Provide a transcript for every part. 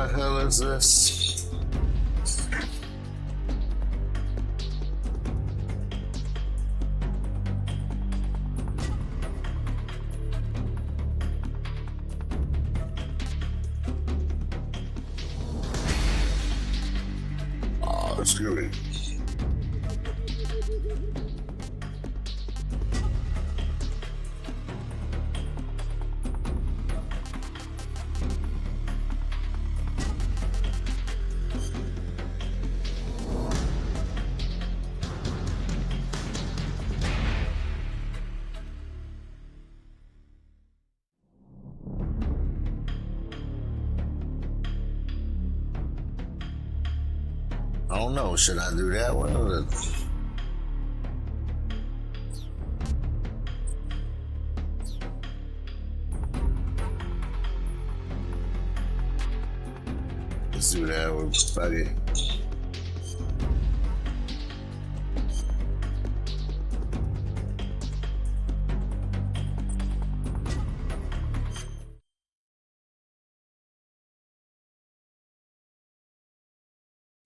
The hell is this? Oh, screw it. I don't know. Should I do that one or the... Let's do that one. Fuck it.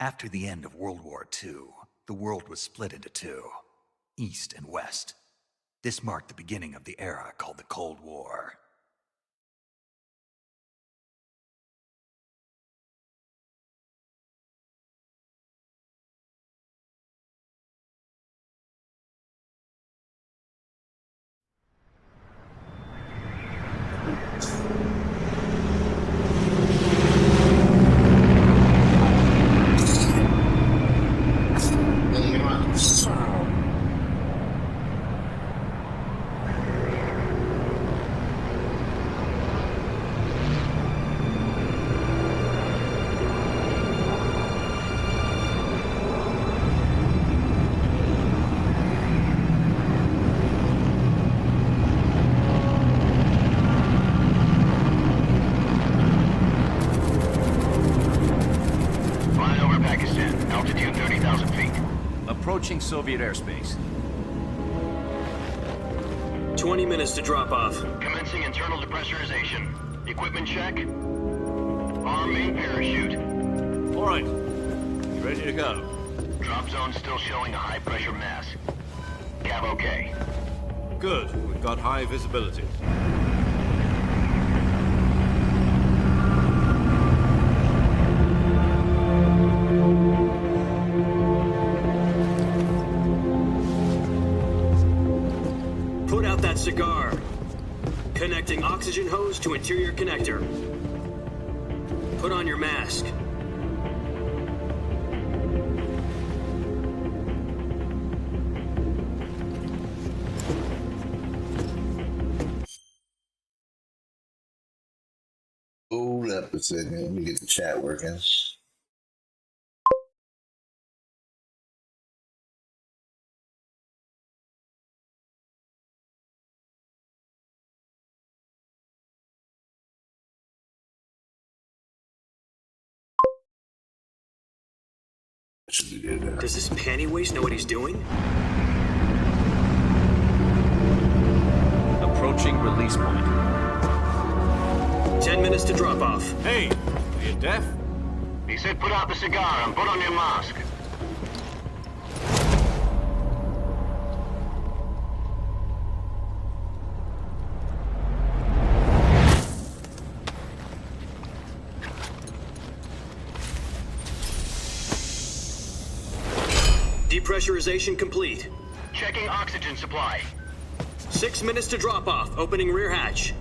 After the end of World War II, the world was split into two, East and West. This marked the beginning of the era called the Cold War. Approaching Soviet airspace. 20 minutes to drop off. Commencing internal depressurization. Equipment check. Arm main parachute. All right. Ready to go. Drop zone still showing a high pressure mass. Cav okay. Good. We've got high visibility. Put out that cigar. Connecting oxygen hose to interior connector. Put on your mask. Hold up a second. Let me get the chat working. Should be good now. Does this panty waste know what he's doing? Approaching release point. 10 minutes to drop off. Hey, are you deaf? He said put out the cigar and put on your mask. Depressurization complete. Checking oxygen supply. 6 minutes to drop off. Opening rear hatch.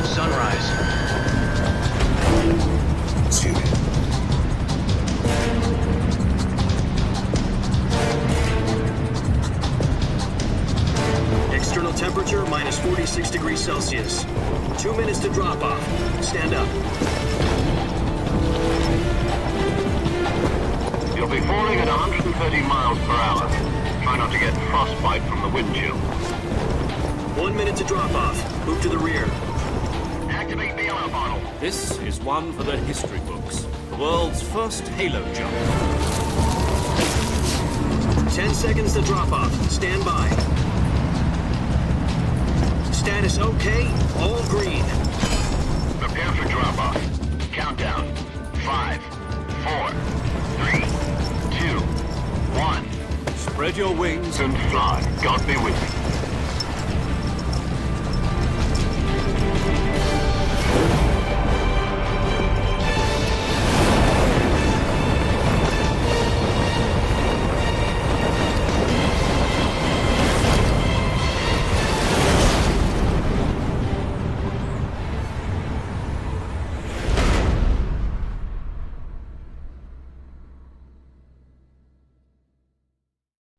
Sunrise. Excuse me. External temperature minus 46 degrees Celsius. 2 minutes to drop off. Stand up. You'll be falling at 130 miles per hour. Try not to get frostbite from the wind chill. 1 minute to drop off. Move to the rear. Activate the ammo bottle. This is one for the history books. The world's first Halo jump. 10 seconds to drop off. Stand by. Status okay, all green. Prepare for drop-off. Countdown. 5, 4, 3, 2, 1. Spread your wings And fly. God be with you.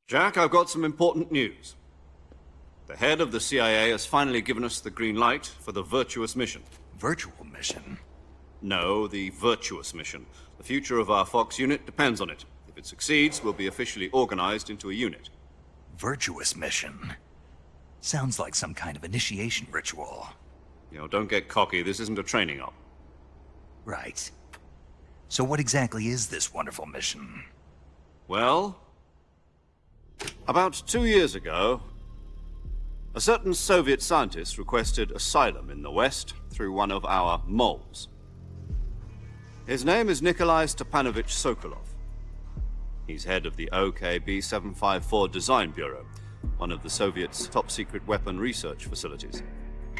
Jack, I've got some important news. The head of the CIA has finally given us the green light for the virtuous mission. Virtual mission? No, the virtuous mission. The future of our Fox unit depends on it. If it succeeds, we'll be officially organized into a unit. Virtuous mission? Sounds like some kind of initiation ritual. You know, don't get cocky. This isn't a training op. Right. So what exactly is this wonderful mission? Well, about 2 years ago, a certain Soviet scientist requested asylum in the West through one of our moles. His name is Nikolai Stepanovich Sokolov. He's head of the OKB 754 Design Bureau, one of the Soviets' top-secret weapon research facilities,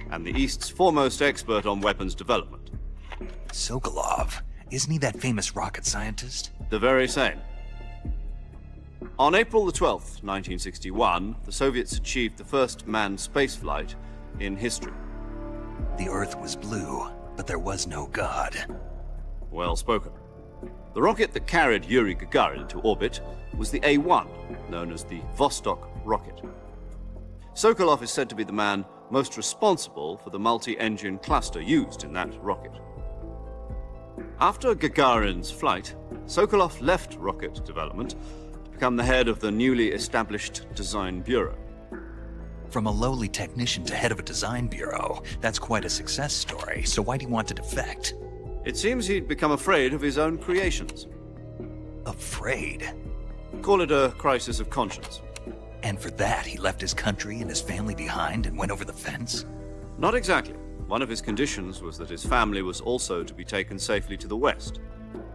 and the East's foremost expert on weapons development. Sokolov? Isn't he that famous rocket scientist? The very same. On April the 12th, 1961, the Soviets achieved the first manned spaceflight in history. The Earth was blue, but there was no God. Well spoken. The rocket that carried Yuri Gagarin to orbit was the A-1, known as the Vostok rocket. Sokolov is said to be the man most responsible for the multi-engine cluster used in that rocket. After Gagarin's flight, Sokolov left rocket development to become the head of the newly established Design Bureau. From a lowly technician to head of a design bureau, that's quite a success story, so why do you want to defect? It seems he'd become afraid of his own creations. Afraid? Call it a crisis of conscience. And for that, he left his country and his family behind and went over the fence? Not exactly. One of his conditions was that his family was also to be taken safely to the West.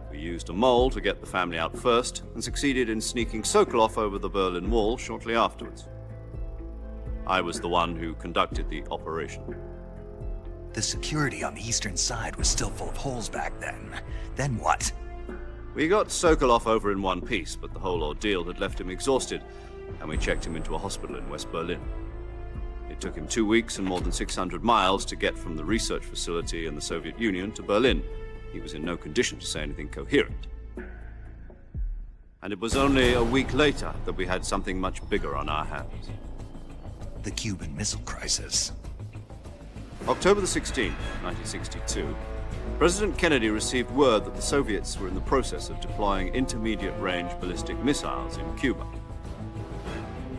We used a mole to get the family out first and succeeded in sneaking Sokolov over the Berlin Wall shortly afterwards. I was the one who conducted the operation. The security on the eastern side was still full of holes back then. Then what? We got Sokolov over in one piece, but the whole ordeal had left him exhausted, and we checked him into a hospital in West Berlin. It took him 2 weeks and more than 600 miles to get from the research facility in the Soviet Union to Berlin. He was in no condition to say anything coherent. And it was only a week later that we had something much bigger on our hands. The Cuban Missile Crisis. October the 16th, 1962, President Kennedy received word that the Soviets were in the process of deploying intermediate-range ballistic missiles in Cuba.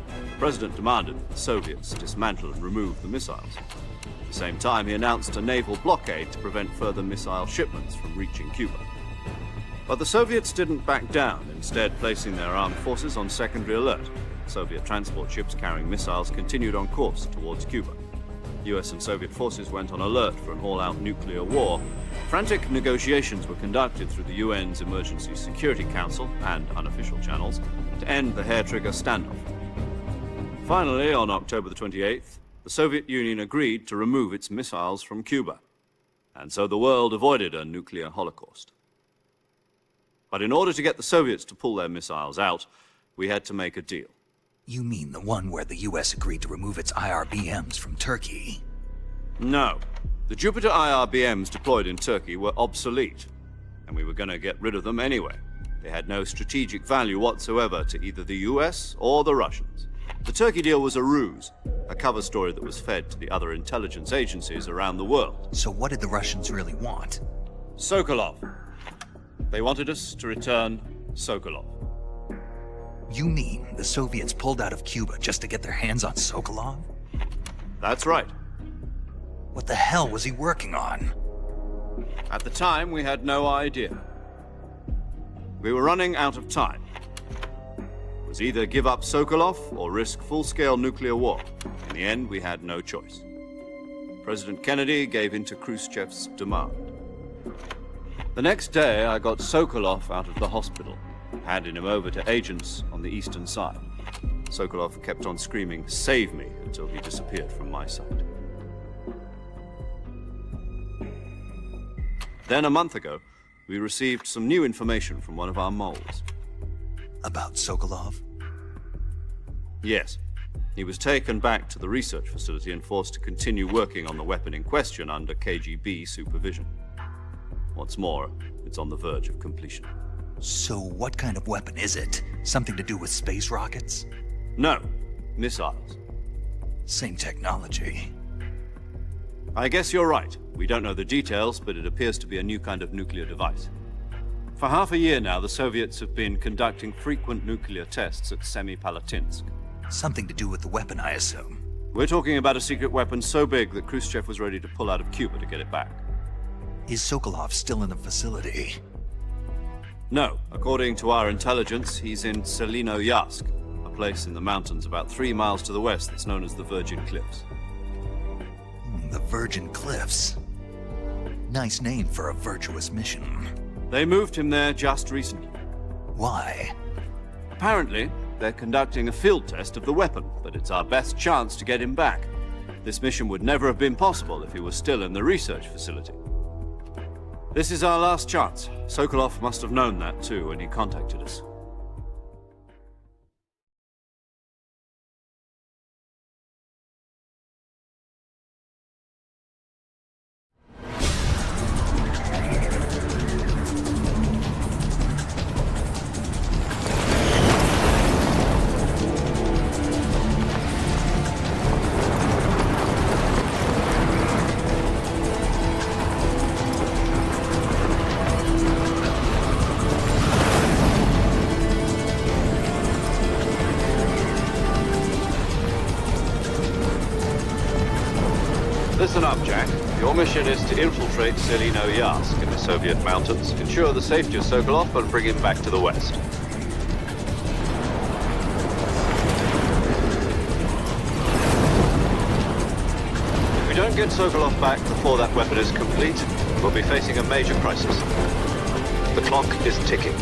The President demanded that the Soviets dismantle and remove the missiles. At the same time, he announced a naval blockade to prevent further missile shipments from reaching Cuba. But the Soviets didn't back down, instead placing their armed forces on secondary alert. Soviet transport ships carrying missiles continued on course towards Cuba. US and Soviet forces went on alert for an all-out nuclear war. Frantic negotiations were conducted through the UN's Emergency Security Council and unofficial channels to end the hair-trigger standoff. Finally, on October the 28th, the Soviet Union agreed to remove its missiles from Cuba. And so the world avoided a nuclear holocaust. But in order to get the Soviets to pull their missiles out, we had to make a deal. You mean the one where the US agreed to remove its IRBMs from Turkey? No. The Jupiter IRBMs deployed in Turkey were obsolete, and we were going to get rid of them anyway. They had no strategic value whatsoever to either the US or the Russians. The Turkey deal was a ruse, a cover story that was fed to the other intelligence agencies around the world. So what did the Russians really want? Sokolov. They wanted us to return Sokolov. You mean the Soviets pulled out of Cuba just to get their hands on Sokolov? That's right. What the hell was he working on? At the time, we had no idea. We were running out of time. It was either give up Sokolov or risk full-scale nuclear war. In the end, we had no choice. President Kennedy gave in to Khrushchev's demand. The next day, I got Sokolov out of the hospital, handed him over to agents on the eastern side. Sokolov kept on screaming, "Save me," until he disappeared from my sight. Then, a month ago, we received some new information from one of our moles. About Sokolov? Yes. He was taken back to the research facility and forced to continue working on the weapon in question under KGB supervision. What's more, it's on the verge of completion. So what kind of weapon is it? Something to do with space rockets? No, missiles. Same technology. I guess you're right. We don't know the details, but it appears to be a new kind of nuclear device. For half a year now, the Soviets have been conducting frequent nuclear tests at Semipalatinsk. Something to do with the weapon, I assume. We're talking about a secret weapon so big that Khrushchev was ready to pull out of Cuba to get it back. Is Sokolov still in the facility? No, according to our intelligence, he's in Selinoyarsk, a place in the mountains about 3 miles to the west that's known as the Virgin Cliffs. The Virgin Cliffs. Nice name for a virtuous mission. They moved him there just recently. Why? Apparently, they're conducting a field test of the weapon, but it's our best chance to get him back. This mission would never have been possible if he was still in the research facility. This is our last chance. Sokolov must have known that too when he contacted us. Listen up, Jack. Your mission is to infiltrate Selinoyarsk in the Soviet mountains, ensure the safety of Sokolov, and bring him back to the West. If we don't get Sokolov back before that weapon is complete, we'll be facing a major crisis. The clock is ticking.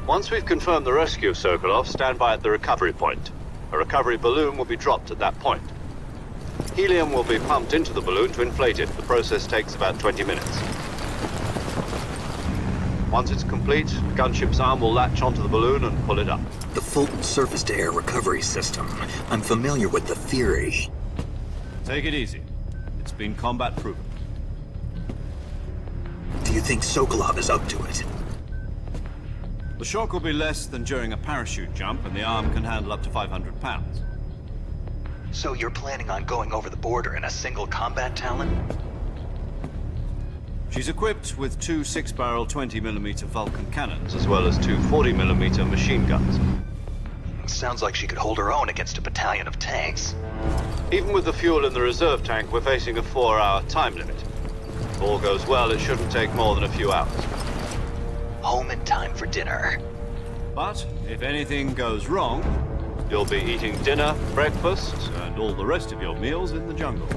Once we've confirmed the rescue of Sokolov, stand by at the recovery point. A recovery balloon will be dropped at that point. Helium will be pumped into the balloon to inflate it. The process takes about 20 minutes. Once it's complete, the gunship's arm will latch onto the balloon and pull it up. The Fulton surface-to-air recovery system. I'm familiar with the theory. Take it easy. It's been combat proven. Do you think Sokolov is up to it? The shock will be less than during a parachute jump, and the arm can handle up to 500 pounds. So you're planning on going over the border in a single combat Talon? She's equipped with 2 6-barrel 20mm Vulcan cannons, as well as 2 40mm machine guns. Sounds like she could hold her own against a battalion of tanks. Even with the fuel in the reserve tank, we're facing a 4-hour time limit. If all goes well, it shouldn't take more than a few hours. Home in time for dinner. But if anything goes wrong, you'll be eating dinner, breakfast, and all the rest of your meals in the jungle.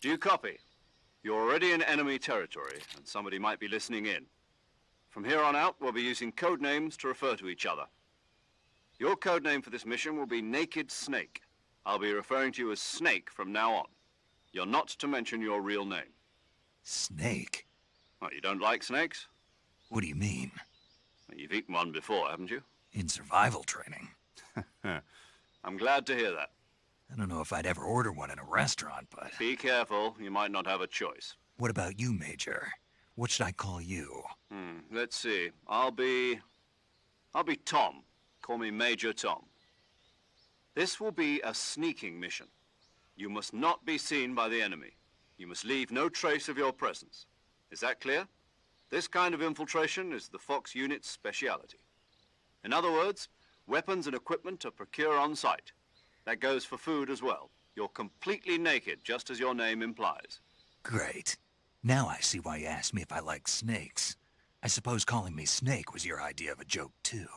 Do you copy? You're already in enemy territory, and somebody might be listening in. From here on out, we'll be using code names to refer to each other. Your code name for this mission will be Naked Snake. I'll be referring to you as Snake from now on. You're not to mention your real name. Snake? What, you don't like snakes? What do you mean? Well, you've eaten one before, haven't you? In survival training? I'm glad to hear that. I don't know if I'd ever order one in a restaurant, but... Be careful, you might not have a choice. What about you, Major? What should I call you? Let's see. I'll be Tom. Call me Major Tom. This will be a sneaking mission. You must not be seen by the enemy. You must leave no trace of your presence. Is that clear? This kind of infiltration is the Fox unit's speciality. In other words, weapons and equipment are procured on site. That goes for food as well. You're completely naked, just as your name implies. Great. Now I see why you asked me if I like snakes. I suppose calling me Snake was your idea of a joke, too.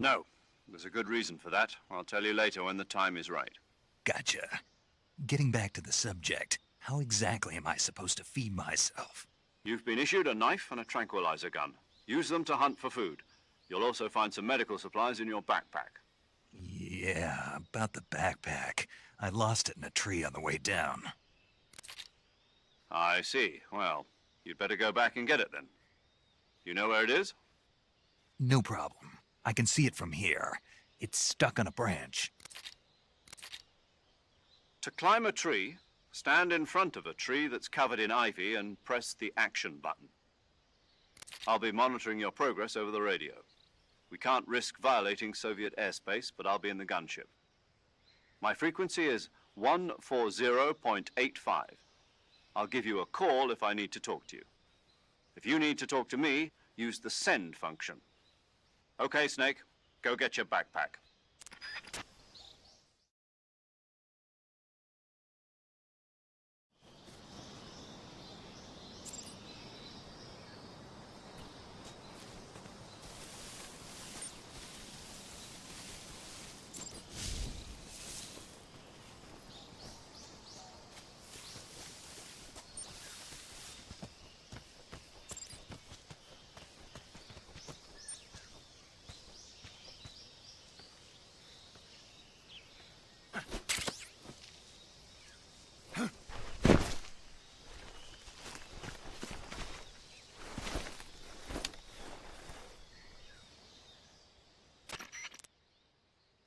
No. There's a good reason for that. I'll tell you later when the time is right. Gotcha. Getting back to the subject, how exactly am I supposed to feed myself? You've been issued a knife and a tranquilizer gun. Use them to hunt for food. You'll also find some medical supplies in your backpack. Yeah, about the backpack. I lost it in a tree on the way down. I see. Well, you'd better go back and get it then. You know where it is? No problem. I can see it from here. It's stuck on a branch. To climb a tree, stand in front of a tree that's covered in ivy and press the action button. I'll be monitoring your progress over the radio. We can't risk violating Soviet airspace, but I'll be in the gunship. My frequency is 140.85. I'll give you a call if I need to talk to you. If you need to talk to me, use the send function. Okay, Snake, go get your backpack.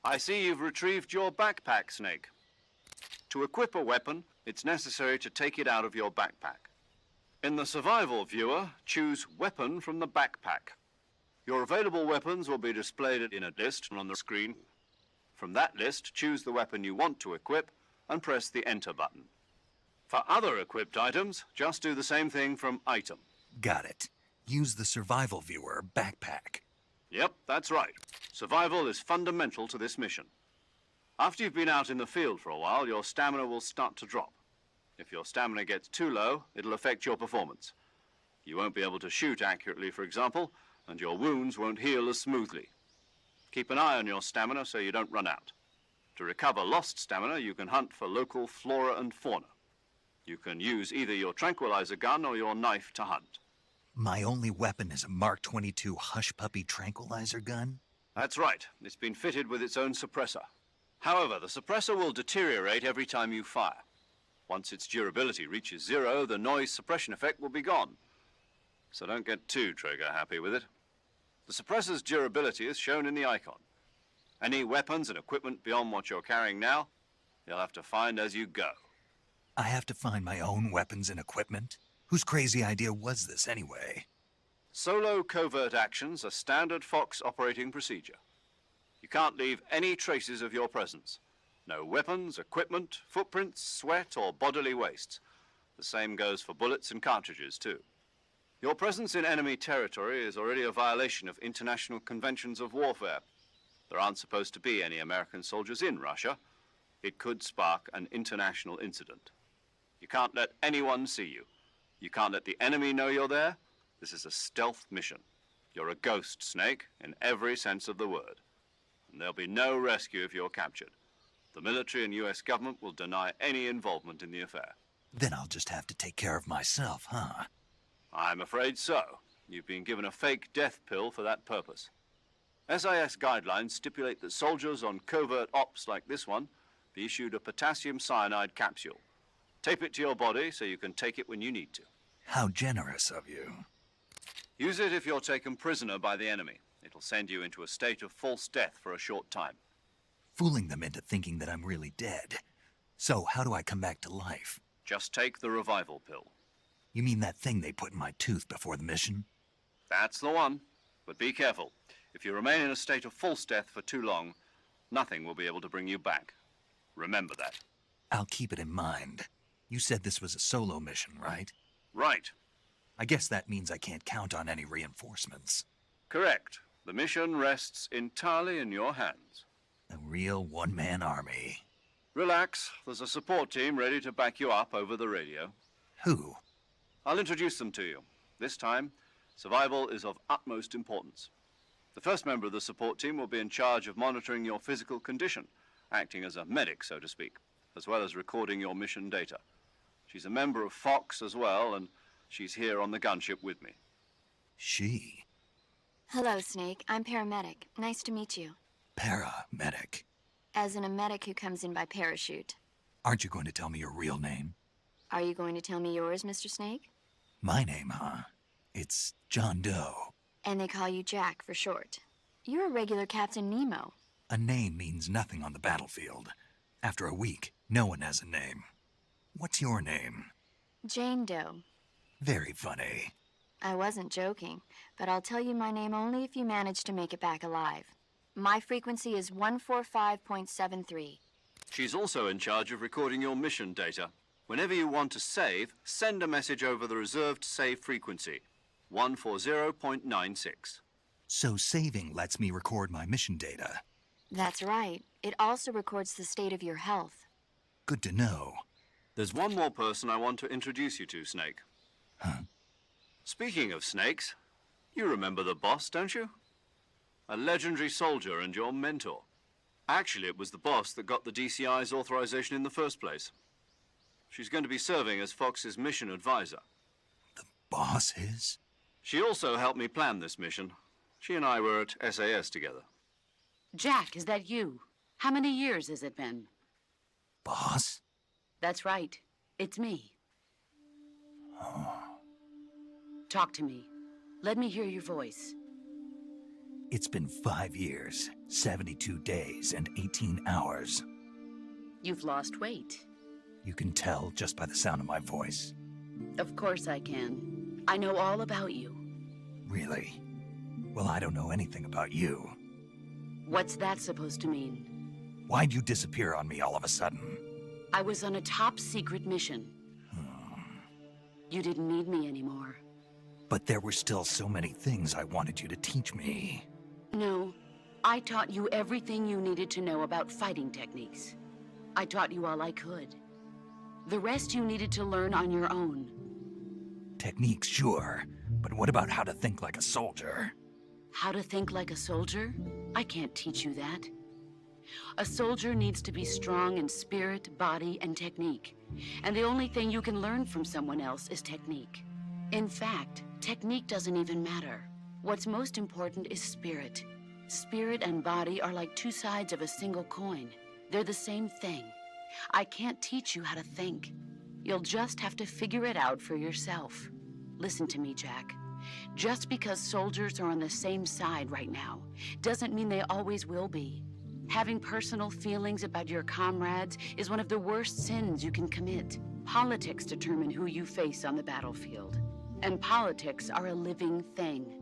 I see you've retrieved your backpack, Snake. To equip a weapon, it's necessary to take it out of your backpack. In the survival viewer, choose Weapon from the backpack. Your available weapons will be displayed in a list on the screen. From that list, choose the weapon you want to equip and press the Enter button. For other equipped items, just do the same thing from Item. Got it. Use the survival viewer backpack. Yep, that's right. Survival is fundamental to this mission. After you've been out in the field for a while, your stamina will start to drop. If your stamina gets too low, it'll affect your performance. You won't be able to shoot accurately, for example, and your wounds won't heal as smoothly. Keep an eye on your stamina so you don't run out. To recover lost stamina, you can hunt for local flora and fauna. You can use either your tranquilizer gun or your knife to hunt. My only weapon is a Mark 22 Hush Puppy tranquilizer gun? That's right. It's been fitted with its own suppressor. However, the suppressor will deteriorate every time you fire. Once its durability reaches 0, the noise suppression effect will be gone. So don't get too trigger-happy with it. The suppressor's durability is shown in the icon. Any weapons and equipment beyond what you're carrying now, you'll have to find as you go. I have to find my own weapons and equipment? Whose crazy idea was this, anyway? Solo covert actions are standard Fox operating procedure. You can't leave any traces of your presence. No weapons, equipment, footprints, sweat, or bodily wastes. The same goes for bullets and cartridges, too. Your presence in enemy territory is already a violation of international conventions of warfare. There aren't supposed to be any American soldiers in Russia. It could spark an international incident. You can't let anyone see you. You can't let the enemy know you're there. This is a stealth mission. You're a ghost, Snake, in every sense of the word. And there'll be no rescue if you're captured. The military and US government will deny any involvement in the affair. Then I'll just have to take care of myself, huh? I'm afraid so. You've been given a fake death pill for that purpose. SIS guidelines stipulate that soldiers on covert ops like this one be issued a potassium cyanide capsule. Tape it to your body so you can take it when you need to. How generous of you. Use it if you're taken prisoner by the enemy. It'll send you into a state of false death for a short time. Fooling them into thinking that I'm really dead. So how do I come back to life? Just take the revival pill. You mean that thing they put in my tooth before the mission? That's the one. But be careful. If you remain in a state of false death for too long, nothing will be able to bring you back. Remember that. I'll keep it in mind. You said this was a solo mission, right? Right. I guess that means I can't count on any reinforcements. Correct. The mission rests entirely in your hands. A real one-man army. Relax. There's a support team ready to back you up over the radio. Who? I'll introduce them to you. This time, survival is of utmost importance. The first member of the support team will be in charge of monitoring your physical condition, acting as a medic, so to speak, as well as recording your mission data. She's a member of Fox as well, and she's here on the gunship with me. She? Hello, Snake. I'm paramedic. Nice to meet you. Paramedic. As in a medic who comes in by parachute. Aren't you going to tell me your real name? Are you going to tell me yours, Mr. Snake? My name, huh? It's John Doe. And they call you Jack for short. You're a regular Captain Nemo. A name means nothing on the battlefield. After a week, no one has a name. What's your name? Jane Doe. Very funny. I wasn't joking, but I'll tell you my name only if you manage to make it back alive. My frequency is 145.73. She's also in charge of recording your mission data. Whenever you want to save, send a message over the reserved save frequency, 140.96. So saving lets me record my mission data. That's right. It also records the state of your health. Good to know. There's one more person I want to introduce you to, Snake. Huh? Speaking of snakes, you remember the boss, don't you? A legendary soldier and your mentor. Actually, it was the boss that got the DCI's authorization in the first place. She's going to be serving as Fox's mission advisor. The boss is? She also helped me plan this mission. She and I were at SAS together. Jack, is that you? How many years has it been? Boss? That's right. It's me. Oh. Talk to me. Let me hear your voice. It's been 5 years, 72 days, and 18 hours. You've lost weight. You can tell just by the sound of my voice. Of course I can. I know all about you. Really? Well, I don't know anything about you. What's that supposed to mean? Why'd you disappear on me all of a sudden? I was on a top-secret mission. You didn't need me anymore. But there were still so many things I wanted you to teach me. No, I taught you everything you needed to know about fighting techniques. I taught you all I could. The rest you needed to learn on your own. Techniques, sure. But what about how to think like a soldier? How to think like a soldier? I can't teach you that. A soldier needs to be strong in spirit, body, and technique. And the only thing you can learn from someone else is technique. In fact, technique doesn't even matter. What's most important is spirit. Spirit and body are like two sides of a single coin. They're the same thing. I can't teach you how to think. You'll just have to figure it out for yourself. Listen to me, Jack. Just because soldiers are on the same side right now doesn't mean they always will be. Having personal feelings about your comrades is one of the worst sins you can commit. Politics determine who you face on the battlefield. And politics are a living thing.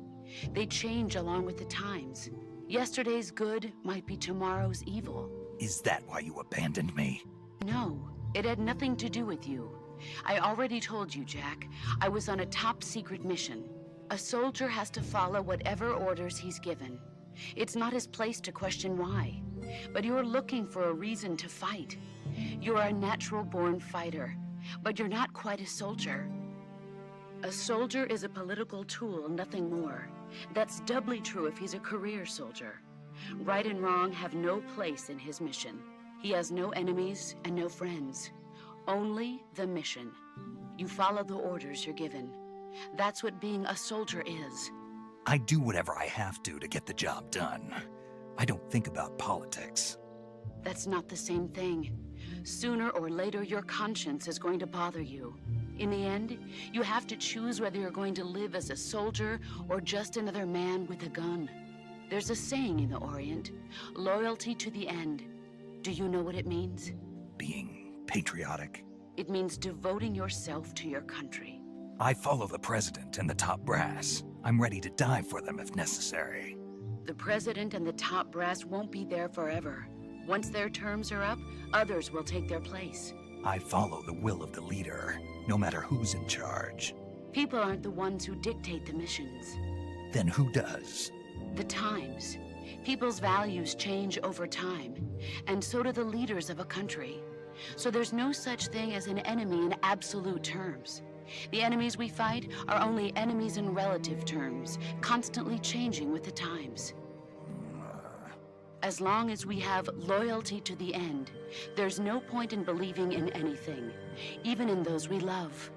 They change along with the times. Yesterday's good might be tomorrow's evil. Is that why you abandoned me? No, it had nothing to do with you. I already told you, Jack. I was on a top-secret mission. A soldier has to follow whatever orders he's given. It's not his place to question why. But you're looking for a reason to fight. You're a natural-born fighter, but you're not quite a soldier. A soldier is a political tool, nothing more. That's doubly true if he's a career soldier. Right and wrong have no place in his mission. He has no enemies and no friends. Only the mission. You follow the orders you're given. That's what being a soldier is. I do whatever I have to get the job done. I don't think about politics. That's not the same thing. Sooner or later, your conscience is going to bother you. In the end, you have to choose whether you're going to live as a soldier or just another man with a gun. There's a saying in the Orient, loyalty to the end. Do you know what it means? Being patriotic. It means devoting yourself to your country. I follow the president and the top brass. I'm ready to die for them if necessary. The president and the top brass won't be there forever. Once their terms are up, others will take their place. I follow the will of the leader, no matter who's in charge. People aren't the ones who dictate the missions. Then who does? The times. People's values change over time, and so do the leaders of a country. So there's no such thing as an enemy in absolute terms. The enemies we fight are only enemies in relative terms, constantly changing with the times. As long as we have loyalty to the end, there's no point in believing in anything, even in those we love.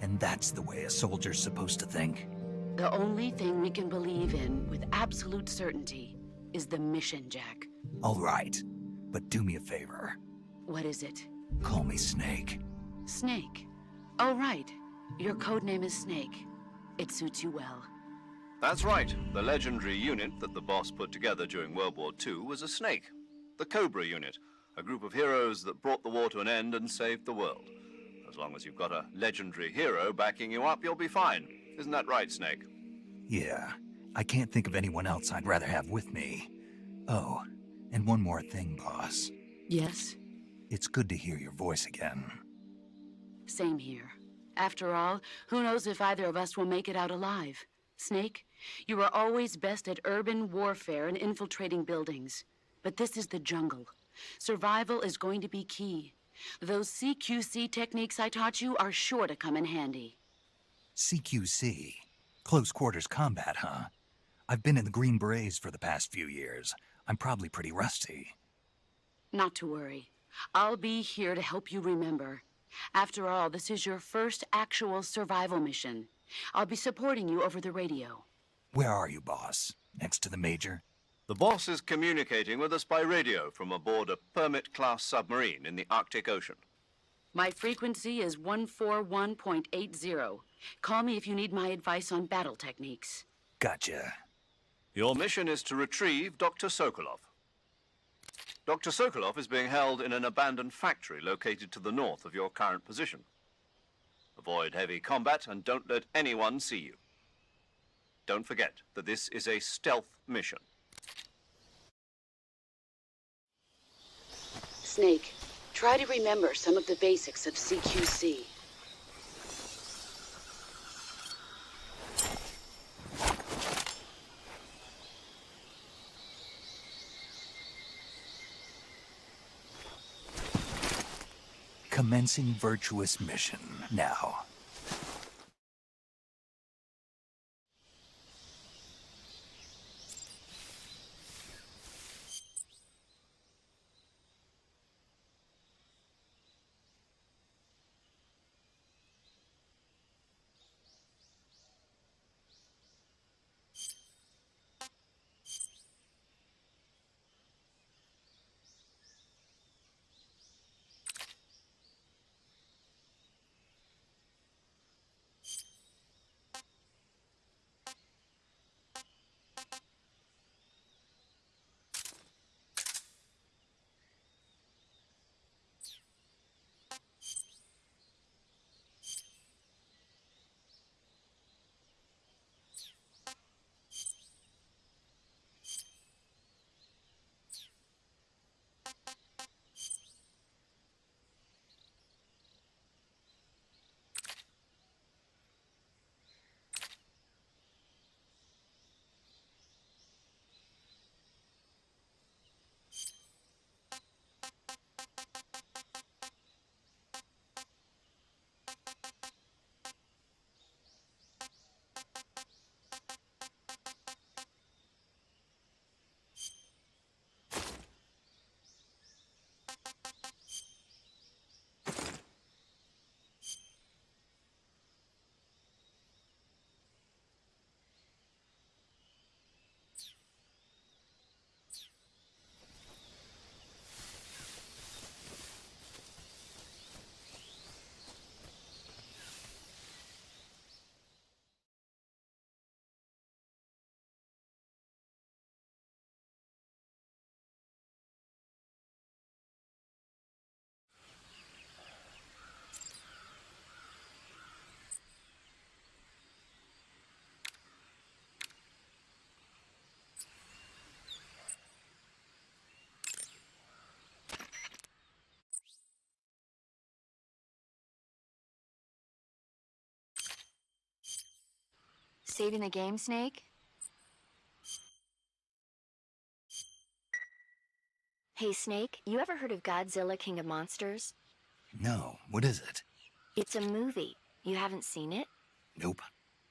And that's the way a soldier's supposed to think? The only thing we can believe in with absolute certainty is the mission, Jack. All right, but do me a favor. What is it? Call me Snake. Snake. Oh, right. Your codename is Snake. It suits you well. That's right. The legendary unit that the boss put together during World War II was a snake. The Cobra unit, a group of heroes that brought the war to an end and saved the world. As long as you've got a legendary hero backing you up, you'll be fine. Isn't that right, Snake? Yeah, I can't think of anyone else I'd rather have with me. Oh, and one more thing, boss. Yes? It's good to hear your voice again. Same here. After all, who knows if either of us will make it out alive? Snake, you are always best at urban warfare and infiltrating buildings. But this is the jungle. Survival is going to be key. Those CQC techniques I taught you are sure to come in handy. CQC? Close quarters combat, huh? I've been in the Green Berets for the past few years. I'm probably pretty rusty. Not to worry. I'll be here to help you remember. After all, this is your first actual survival mission. I'll be supporting you over the radio. Where are you, boss? Next to the Major? The boss is communicating with us by radio from aboard a Permit-class submarine in the Arctic Ocean. My frequency is 141.80. Call me if you need my advice on battle techniques. Gotcha. Your mission is to retrieve Dr. Sokolov. Dr. Sokolov is being held in an abandoned factory located to the north of your current position. Avoid heavy combat and don't let anyone see you. Don't forget that this is a stealth mission. Snake, try to remember some of the basics of CQC. Commencing virtuous mission now. saving the game, Snake? Hey, Snake, you ever heard of Godzilla King of Monsters? No, what is it? It's a movie. You haven't seen it? Nope.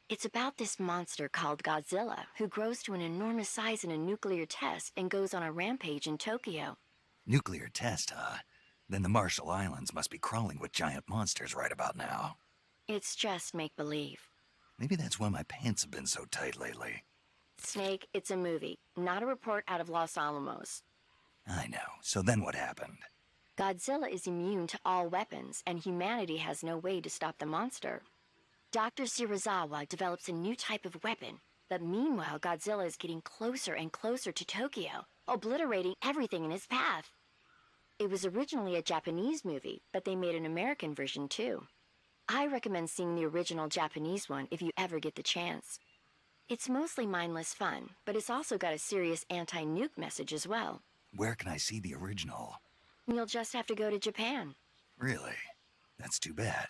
It's about this monster called Godzilla, who grows to an enormous size in a nuclear test and goes on a rampage in Tokyo. Nuclear test, huh? Then the Marshall Islands must be crawling with giant monsters right about now. It's just make-believe. Maybe that's why my pants have been so tight lately. Snake, it's a movie, not a report out of Los Alamos. I know. So then what happened? Godzilla is immune to all weapons, and humanity has no way to stop the monster. Dr. Shirazawa develops a new type of weapon, but meanwhile Godzilla is getting closer and closer to Tokyo, obliterating everything in his path. It was originally a Japanese movie, but they made an American version too. I recommend seeing the original Japanese one if you ever get the chance. It's mostly mindless fun, but it's also got a serious anti-nuke message as well. Where can I see the original? You'll just have to go to Japan. Really? That's too bad.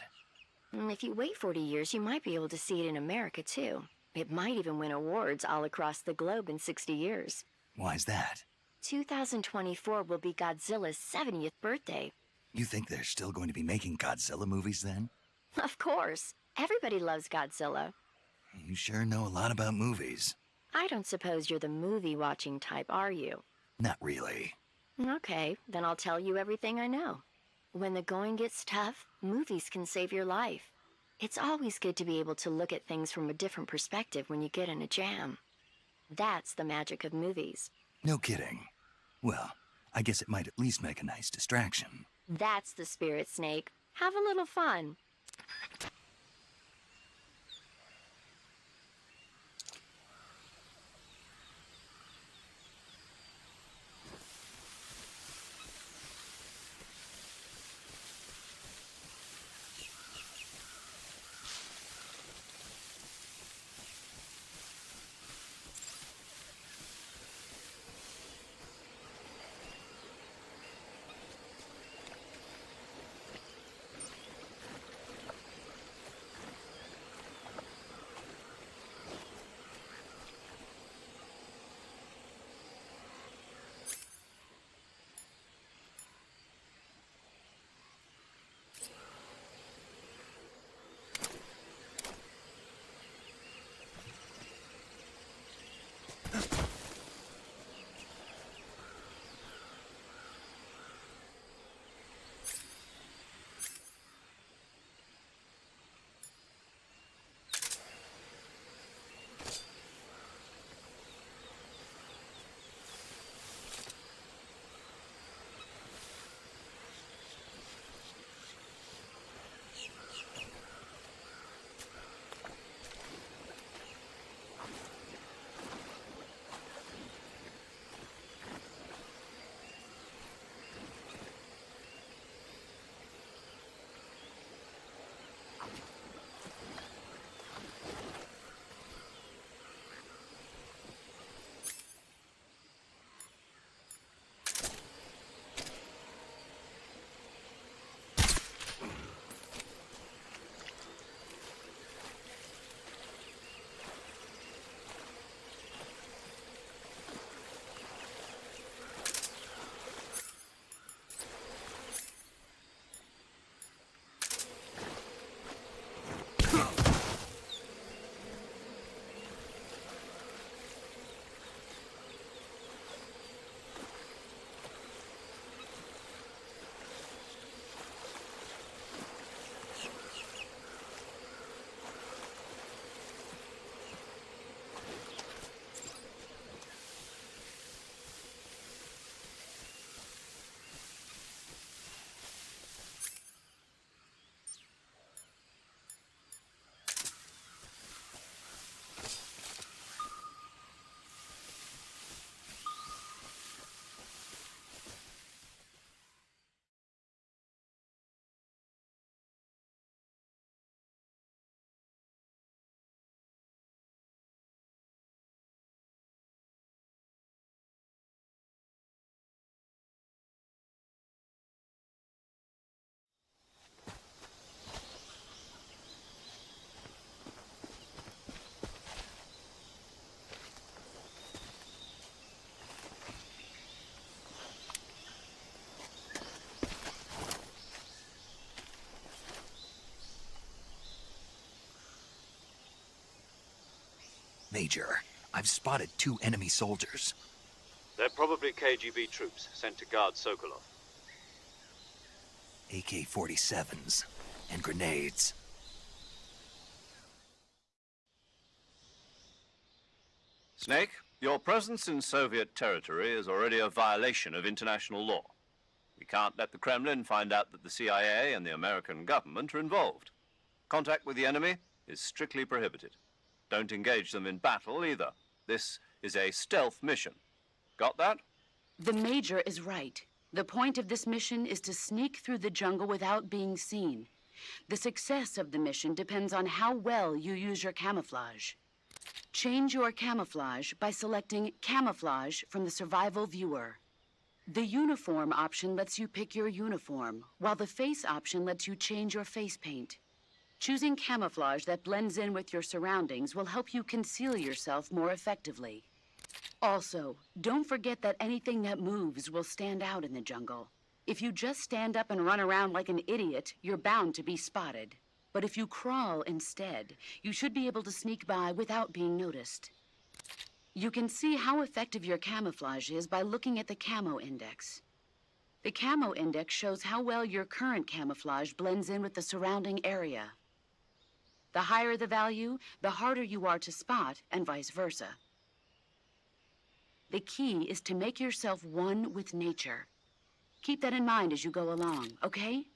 If you wait 40 years, you might be able to see it in America too. It might even win awards all across the globe in 60 years. Why's that? 2024 will be Godzilla's 70th birthday. You think they're still going to be making Godzilla movies then? Of course. Everybody loves Godzilla. You sure know a lot about movies. I don't suppose you're the movie-watching type, are you? Not really. Okay, then I'll tell you everything I know. When the going gets tough, movies can save your life. It's always good to be able to look at things from a different perspective when you get in a jam. That's the magic of movies. No kidding. Well, I guess it might at least make a nice distraction. That's the spirit, Snake. Have a little fun. Major, I've spotted 2 enemy soldiers. They're probably KGB troops sent to guard Sokolov. AK-47s and grenades. Snake, your presence in Soviet territory is already a violation of international law. We can't let the Kremlin find out that the CIA and the American government are involved. Contact with the enemy is strictly prohibited. Don't engage them in battle either. This is a stealth mission. Got that? The Major is right. The point of this mission is to sneak through the jungle without being seen. The success of the mission depends on how well you use your camouflage. Change your camouflage by selecting Camouflage from the Survival Viewer. The Uniform option lets you pick your uniform, while the Face option lets you change your face paint. Choosing camouflage that blends in with your surroundings will help you conceal yourself more effectively. Also, don't forget that anything that moves will stand out in the jungle. If you just stand up and run around like an idiot, you're bound to be spotted. But if you crawl instead, you should be able to sneak by without being noticed. You can see how effective your camouflage is by looking at the Camo Index. The Camo Index shows how well your current camouflage blends in with the surrounding area. The higher the value, the harder you are to spot, and vice versa. The key is to make yourself one with nature. Keep that in mind as you go along, okay?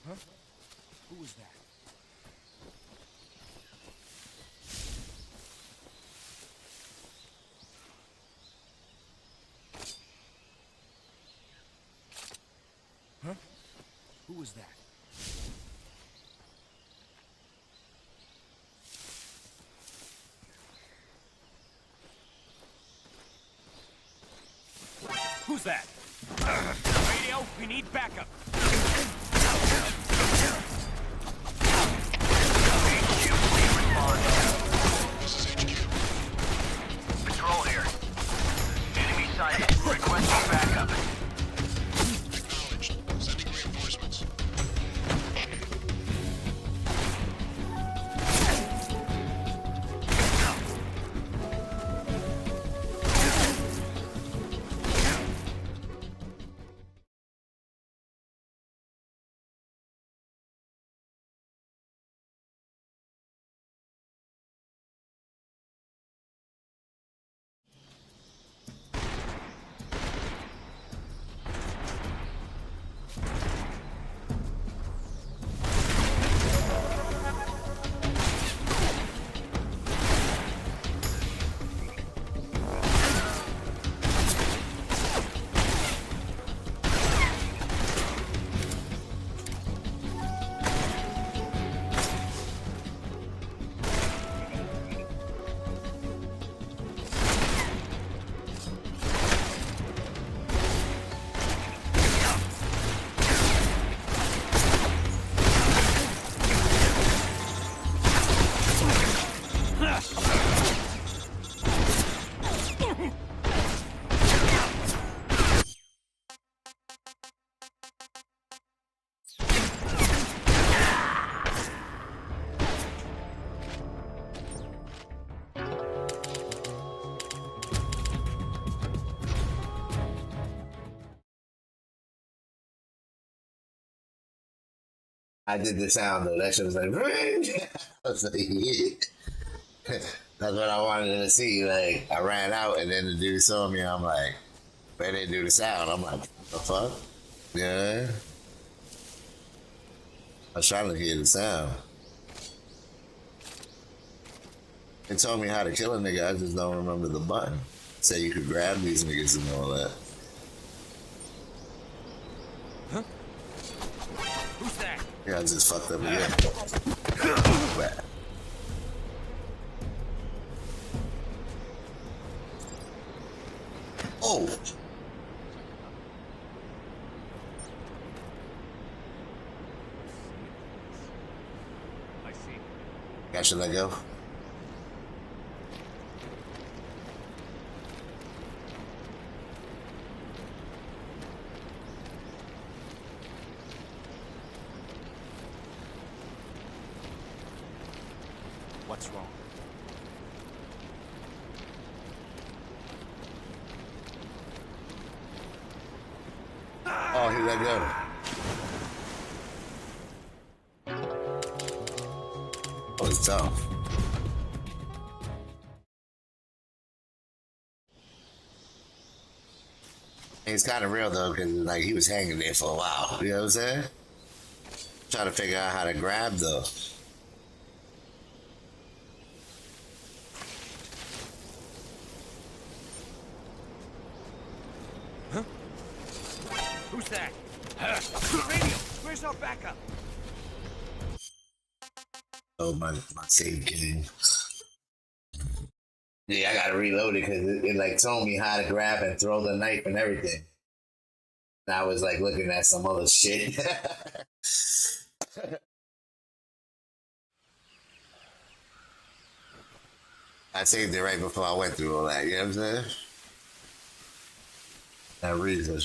Huh? Who was that? Huh? Who was that? Who's that? Radio, we need backup. This is HQ. Patrol here. I did the sound though. That shit was like, I was like, yeah. That's what I wanted to see. Like, I ran out and then the dude saw me. I'm like, they didn't do the sound. I'm like, what the fuck? Yeah. I was trying to hear the sound. They told me how to kill a nigga. I just don't remember the button. Say you could grab these niggas and all that. Huh? Who's that? Yeah, I just fucked up again. Oh! I see. Yeah, should I go? What's wrong? Oh, he let go. Oh, it's tough. It's kind of real though, because like he was hanging there for a while. You know what I'm saying? Trying to figure out how to grab though. Huh? Who's that? Radio! Where's our backup? Oh, my save game. Yeah, I gotta reload it because it like told me how to grab and throw the knife and everything. And I was like looking at some other shit. I saved it right before I went through all that, you know what I'm saying? That reason.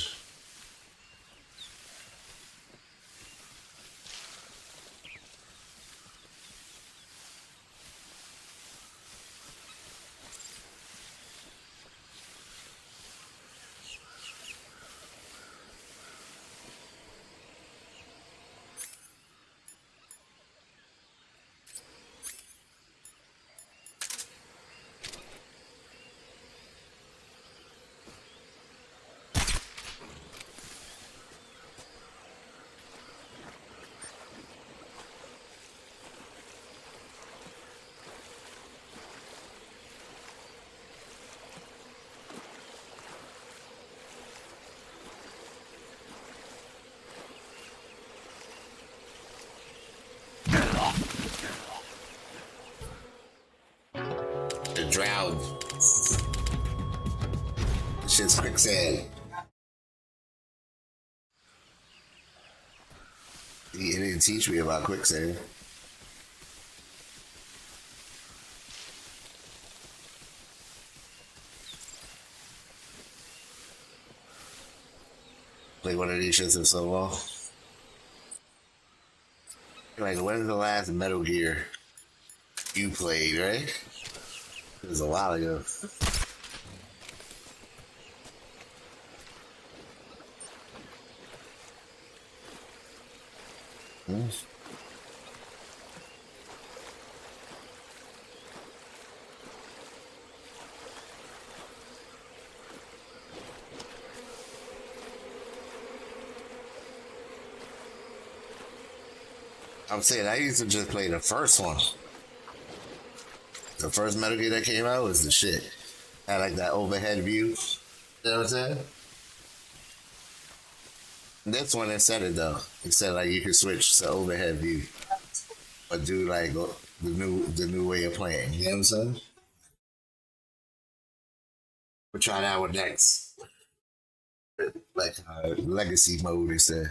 Drowned. Shit's quicksand. He didn't teach me about quicksand. Play one of these shits in so long. Like, when's the last Metal Gear you played, right? It was a while ago. I'm saying I used to just play the first one. The first Metal Gear that came out was the shit. Had like that overhead view. You know what I'm saying? This one it said it though. It said like you could switch to overhead view, or do like the new way of playing. You know what I'm saying? We'll try that one next. Like legacy mode instead.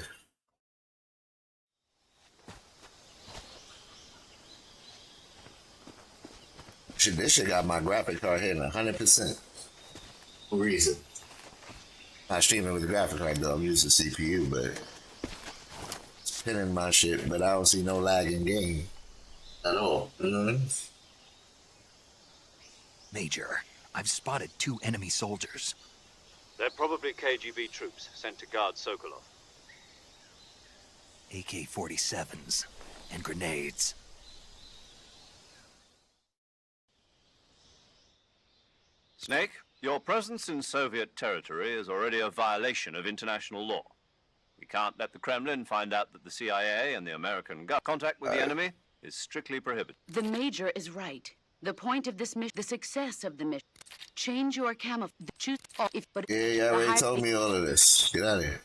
Shit, this shit got my graphic card hitting 100%. For reason. Not streaming with the graphic card though. I'm using CPU, but it's hitting my shit. But I don't see no lag in game at all. Mm-hmm. Major, I've spotted 2 enemy soldiers. They're probably KGB troops sent to guard Sokolov. AK-47s, and grenades. Snake, your presence in Soviet territory is already a violation of international law. We can't let the Kremlin find out that the CIA and the American contact with the enemy is strictly prohibited. The Major is right. The point of this mission, the success of the mission, change your camouflage. Choose if, but Yeah, you already told me all of this. Get out of here.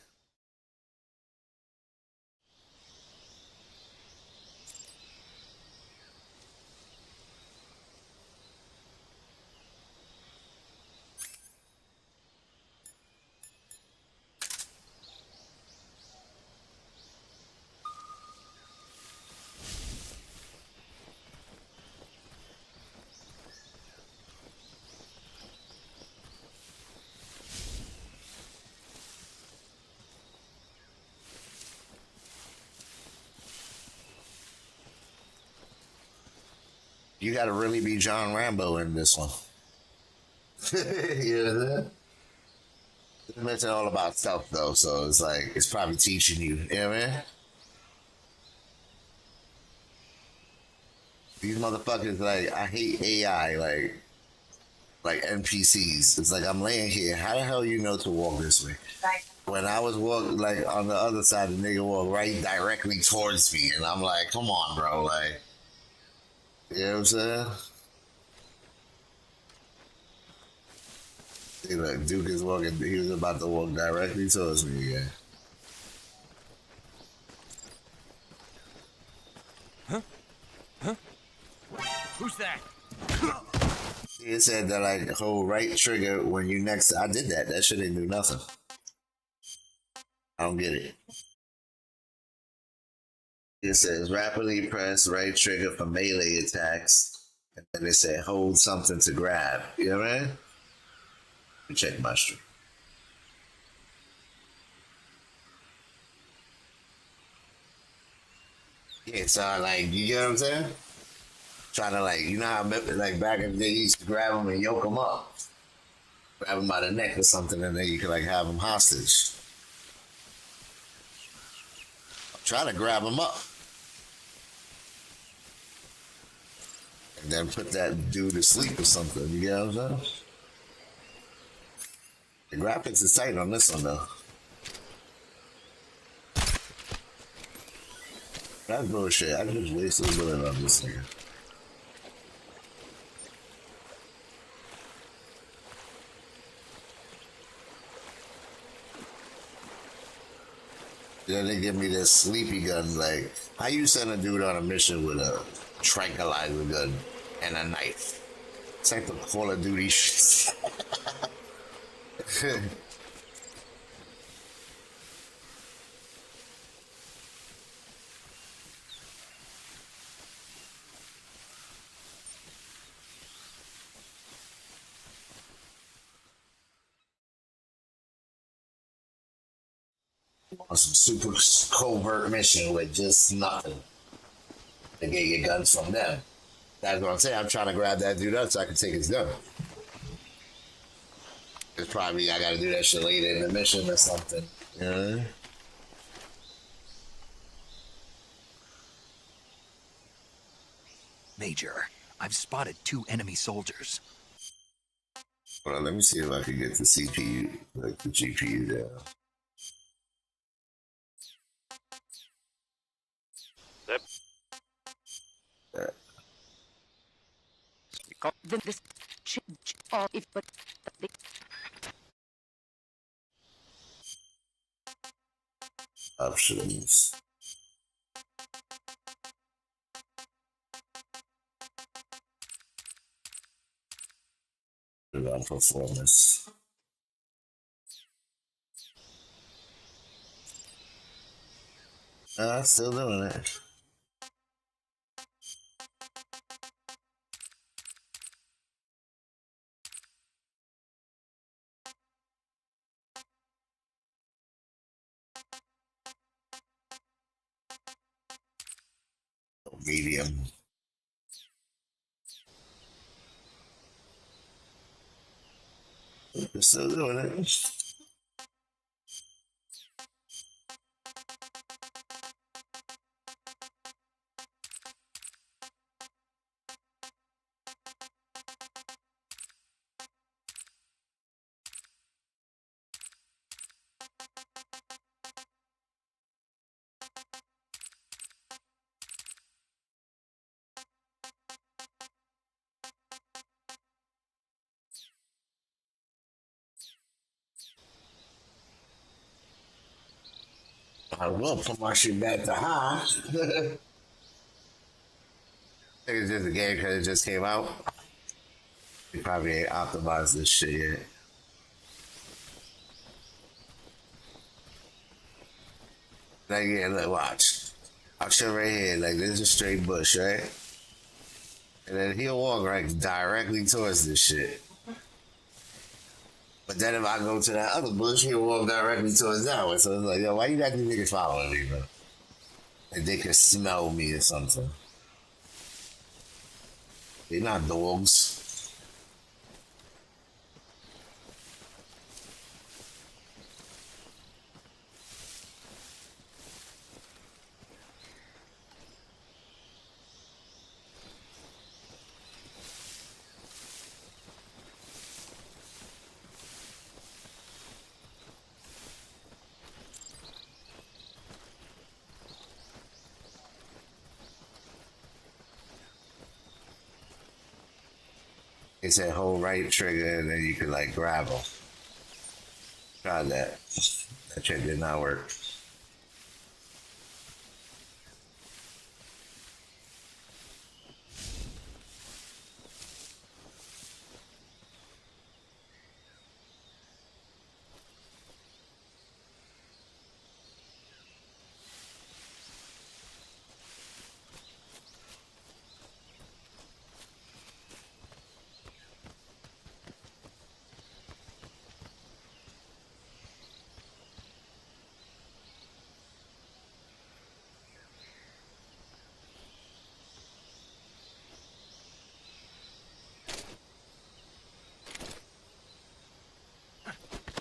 You gotta really be John Rambo in this one. You know what I'm saying? It's mentioned all about stealth though, so it's like it's probably teaching you. You know what I mean? These motherfuckers, like, I hate AI, like NPCs. It's like I'm laying here. How the hell you know to walk this way? Right. When I was walking like on the other side, the nigga walked right directly towards me, and I'm like, come on, bro, like. You know what I'm saying? See, look, Duke is walking, he was about to walk directly towards me again. Who's that? It said that, like, hold right trigger when you next. I did that. That shit didn't do nothing. I don't get it. It says rapidly press right trigger for melee attacks. And then it said hold something to grab. You know what I mean? Let me check my stream. Yeah, so like, you get what I'm saying? Trying to, like, you know how like back in the day you used to grab them and yoke them up. Grab them by the neck or something, and then you could like have them hostage. I'm trying to grab them up. And then put that dude to sleep or something. You get what I'm saying? The graphics is tight on this one though. That's bullshit. I just wasted a bullet on this nigga. Then they give me this sleepy gun. Like, how you send a dude on a mission with a tranquilizer gun and a knife? It's like the Call of Duty shit. On some super covert mission with just nothing to get your guns from them. That's what I'm saying. I'm trying to grab that dude up so I can take his gun. It's probably I gotta do that shit later in the mission or something. You know what I mean? Major, I've spotted 2 enemy soldiers. Hold on, let me see if I can get the CPU, like the GPU down. Options. Put it on performance. Still doing it. Medium. We're still doing it. I will put my shit back to high. I think it's just a game because it just came out. We probably ain't optimized this shit yet. Like, yeah, look, watch. I'll show right here. Like, this is a straight bush, right? And then he'll walk right directly towards this shit. But then if I go to that other bush, he'll walk directly towards that one. So it's like, yo, why you got these niggas following me, bro? Like they can smell me or something. They're not dogs. It's that whole right trigger and then you can like grab them. Try that. That trick did not work.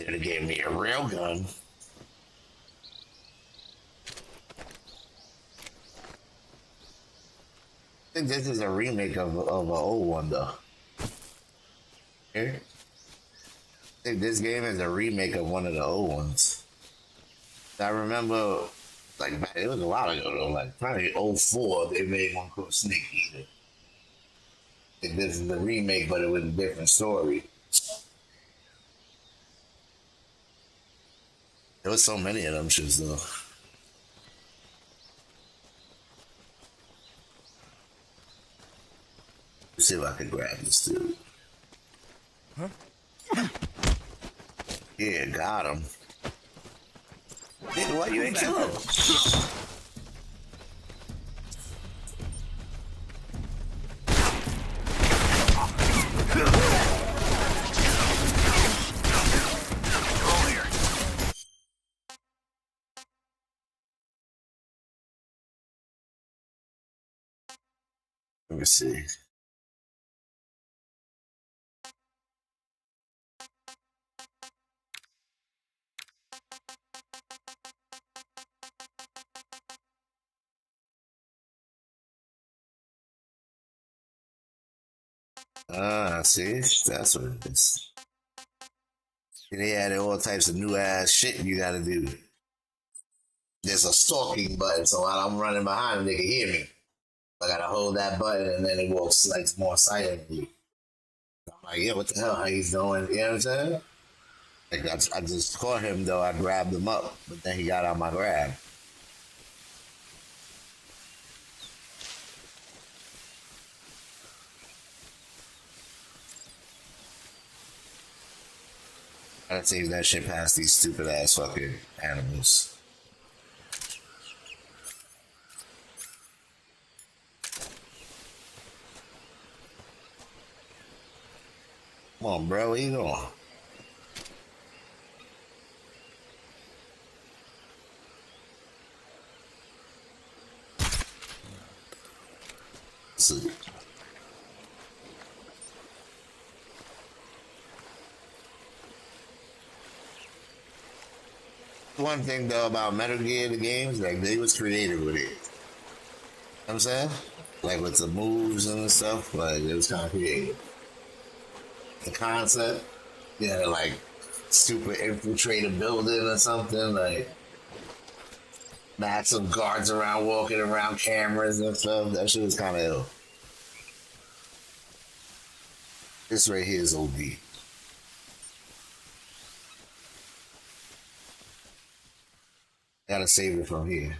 They gave me a real gun. I think this is a remake of an old one though. Here? I think this game is a remake of one of the old ones. I remember, like, it was a while ago though, like probably '04, they made one called Snake Eater. I think this is the remake, but it was a different story. There was so many of them shits though. Let's see if I can grab this dude. Huh? Yeah, got him. Nigga, why you ain't kill him? Let me see. Ah, see? That's what it is. And they added all types of new ass shit you gotta do. There's a stalking button, so while I'm running behind them, they can hear me. I gotta hold that button and then it walks like more silently. I'm like, yeah, what the hell? How he's doing? You know what I'm saying? Like I just caught him though. I grabbed him up, but then he got out my grab. I gotta take that shit past these stupid ass fucking animals. Come on, bro, where you going? See. One thing though about Metal Gear, the games, like they was creative with it. You know what I'm saying? Like with the moves and stuff, like it was kind of creative. The concept, yeah, like super infiltrate a building or something, like massive guards around walking around cameras and stuff. That shit was kind of ill. This right here is OD. Gotta save it from here.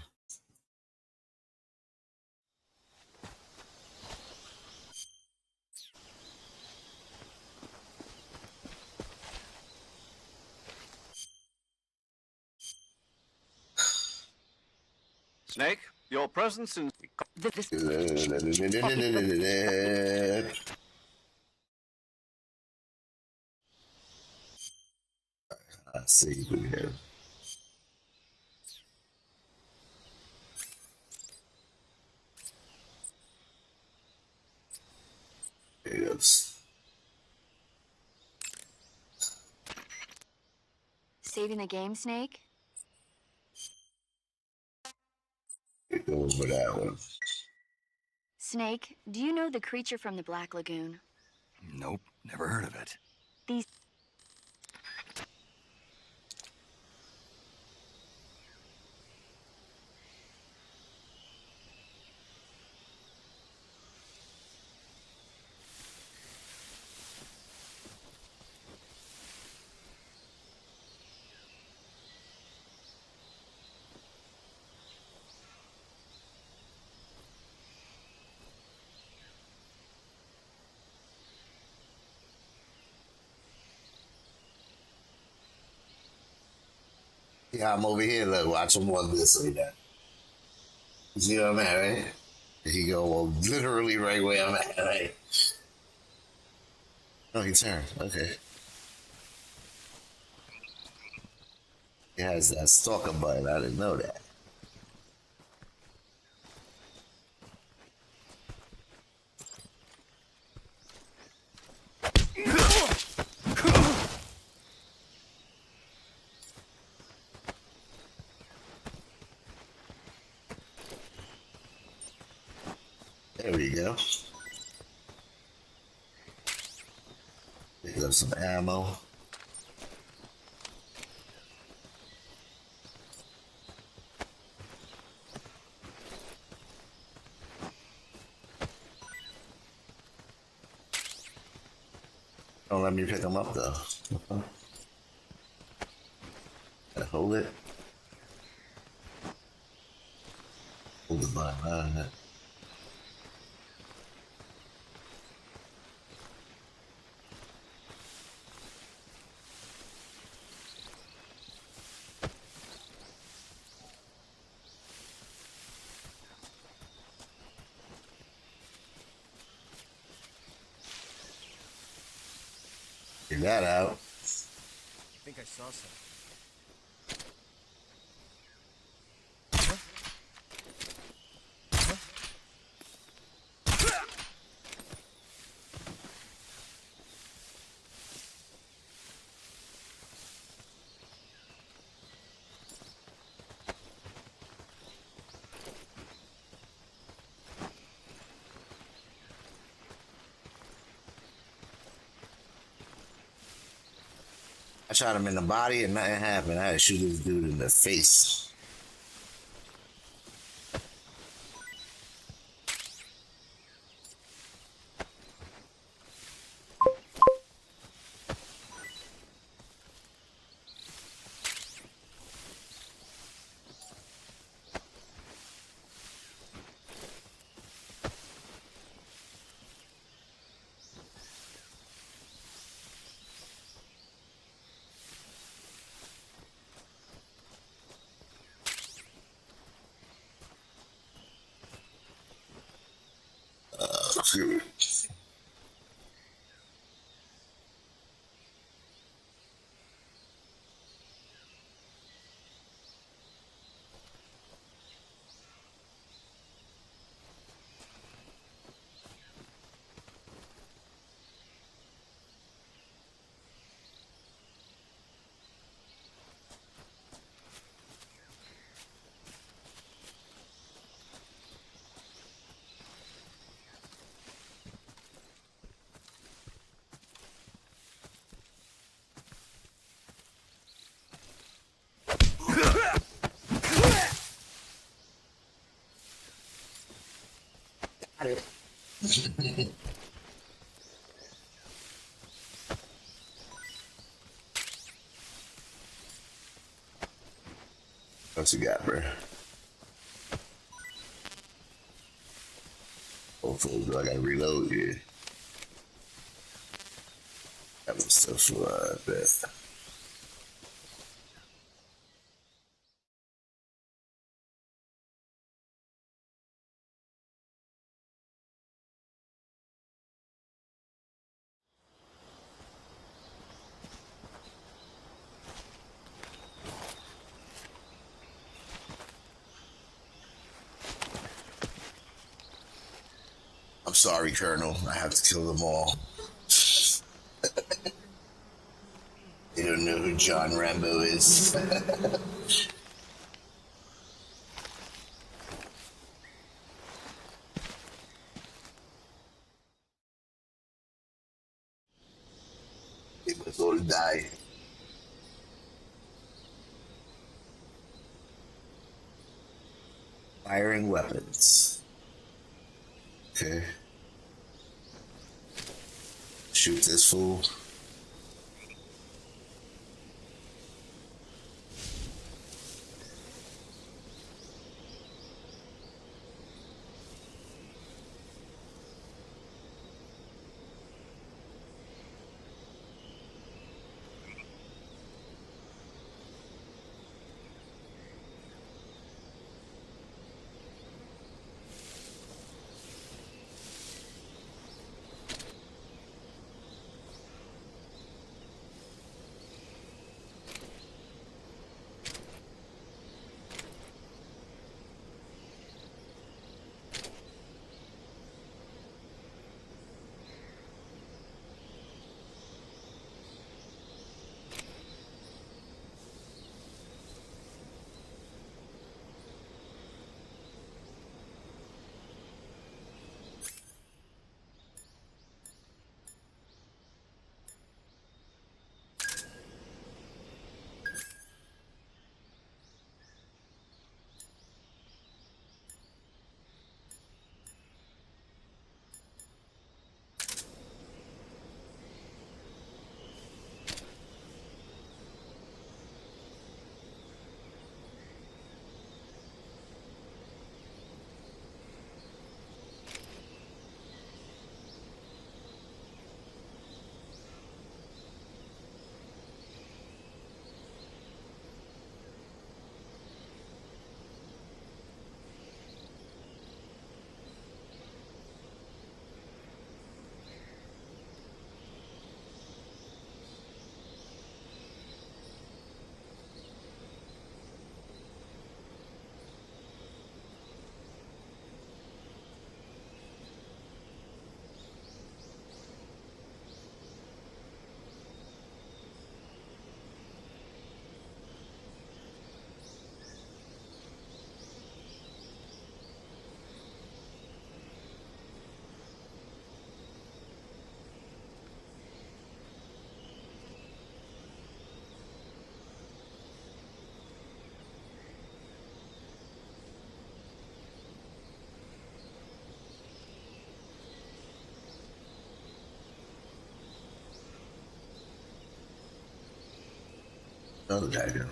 Snake, your presence in... Let's see who we have. There it goes. Saving the game, Snake? It goes for that one. Snake, do you know the creature from the Black Lagoon? Nope, never heard of it. These... Yeah, I'm over here. Look, watch him on this way now. You see where I'm at, right? He go literally right where I'm at, right? Oh, he turned. Okay. He has that stalker button. I didn't know that. There we go. Pick up some ammo. Don't let me pick them up though. Gotta hold it. Hold the button. Get that out. I think I saw something. I shot him in the body and nothing happened. I had to shoot this dude in the face. Shoot. Got it. What you got, bro? Hopefully, I gotta reload here. That was stuff for that. I'm sorry, Colonel. I have to kill them all. They don't know who John Rambo is. They must all die. Firing weapons. Okay. Shoot this fool. Another dagger.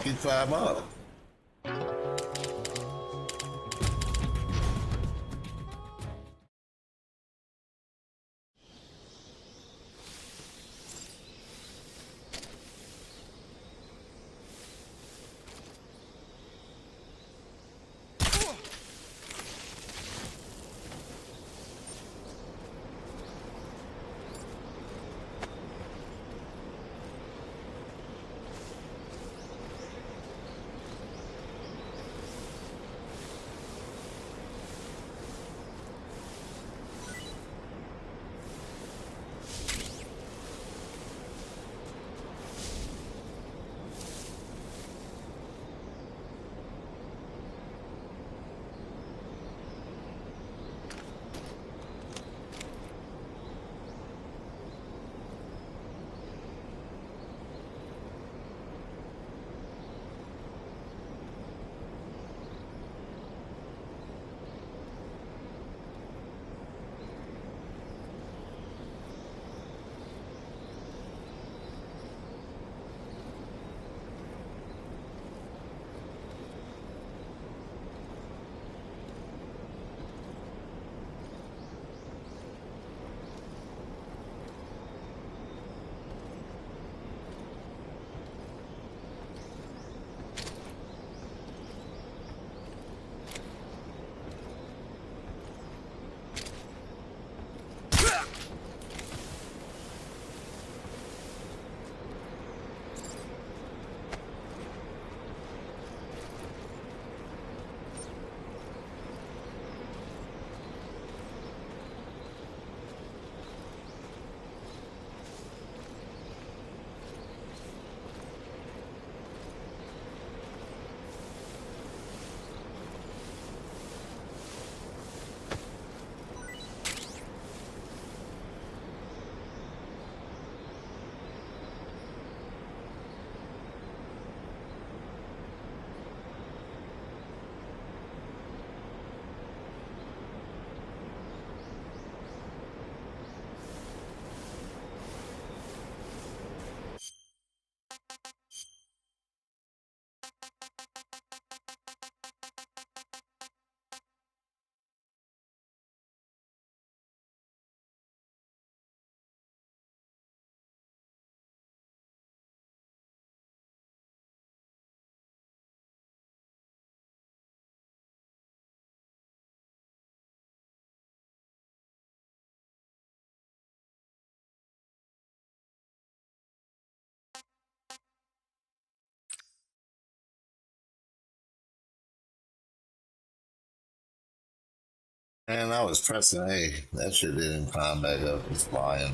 You climb up. And I was pressing A. That shit didn't climb back up. It's flying.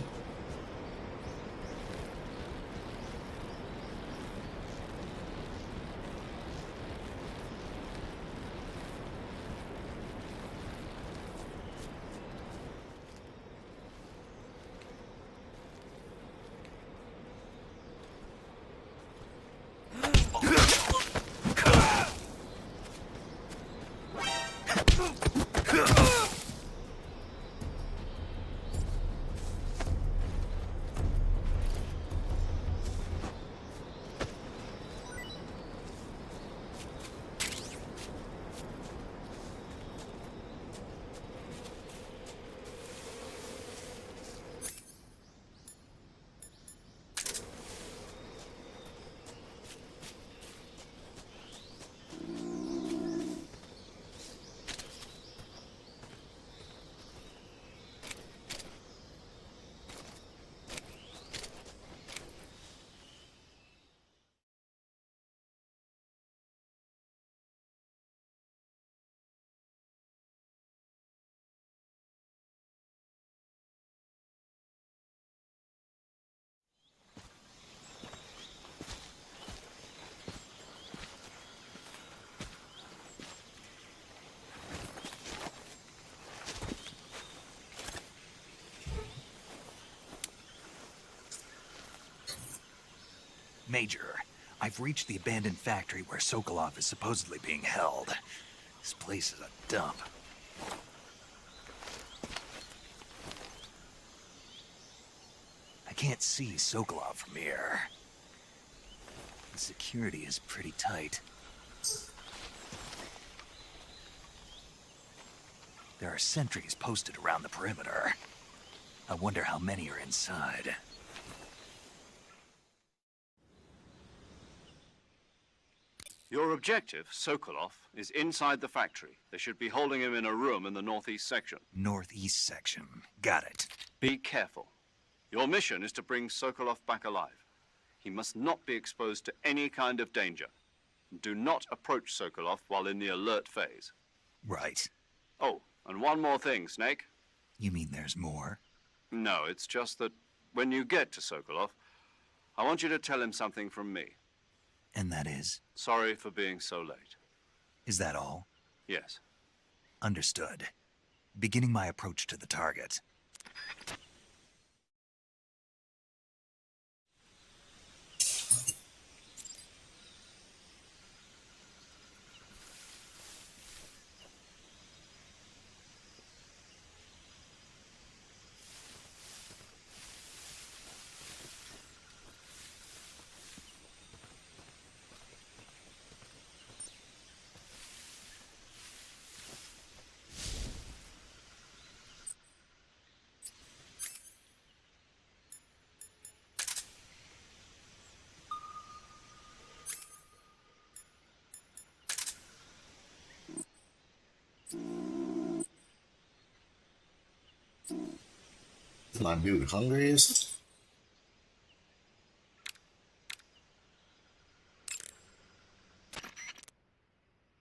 Major, I've reached the abandoned factory where Sokolov is supposedly being held. This place is a dump. I can't see Sokolov from here. The security is pretty tight. There are sentries posted around the perimeter. I wonder how many are inside. Your objective, Sokolov, is inside the factory. They should be holding him in a room in the northeast section. Northeast section. Got it. Be careful. Your mission is to bring Sokolov back alive. He must not be exposed to any kind of danger. Do not approach Sokolov while in the alert phase. Right. Oh, and one more thing, Snake. You mean there's more? No, it's just that when you get to Sokolov, I want you to tell him something from me. And that is? Sorry for being so late. Is that all? Yes. Understood. Beginning my approach to the target. My dude hungriest?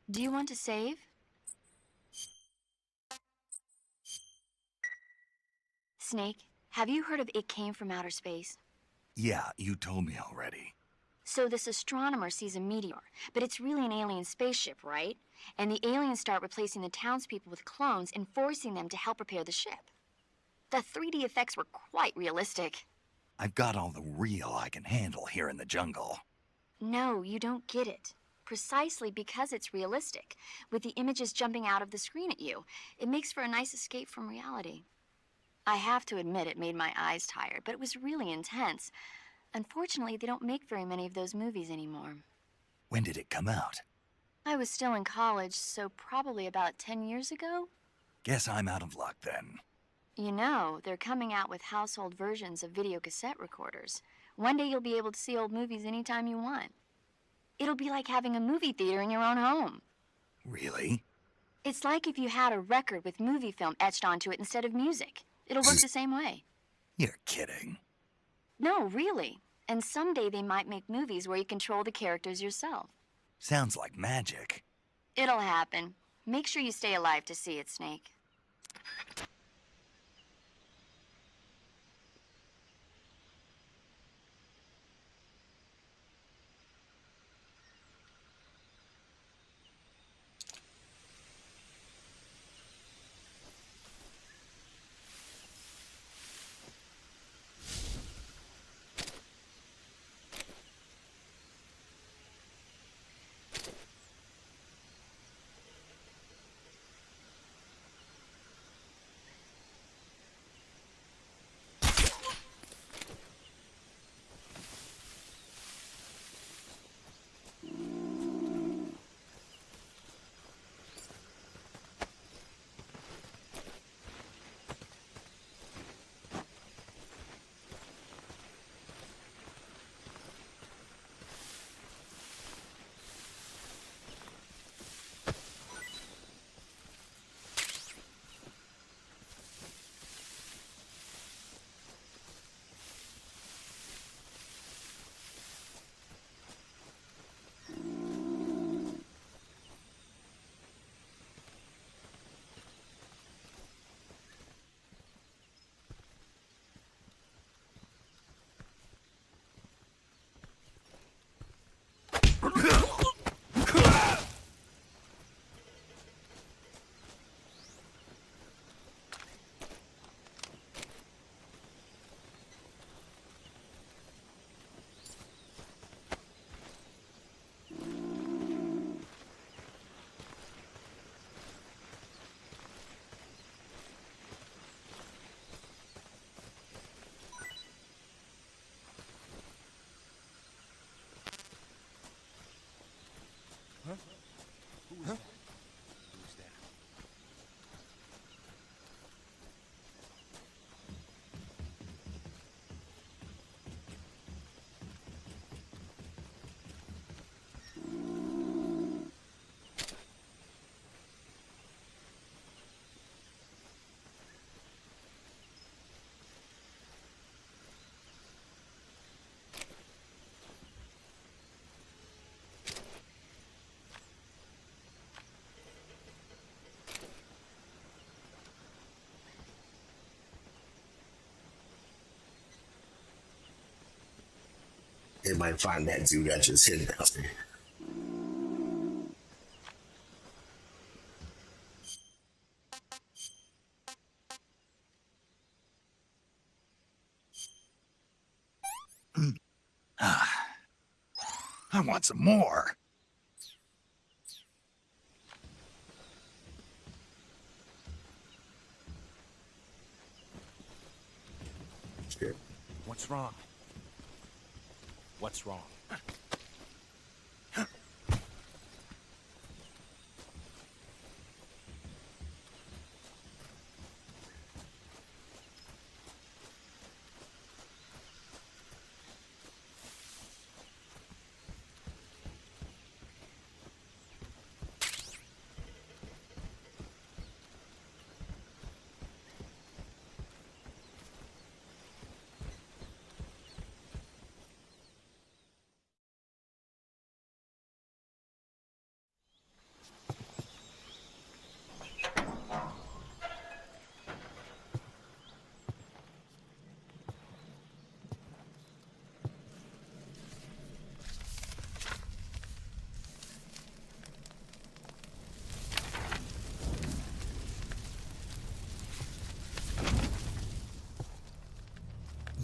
Do you want to save? Snake, have you heard of It Came from Outer Space? Yeah, you told me already. So this astronomer sees a meteor, but it's really an alien spaceship, right? And the aliens start replacing the townspeople with clones and forcing them to help repair the ship. The 3D effects were quite realistic. I've got all the real I can handle here in the jungle. No, you don't get it. Precisely because it's realistic, with the images jumping out of the screen at you, it makes for a nice escape from reality. I have to admit it made my eyes tired, but it was really intense. Unfortunately, they don't make very many of those movies anymore. When did it come out? I was still in college, so probably about 10 years ago. Guess I'm out of luck then. You know, they're coming out with household versions of video cassette recorders. One day you'll be able to see old movies anytime you want. It'll be like having a movie theater in your own home. Really? It's like if you had a record with movie film etched onto it instead of music. It'll work the same way. You're kidding. No, really. And someday they might make movies where you control the characters yourself. Sounds like magic. It'll happen. Make sure you stay alive to see it, Snake. They might find that dude that just hit down there. I want some more. Shit. What's wrong? What's wrong?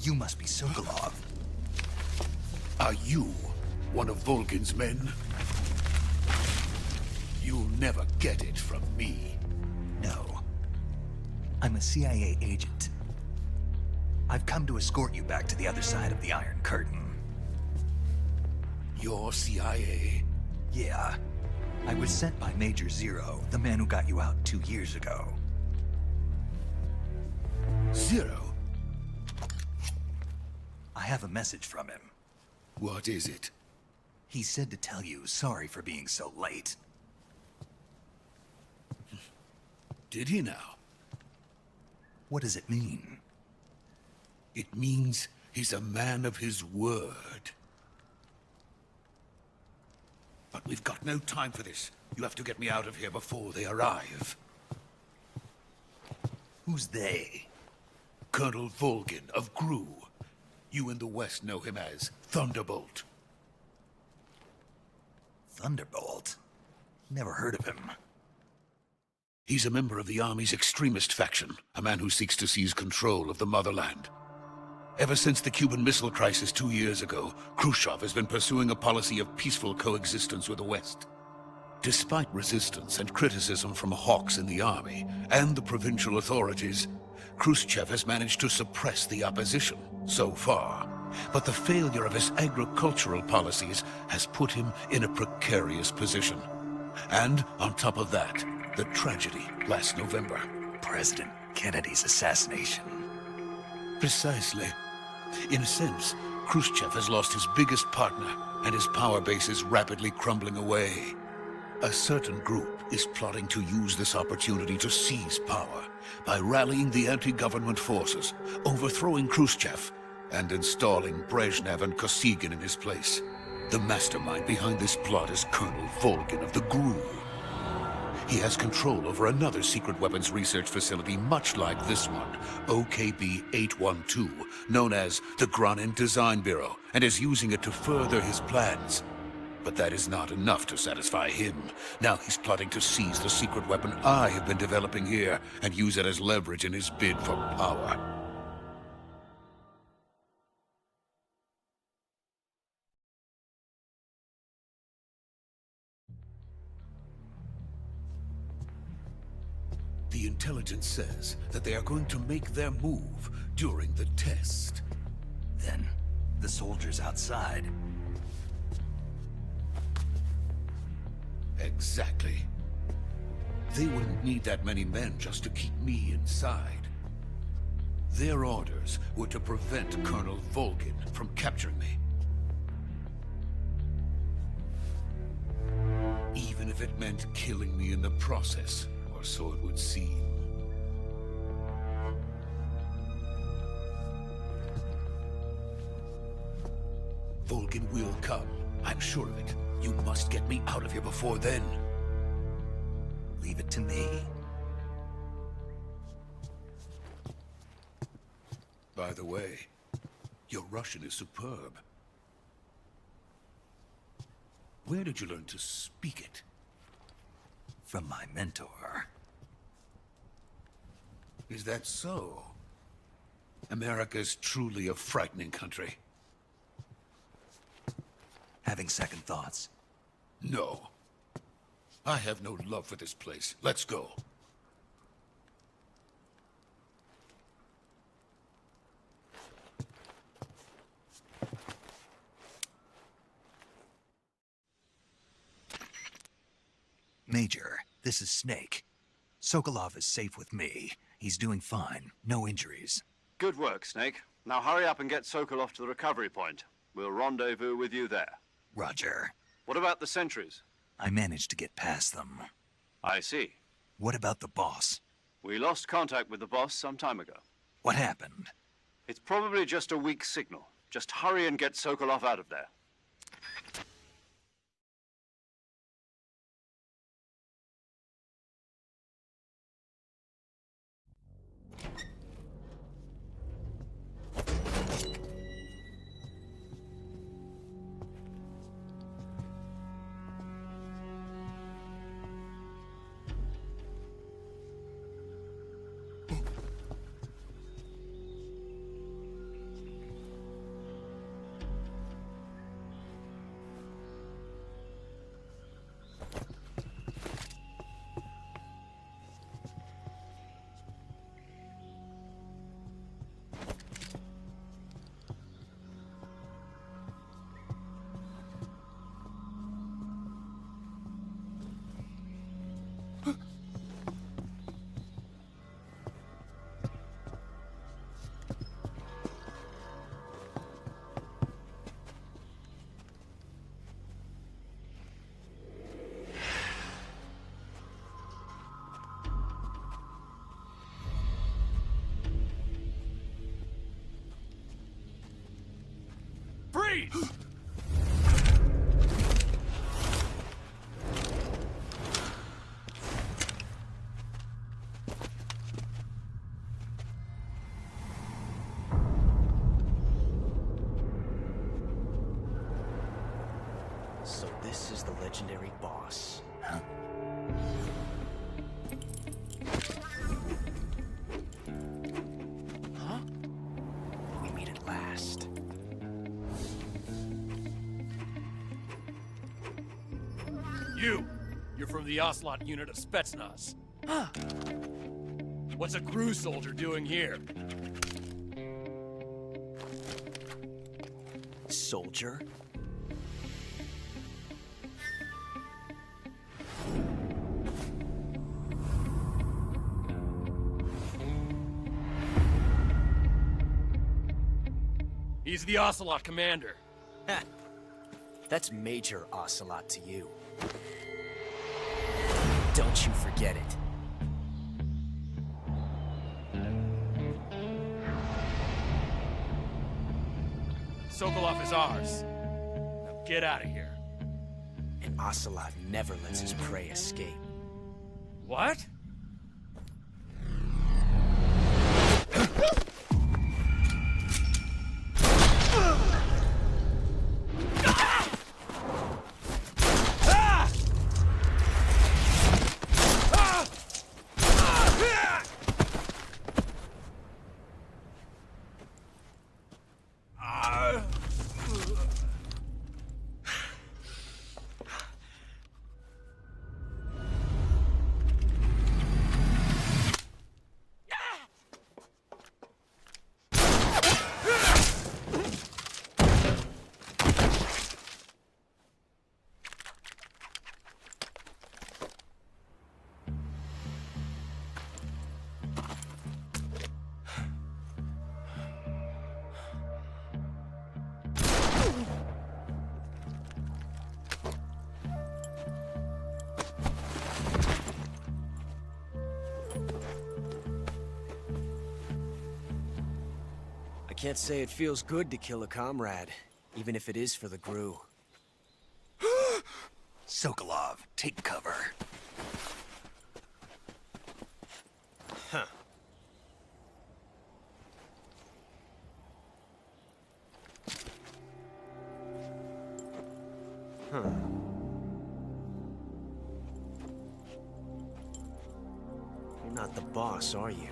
You must be Sokolov. Are you one of Volgin's men? You'll never get it from me. No. I'm a CIA agent. I've come to escort you back to the other side of the Iron Curtain. You're CIA? Yeah. I was sent by Major Zero, the man who got you out 2 years ago. Zero? I have a message from him. What is it? He said to tell you sorry for being so late. Did he now? What does it mean? It means he's a man of his word. But we've got no time for this. You have to get me out of here before they arrive. Who's they? Colonel Volgin of GRU. You in the West know him as Thunderbolt. Thunderbolt? Never heard of him. He's a member of the Army's extremist faction, a man who seeks to seize control of the motherland. Ever since the Cuban Missile Crisis 2 years ago, Khrushchev has been pursuing a policy of peaceful coexistence with the West. Despite resistance and criticism from hawks in the Army and the provincial authorities, Khrushchev has managed to suppress the opposition, so far. But the failure of his agricultural policies has put him in a precarious position. And on top of that, the tragedy last November. President Kennedy's assassination. Precisely. In a sense, Khrushchev has lost his biggest partner, and his power base is rapidly crumbling away. A certain group is plotting to use this opportunity to seize power by rallying the anti-government forces, overthrowing Khrushchev, and installing Brezhnev and Kosygin in his place. The mastermind behind this plot is Colonel Volgin of the GRU. He has control over another secret weapons research facility much like this one, OKB-812, known as the Granin Design Bureau, and is using it to further his plans. But that is not enough to satisfy him. Now he's plotting to seize the secret weapon I have been developing here and use it as leverage in his bid for power. The intelligence says that they are going to make their move during the test. Then, the soldiers outside. Exactly. They wouldn't need that many men just to keep me inside. Their orders were to prevent Colonel Volgin from capturing me. Even if it meant killing me in the process, or so it would seem. Volgin will come. I'm sure of it. You must get me out of here before then. Leave it to me. By the way, your Russian is superb. Where did you learn to speak it? From my mentor. Is that so? America's truly a frightening country. Having second thoughts? No. I have no love for this place. Let's go. Major, this is Snake. Sokolov is safe with me. He's doing fine. No injuries. Good work, Snake. Now hurry up and get Sokolov to the recovery point. We'll rendezvous with you there. Roger. What about the sentries? I managed to get past them. I see. What about the boss? We lost contact with the boss some time ago. What happened? It's probably just a weak signal. Just hurry and get Sokolov out of there. Freeze! So this is the legendary boss. Huh? Huh? We meet at last. You're from the Ocelot unit of Spetsnaz. Huh. What's a crew soldier doing here? Soldier? He's the Ocelot commander. Heh. That's Major Ocelot to you. Don't you forget it. Sokolov is ours. Now get out of here. And Ocelot never lets his prey escape. What? Can't say it feels good to kill a comrade, even if it is for the GRU. Sokolov, take cover. Huh. Huh. You're not the boss, are you?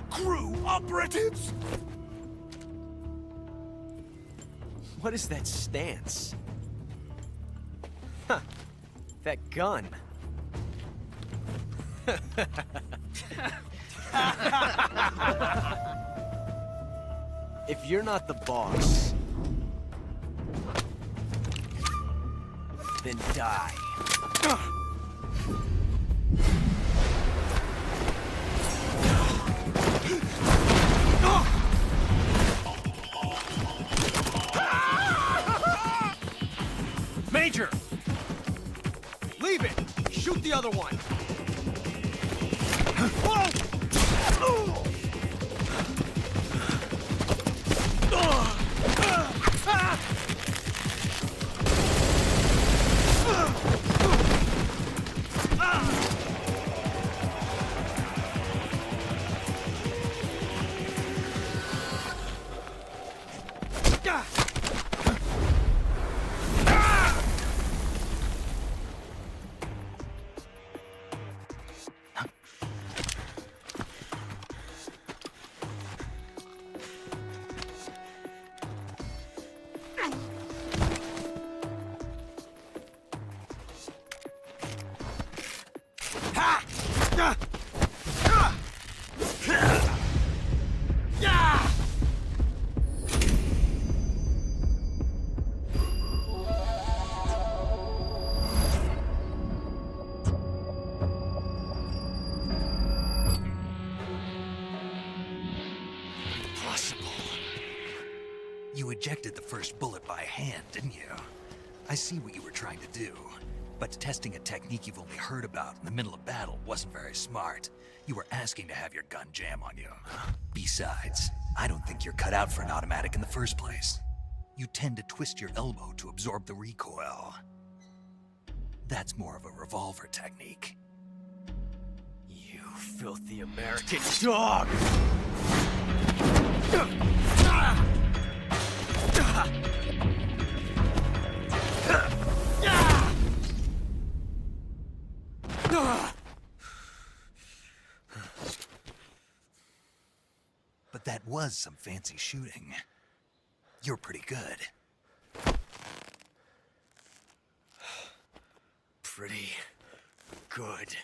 GRU operatives! What is that stance? Huh. That gun. If you're not the boss, then die. Major! Leave it! Shoot the other one! You ejected the first bullet by hand, didn't you? I see what you were trying to do. But testing a technique you've only heard about in the middle of battle wasn't very smart. You were asking to have your gun jam on you. Besides, I don't think you're cut out for an automatic in the first place. You tend to twist your elbow to absorb the recoil. That's more of a revolver technique. You filthy American dog! But that was some fancy shooting. You're pretty good. Pretty good.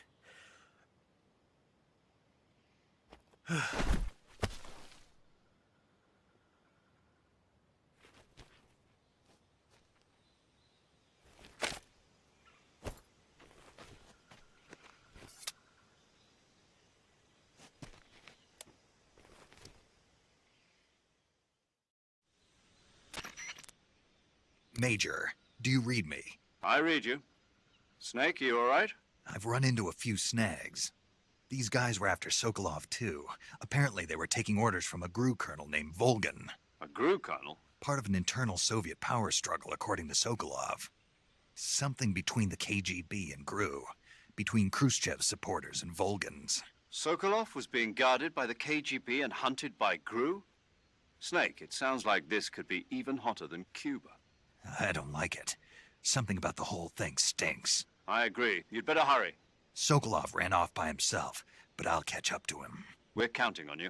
Major, do you read me? I read you. Snake, you all right? I've run into a few snags. These guys were after Sokolov, too. Apparently they were taking orders from a GRU colonel named Volgan. A GRU colonel? Part of an internal Soviet power struggle, according to Sokolov. Something between the KGB and GRU. Between Khrushchev's supporters and Volgan's. Sokolov was being guarded by the KGB and hunted by GRU? Snake, it sounds like this could be even hotter than Cuba. I don't like it. Something about the whole thing stinks. I agree. You'd better hurry. Sokolov ran off by himself, but I'll catch up to him. We're counting on you.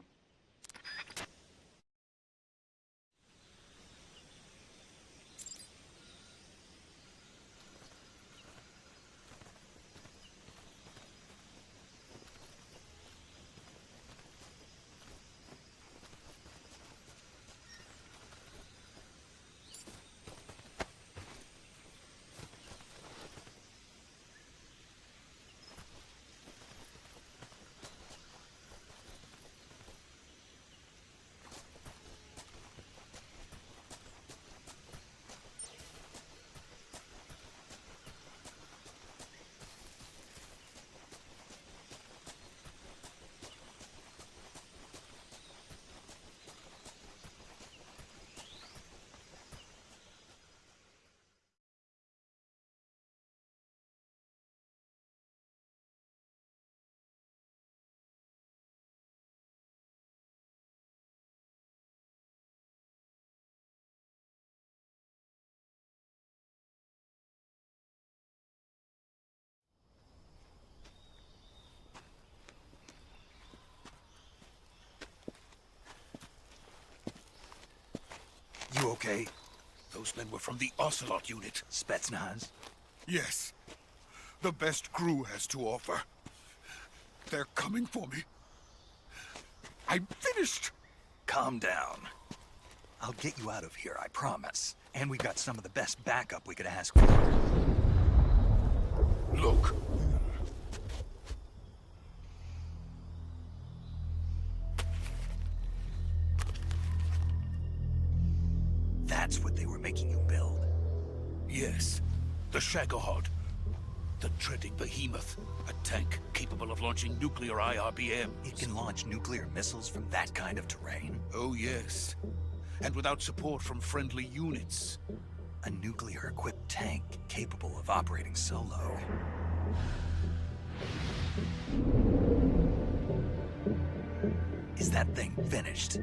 okay? Those men were from the Ocelot unit. Spetsnaz? Yes. The best crew has to offer. They're coming for me. I'm finished! Calm down. I'll get you out of here, I promise. And we got some of the best backup we could ask for. Look. That's what they were making you build? Yes. The Shagohod. The treading behemoth. A tank capable of launching nuclear IRBMs. It can launch nuclear missiles from that kind of terrain? Oh, yes. And without support from friendly units. A nuclear-equipped tank capable of operating solo. Is that thing finished?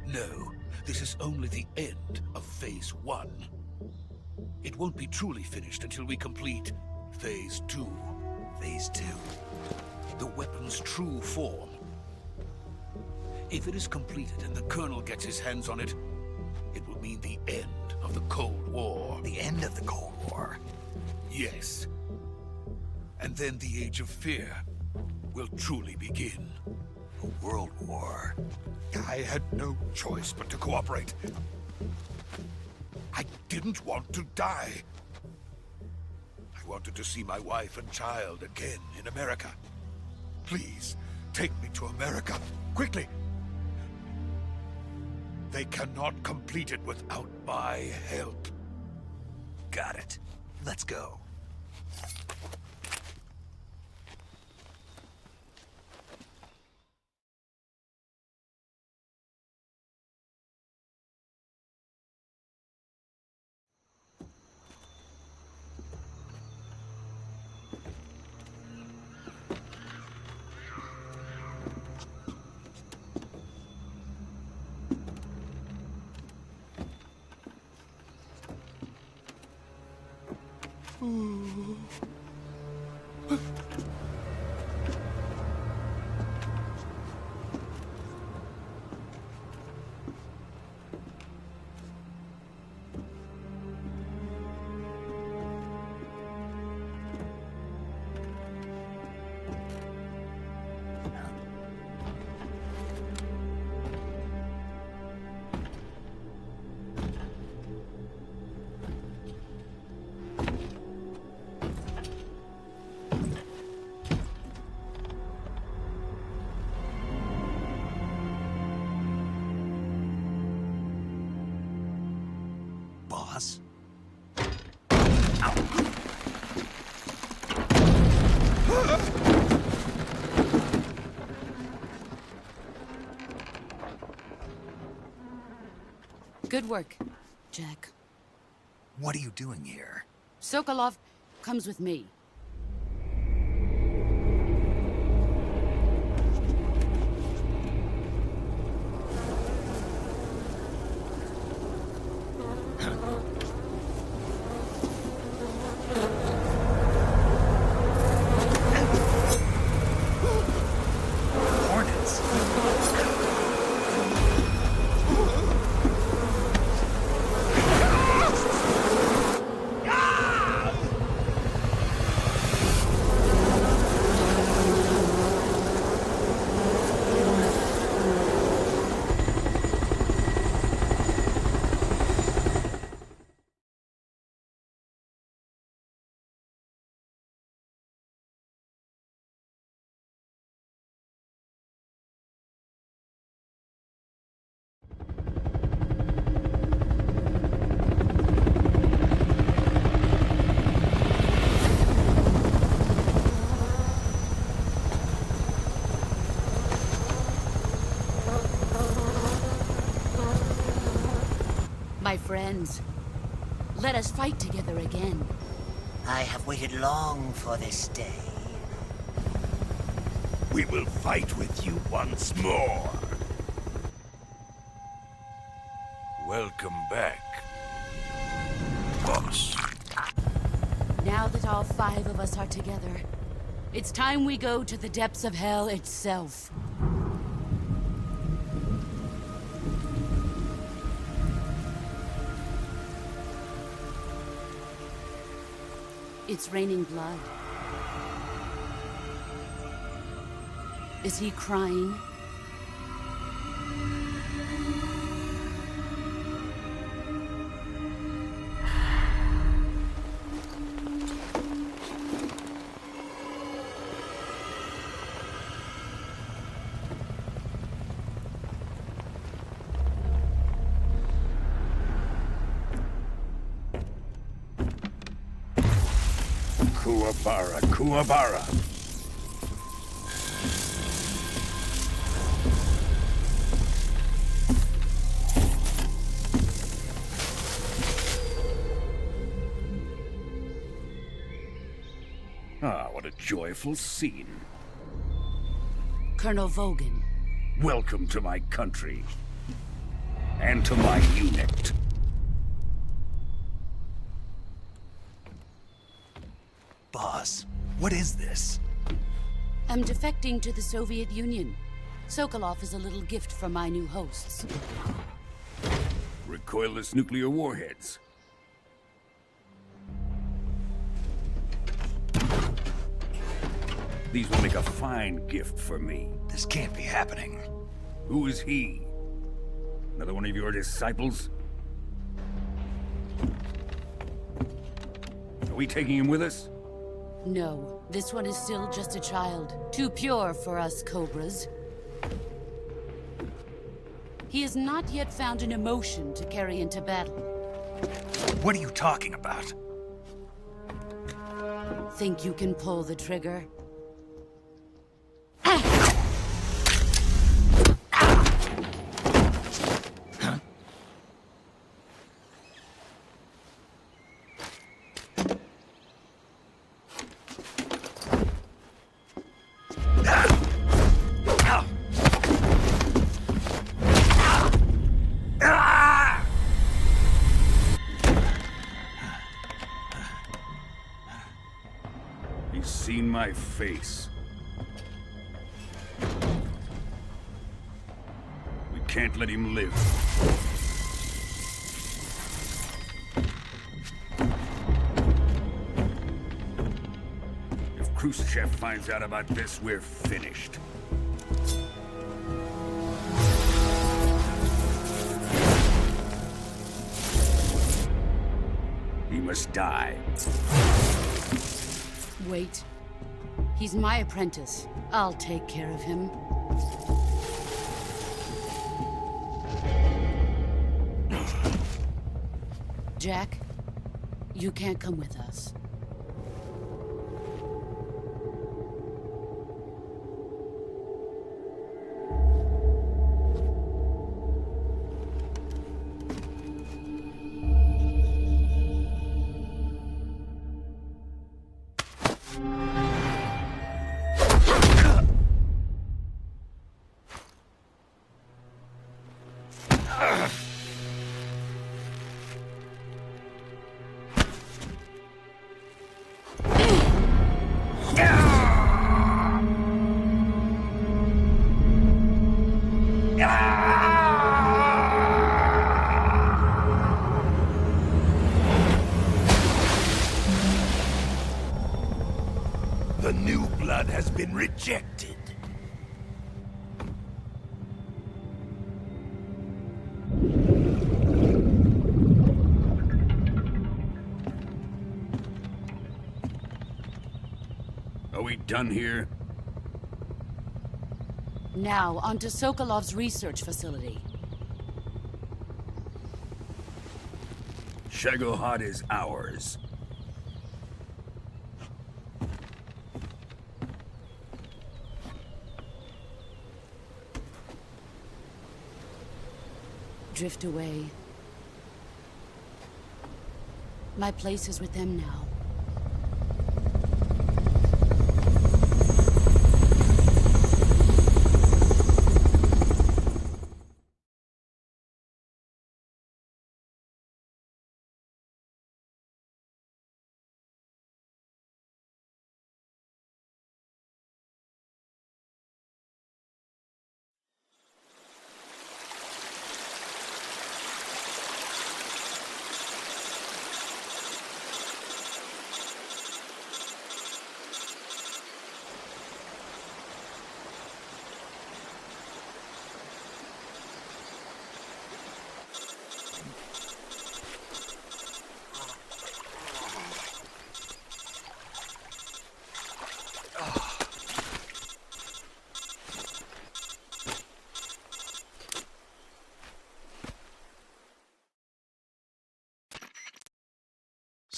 No. This is only the end of Phase 1. It won't be truly finished until we complete Phase 2. Phase 2? The weapon's true form. If it is completed and the Colonel gets his hands on it, it will mean the end of the Cold War. The end of the Cold War? Yes. And then the Age of Fear will truly begin. A world war? I had no choice but to cooperate. I didn't want to die. I wanted to see my wife and child again in America. Please, take me to America, quickly. They cannot complete it without my help. Got it. Let's go. Boss? Good work, Jack. What are you doing here? Sokolov comes with me. My friends, let us fight together again. I have waited long for this day. We will fight with you once more. Welcome back, boss. Now that all 5 of us are together, it's time we go to the depths of hell itself. It's raining blood. Is he crying? Kuwabara, Kuwabara. Ah, what a joyful scene. Colonel Vogan. Welcome to my country. And to my unit. Boss, what is this? I'm defecting to the Soviet Union. Sokolov is a little gift from my new hosts. Recoilless nuclear warheads. These will make a fine gift for me. This can't be happening. Who is he? Another one of your disciples? Are we taking him with us? No, this one is still just a child. Too pure for us Cobras. He has not yet found an emotion to carry into battle. What are you talking about? Think you can pull the trigger? He's seen my face. We can't let him live. If Khrushchev finds out about this, we're finished. He must die. Wait. He's my apprentice. I'll take care of him. Jack, you can't come with us. The new blood has been rejected. Are we done here? Now, onto Sokolov's research facility. Shagohod is ours. Drift away. My place is with them now.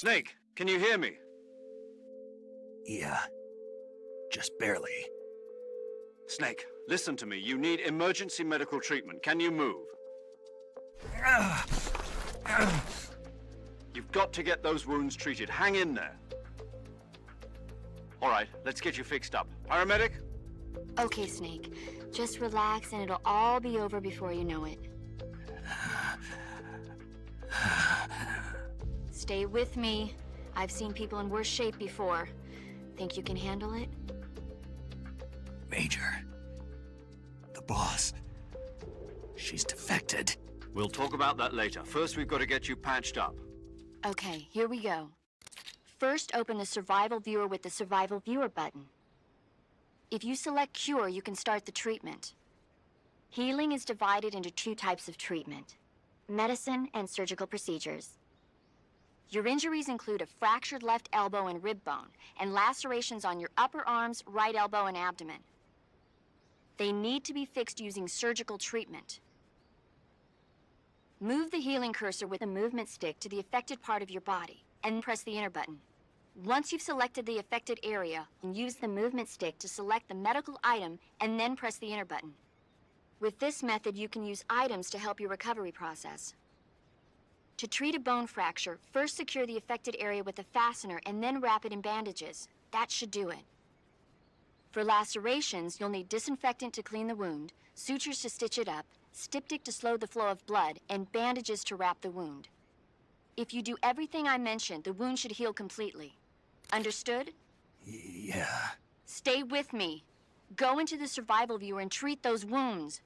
Snake, can you hear me? Yeah. Just barely. Snake, listen to me. You need emergency medical treatment. Can you move? You've got to get those wounds treated. Hang in there. All right, let's get you fixed up. Paramedic? Okay, Snake. Just relax and it'll all be over before you know it. Stay with me. I've seen people in worse shape before. Think you can handle it? Major. The boss. She's defected. We'll talk about that later. First, we've got to get you patched up. Okay, here we go. First, open the Survival Viewer with the Survival Viewer button. If you select Cure, you can start the treatment. Healing is divided into 2 types of treatment: medicine and surgical procedures. Your injuries include a fractured left elbow and rib bone, and lacerations on your upper arms, right elbow, and abdomen. They need to be fixed using surgical treatment. Move the healing cursor with a movement stick to the affected part of your body, and press the enter button. Once you've selected the affected area, use the movement stick to select the medical item, and then press the enter button. With this method, you can use items to help your recovery process. To treat a bone fracture, first secure the affected area with a fastener and then wrap it in bandages. That should do it. For lacerations, you'll need disinfectant to clean the wound, sutures to stitch it up, styptic to slow the flow of blood, and bandages to wrap the wound. If you do everything I mentioned, the wound should heal completely. Understood? Yeah. Stay with me. Go into the Survival Viewer and treat those wounds.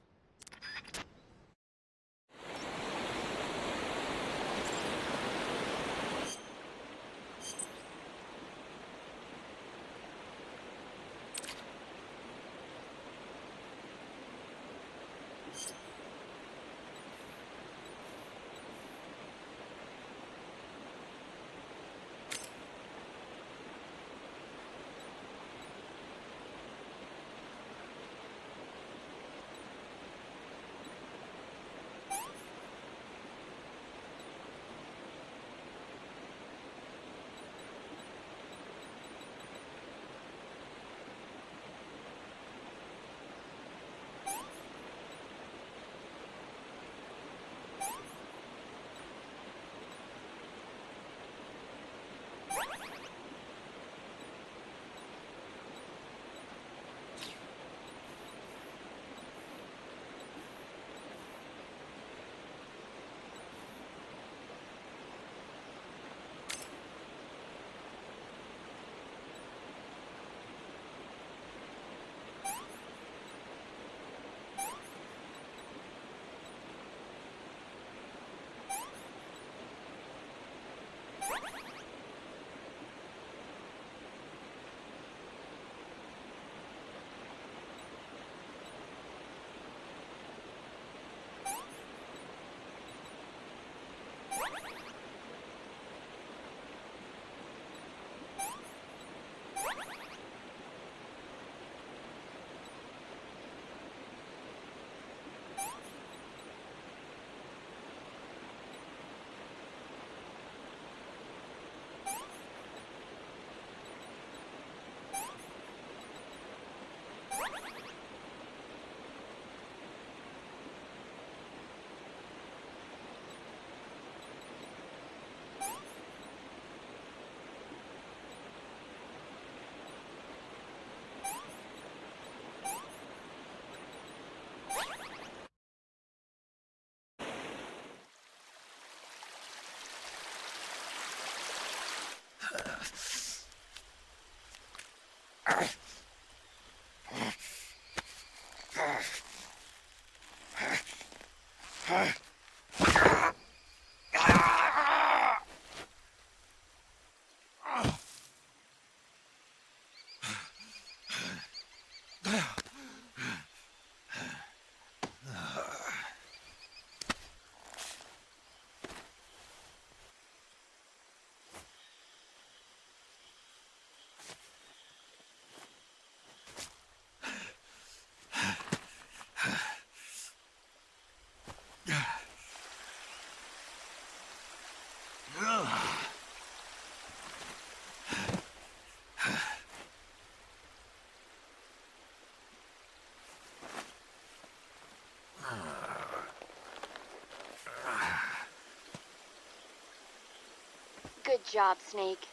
Good job, Snake.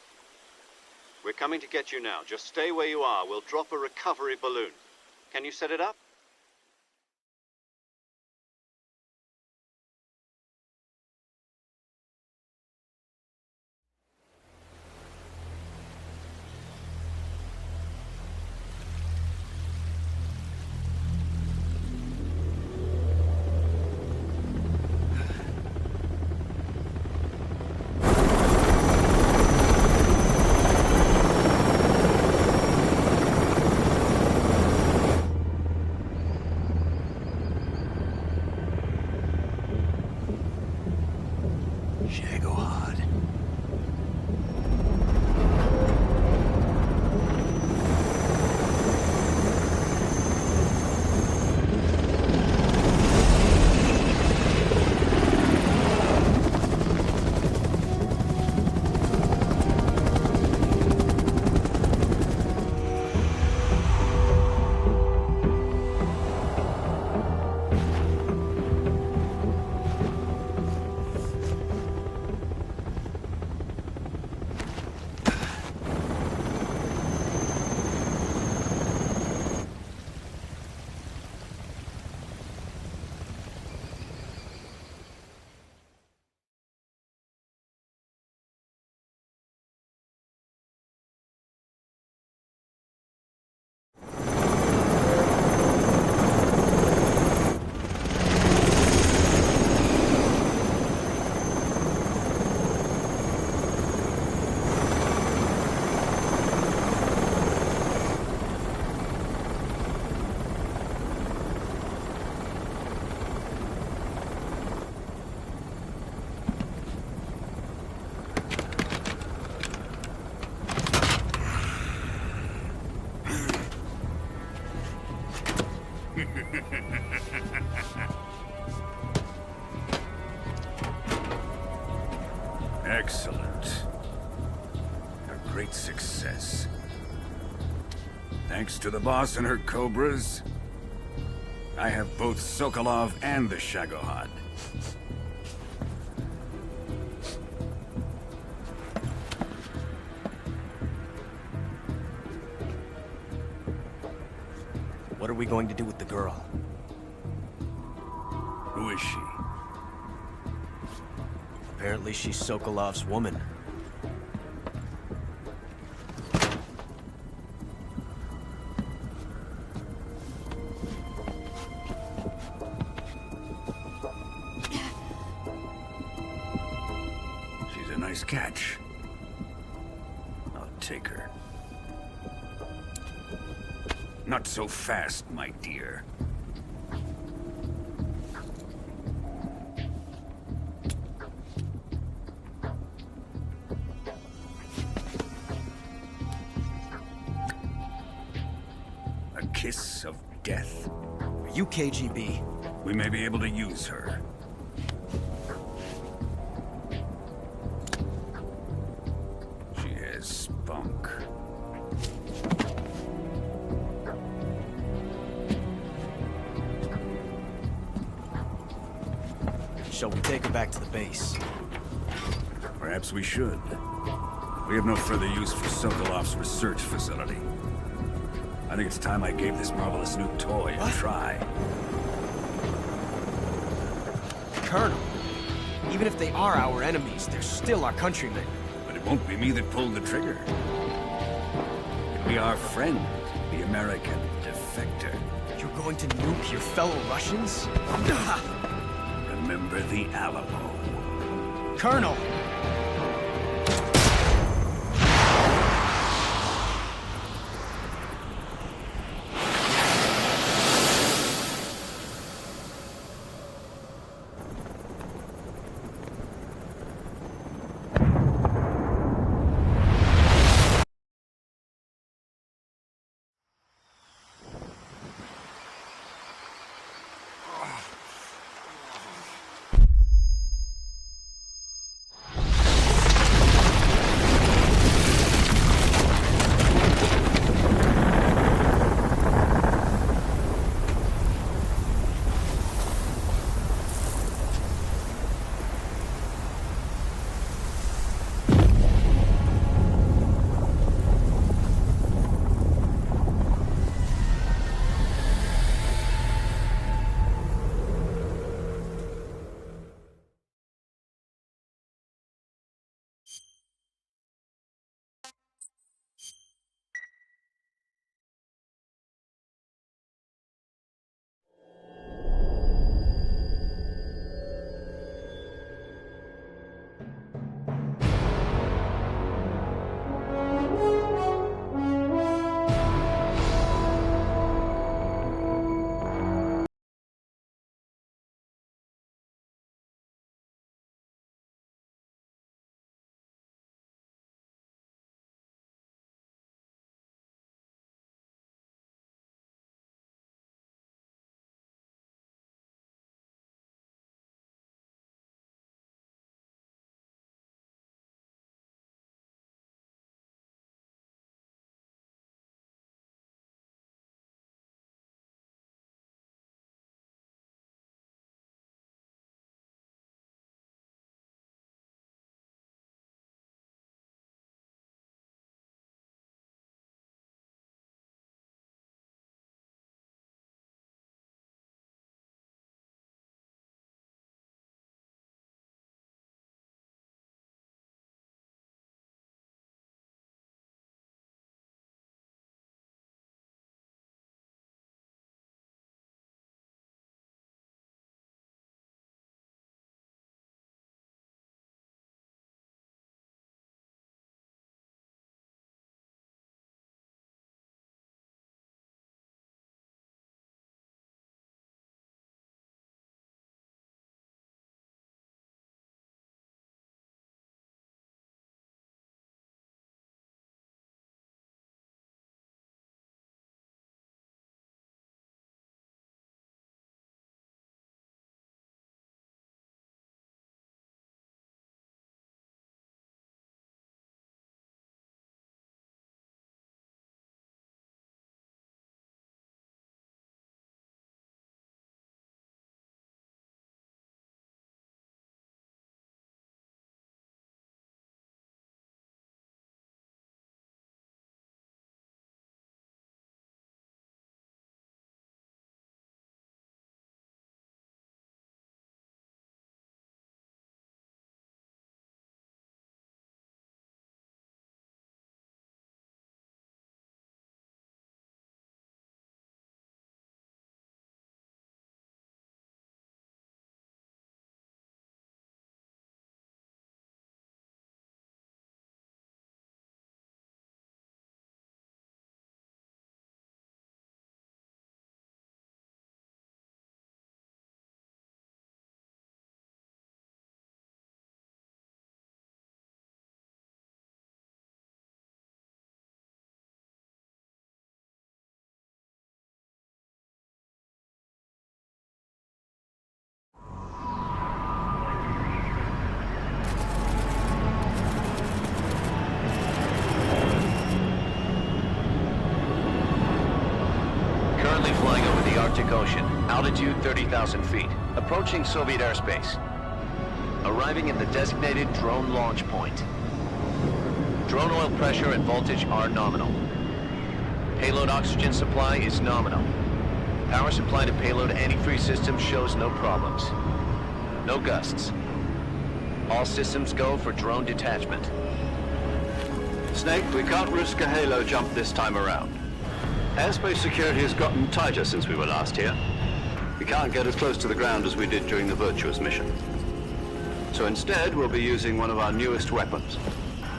We're coming to get you now. Just stay where you are. We'll drop a recovery balloon. Can you set it up? Excellent. A great success. Thanks to the boss and her cobras, I have both Sokolov and the Shagohod. What are we going to do with the girl? Who is she? Apparently she's Sokolov's woman. She's a nice catch. I'll take her. Not so fast, my dear. A kiss of death? Are you KGB? We may be able to use her. She has spunk. Shall we take her back to the base? Perhaps we should. We have no further use for Sokolov's research facility. I think it's time I gave this marvelous new toy a try. Colonel, even if they are our enemies, they're still our countrymen. But it won't be me that pulled the trigger. It'll be our friend, the American defector. You're going to nuke your fellow Russians? Remember the Alamo. Colonel! Arctic Ocean, altitude 30,000 feet, approaching Soviet airspace. Arriving at the designated drone launch point. Drone oil pressure and voltage are nominal. Payload oxygen supply is nominal. Power supply to payload antifreeze system shows no problems. No gusts. All systems go for drone detachment. Snake, we can't risk a halo jump this time around. Airspace security has gotten tighter since we were last here. We can't get as close to the ground as we did during the Virtuous mission. So instead, we'll be using one of our newest weapons.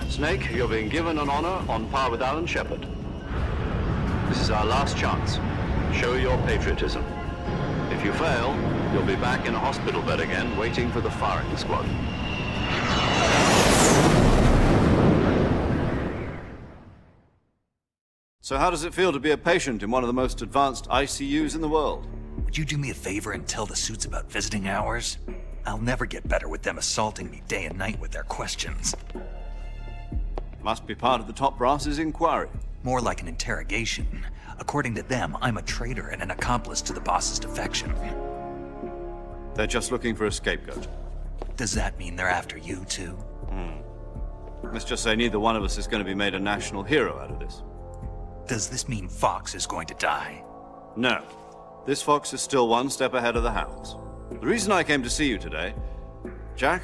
Snake, you're being given an honor on par with Alan Shepard. This is our last chance. Show your patriotism. If you fail, you'll be back in a hospital bed again, waiting for the firing squad. So how does it feel to be a patient in one of the most advanced ICUs in the world? Would you do me a favor and tell the suits about visiting hours? I'll never get better with them assaulting me day and night with their questions. Must be part of the top brass's inquiry. More like an interrogation. According to them, I'm a traitor and an accomplice to the boss's defection. They're just looking for a scapegoat. Does that mean they're after you, too? Let's just say neither one of us is going to be made a national hero out of this. Does this mean Fox is going to die? No. This fox is still one step ahead of the hounds. The reason I came to see you today, Jack,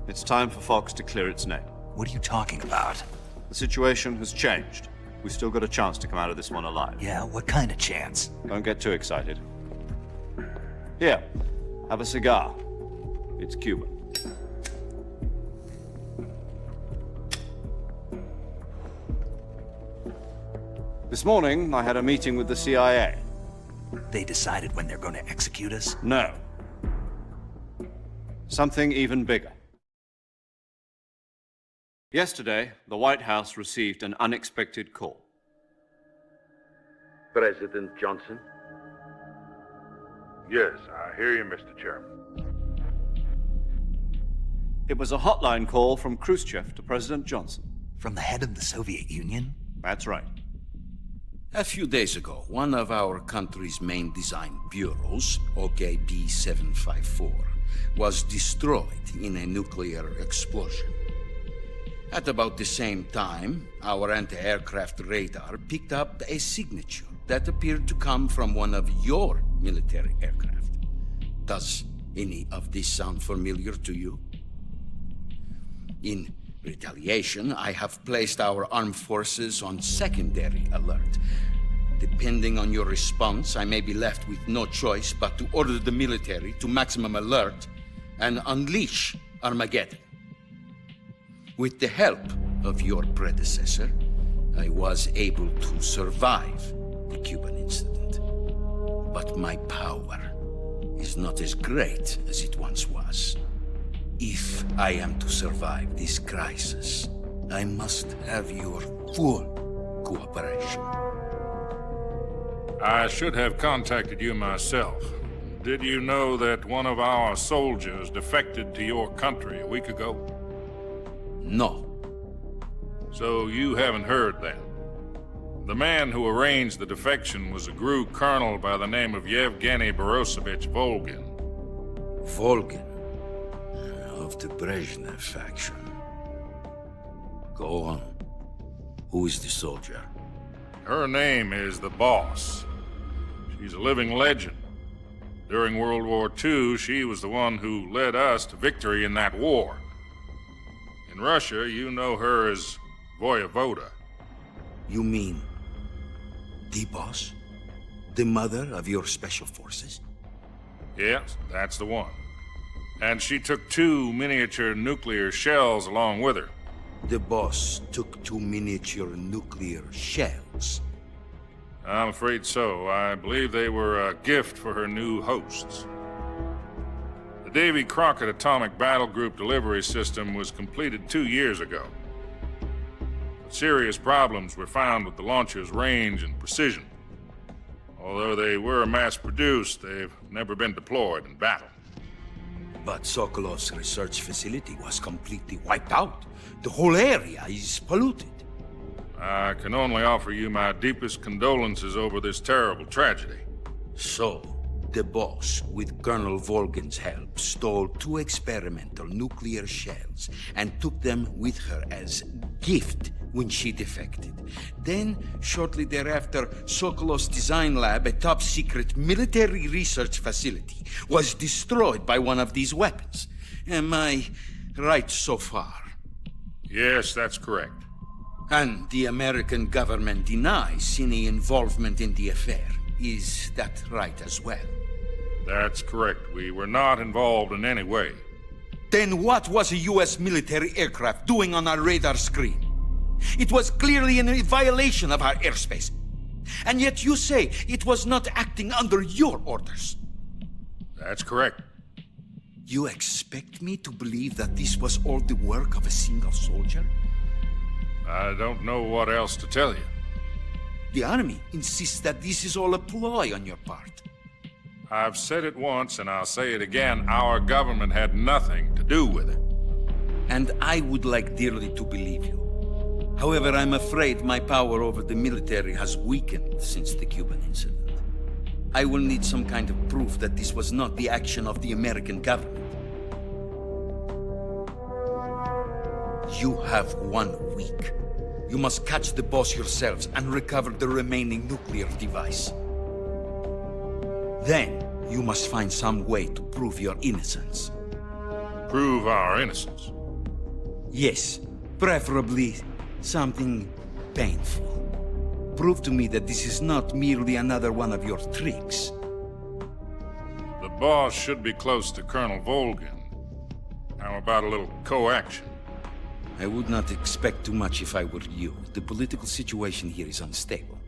it's time for Fox to clear its name. What are you talking about? The situation has changed. We've still got a chance to come out of this one alive. Yeah, what kind of chance? Don't get too excited. Here, have a cigar. It's Cuban. This morning, I had a meeting with the CIA. They decided when they're going to execute us? No. Something even bigger. Yesterday, the White House received an unexpected call. President Johnson? Yes, I hear you, Mr. Chairman. It was a hotline call from Khrushchev to President Johnson. From the head of the Soviet Union? That's right. A few days ago, one of our country's main design bureaus, OKB 754, was destroyed in a nuclear explosion. At about the same time, our anti-aircraft radar picked up a signature that appeared to come from one of your military aircraft. Does any of this sound familiar to you? In retaliation, I have placed our armed forces on secondary alert. Depending on your response, I may be left with no choice but to order the military to maximum alert and unleash Armageddon. With the help of your predecessor, I was able to survive the Cuban incident. But my power is not as great as it once was. If I am to survive this crisis, I must have your full cooperation. I should have contacted you myself. Did you know that one of our soldiers defected to your country a week ago? No. So you haven't heard then? The man who arranged the defection was a GRU colonel by the name of Yevgeny Borosovich Volgin. Volgin? Of the Brezhnev faction. Go on. Who is the soldier? Her name is the Boss. She's a living legend. During World War II, she was the one who led us to victory in that war. In Russia, you know her as Voyevoda. You mean the Boss? The mother of your special forces? Yes, that's the one. And she took 2 miniature nuclear shells along with her. The Boss took 2 miniature nuclear shells? I'm afraid so. I believe they were a gift for her new hosts. The Davy Crockett Atomic Battle Group delivery system was completed 2 years ago. But serious problems were found with the launcher's range and precision. Although they were mass-produced, they've never been deployed in battle. But Sokolov's research facility was completely wiped out. The whole area is polluted. I can only offer you my deepest condolences over this terrible tragedy. So, the boss, with Colonel Volgin's help, stole 2 experimental nuclear shells and took them with her as gift when she defected. Then, shortly thereafter, Sokolov's design lab, a top-secret military research facility, was destroyed by one of these weapons. Am I right so far? Yes, that's correct. And the American government denies any involvement in the affair. Is that right as well? That's correct. We were not involved in any way. Then what was a U.S. military aircraft doing on our radar screen? It was clearly in violation of our airspace. And yet you say it was not acting under your orders. That's correct. You expect me to believe that this was all the work of a single soldier? I don't know what else to tell you. The army insists that this is all a ploy on your part. I've said it once, and I'll say it again. Our government had nothing to do with it. And I would like dearly to believe you. However, I'm afraid my power over the military has weakened since the Cuban incident. I will need some kind of proof that this was not the action of the American government. You have 1 week. You must catch the boss yourselves and recover the remaining nuclear device. Then, you must find some way to prove your innocence. Prove our innocence? Yes, preferably something painful. Prove to me that this is not merely another one of your tricks. The boss should be close to Colonel Volgin. How about a little co-action? I would not expect too much if I were you. The political situation here is unstable.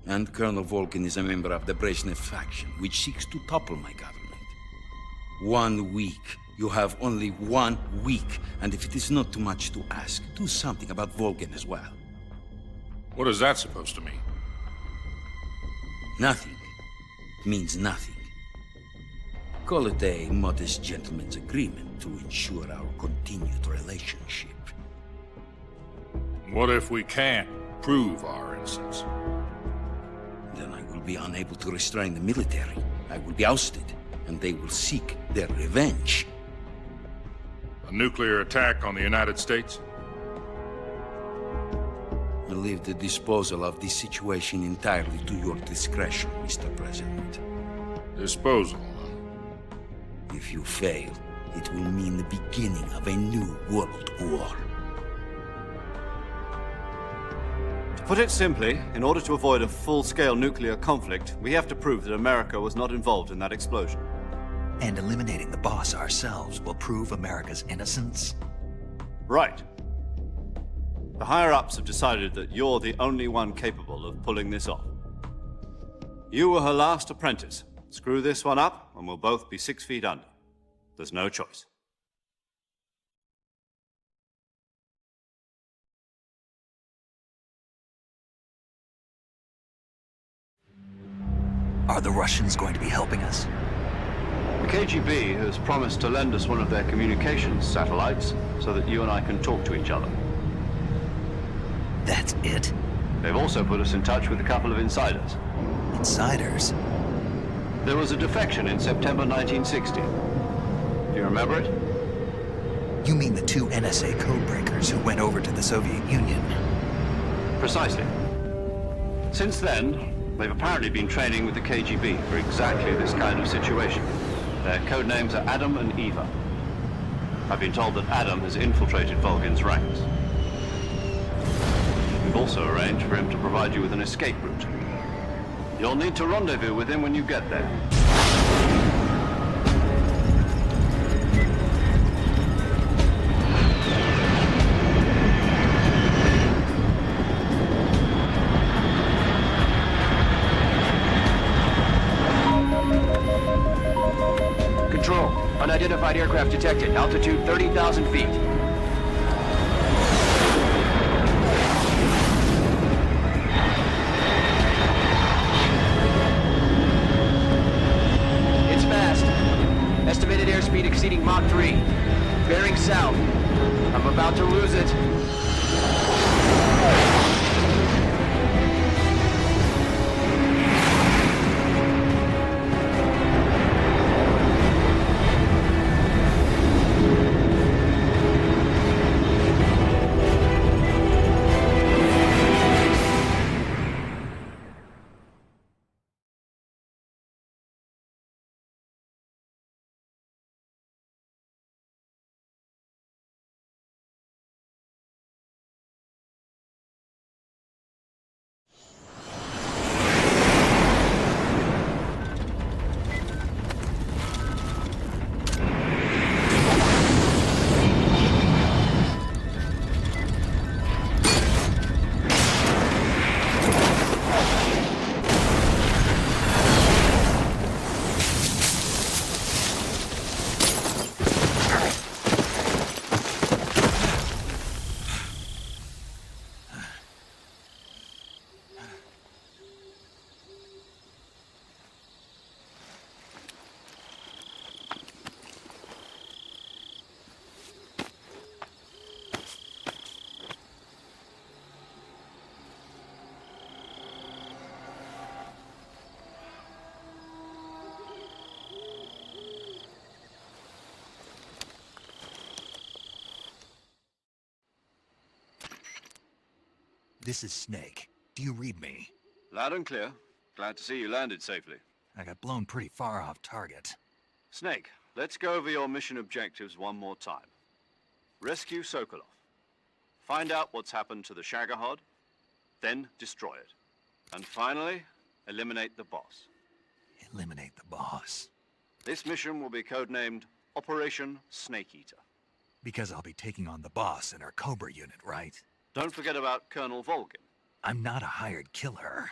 And Colonel Volgin is a member of the Brezhnev faction, which seeks to topple my government. 1 week. You have only 1 week. And if it is not too much to ask, do something about Volgin as well. What is that supposed to mean? Nothing. It means nothing. Call it a modest gentleman's agreement to ensure our continued relationship. What if we can't prove our innocence? Then I will be unable to restrain the military. I will be ousted, and they will seek their revenge. A nuclear attack on the United States? I leave the disposal of this situation entirely to your discretion, Mr. President. Disposal? If you fail, it will mean the beginning of a new world war. To put it simply, in order to avoid a full-scale nuclear conflict, we have to prove that America was not involved in that explosion. And eliminating the boss ourselves will prove America's innocence? Right. The higher-ups have decided that you're the only one capable of pulling this off. You were her last apprentice. Screw this one up, and we'll both be 6 feet under. There's no choice. Are the Russians going to be helping us? The KGB has promised to lend us one of their communications satellites so that you and I can talk to each other. That's it? They've also put us in touch with a couple of insiders. Insiders? There was a defection in September 1960. Do you remember it? You mean the 2 NSA codebreakers who went over to the Soviet Union? Precisely. Since then, they've apparently been training with the KGB for exactly this kind of situation. Their code names are Adam and Eva. I've been told that Adam has infiltrated Volgin's ranks. We've also arranged for him to provide you with an escape route. You'll need to rendezvous with him when you get there. Control, unidentified aircraft detected. Altitude 30,000 feet. It's fast. Estimated airspeed exceeding Mach 3. Bearing south. I'm about to lose it. This is Snake. Do you read me? Loud and clear. Glad to see you landed safely. I got blown pretty far off target. Snake, let's go over your mission objectives one more time. Rescue Sokolov. Find out what's happened to the Shagohod, then destroy it. And finally, eliminate the boss. Eliminate the boss. This mission will be codenamed Operation Snake Eater. Because I'll be taking on the boss in our Cobra unit, right? Don't forget about Colonel Volgin. I'm not a hired killer.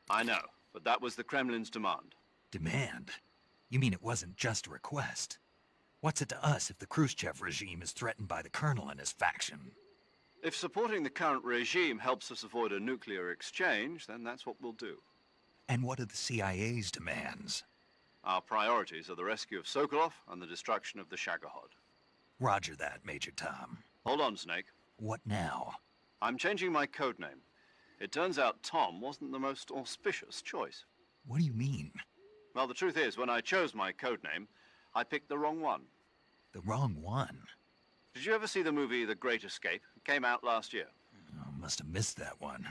I know, but that was the Kremlin's demand. Demand? You mean it wasn't just a request? What's it to us if the Khrushchev regime is threatened by the Colonel and his faction? If supporting the current regime helps us avoid a nuclear exchange, then that's what we'll do. And what are the CIA's demands? Our priorities are the rescue of Sokolov and the destruction of the Shagohod. Roger that, Major Tom. Hold on, Snake. What now? I'm changing my codename. It turns out Tom wasn't the most auspicious choice. What do you mean? Well, the truth is, when I chose my codename, I picked the wrong one. The wrong one? Did you ever see the movie The Great Escape? It came out last year. Oh, must have missed that one.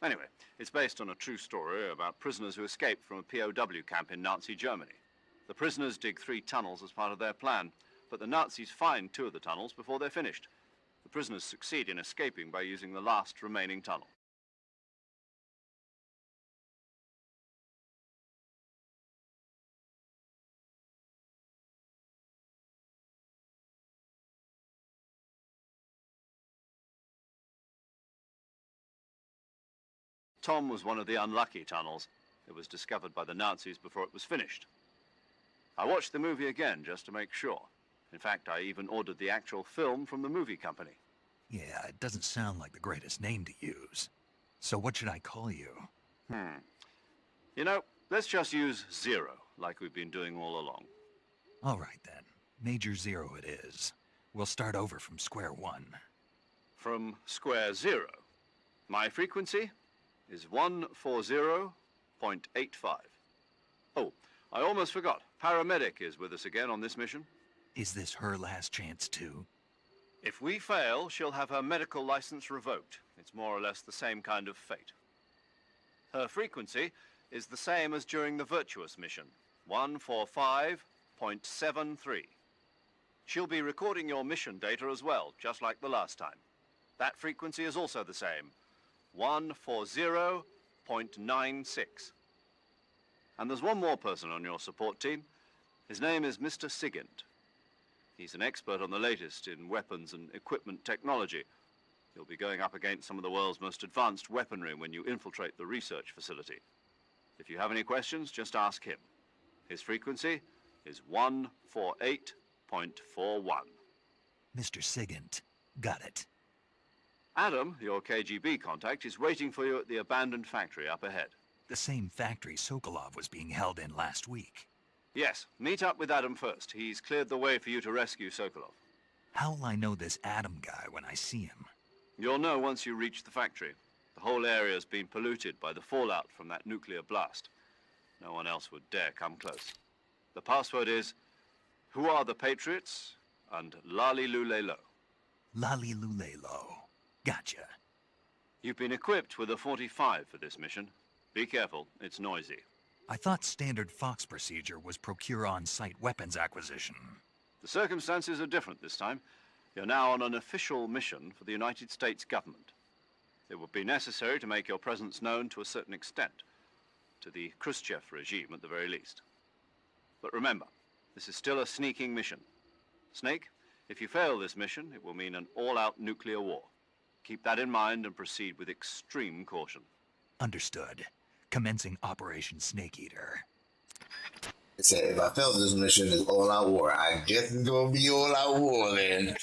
Anyway, it's based on a true story about prisoners who escaped from a POW camp in Nazi Germany. The prisoners dig 3 tunnels as part of their plan, but the Nazis find 2 of the tunnels before they're finished. The prisoners succeed in escaping by using the last remaining tunnel. Tom was one of the unlucky tunnels. It was discovered by the Nazis before it was finished. I watched the movie again just to make sure. In fact, I even ordered the actual film from the movie company. Yeah, it doesn't sound like the greatest name to use. So what should I call you? You know, let's just use Zero, like we've been doing all along. All right, then. Major Zero it is. We'll start over from square one. From square 0. My frequency is 140.85. Oh, I almost forgot. Paramedic is with us again on this mission. Is this her last chance, too? If we fail, she'll have her medical license revoked. It's more or less the same kind of fate. Her frequency is the same as during the Virtuous mission, 145.73. She'll be recording your mission data as well, just like the last time. That frequency is also the same, 140.96. And there's one more person on your support team. His name is Mr. Sigint. He's an expert on the latest in weapons and equipment technology. You'll be going up against some of the world's most advanced weaponry when you infiltrate the research facility. If you have any questions, just ask him. His frequency is 148.41. Mr. Sigint. Got it. Adam, your KGB contact, is waiting for you at the abandoned factory up ahead. The same factory Sokolov was being held in last week. Yes, meet up with Adam first. He's cleared the way for you to rescue Sokolov. How'll I know this Adam guy when I see him? You'll know once you reach the factory. The whole area's been polluted by the fallout from that nuclear blast. No one else would dare come close. The password is, "Who are the Patriots?" and "Lali Lulelo." Lali Lulelo. Gotcha. You've been equipped with a 45 for this mission. Be careful, it's noisy. I thought standard Fox procedure was procure on-site weapons acquisition. The circumstances are different this time. You're now on an official mission for the United States government. It would be necessary to make your presence known to a certain extent, to the Khrushchev regime at the very least. But remember, this is still a sneaking mission. Snake, if you fail this mission, it will mean an all-out nuclear war. Keep that in mind and proceed with extreme caution. Understood. Commencing Operation Snake Eater. It said, if I fail this mission, it's all out war. I guess it's gonna be all out war then.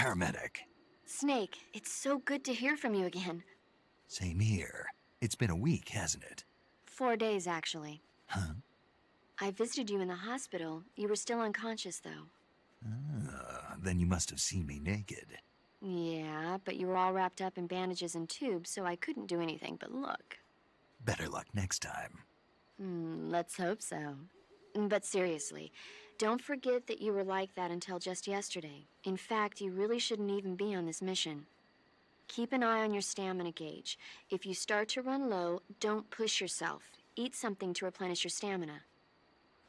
paramedic. Snake, it's so good to hear from you again. Same here. It's been a week, hasn't it? 4 days, actually. Huh? I visited you in the hospital. You were still unconscious, though. Then you must have seen me naked. Yeah, but you were all wrapped up in bandages and tubes, so I couldn't do anything but look. Better luck next time. Let's hope so. But seriously, don't forget that you were like that until just yesterday. In fact, you really shouldn't even be on this mission. Keep an eye on your stamina gauge. If you start to run low, don't push yourself. Eat something to replenish your stamina.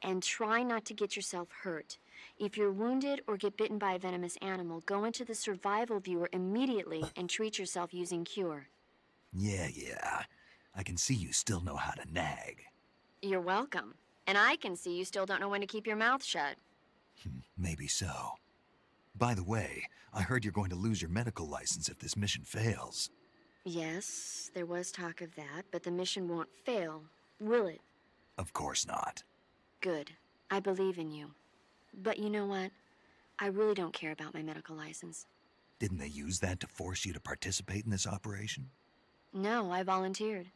And try not to get yourself hurt. If you're wounded or get bitten by a venomous animal, go into the survival viewer immediately and treat yourself using Cure. Yeah. I can see you still know how to nag. You're welcome. And I can see you still don't know when to keep your mouth shut. Maybe so. By the way, I heard you're going to lose your medical license if this mission fails. Yes, there was talk of that, but the mission won't fail, will it? Of course not. Good. I believe in you. But you know what? I really don't care about my medical license. Didn't they use that to force you to participate in this operation? No, I volunteered.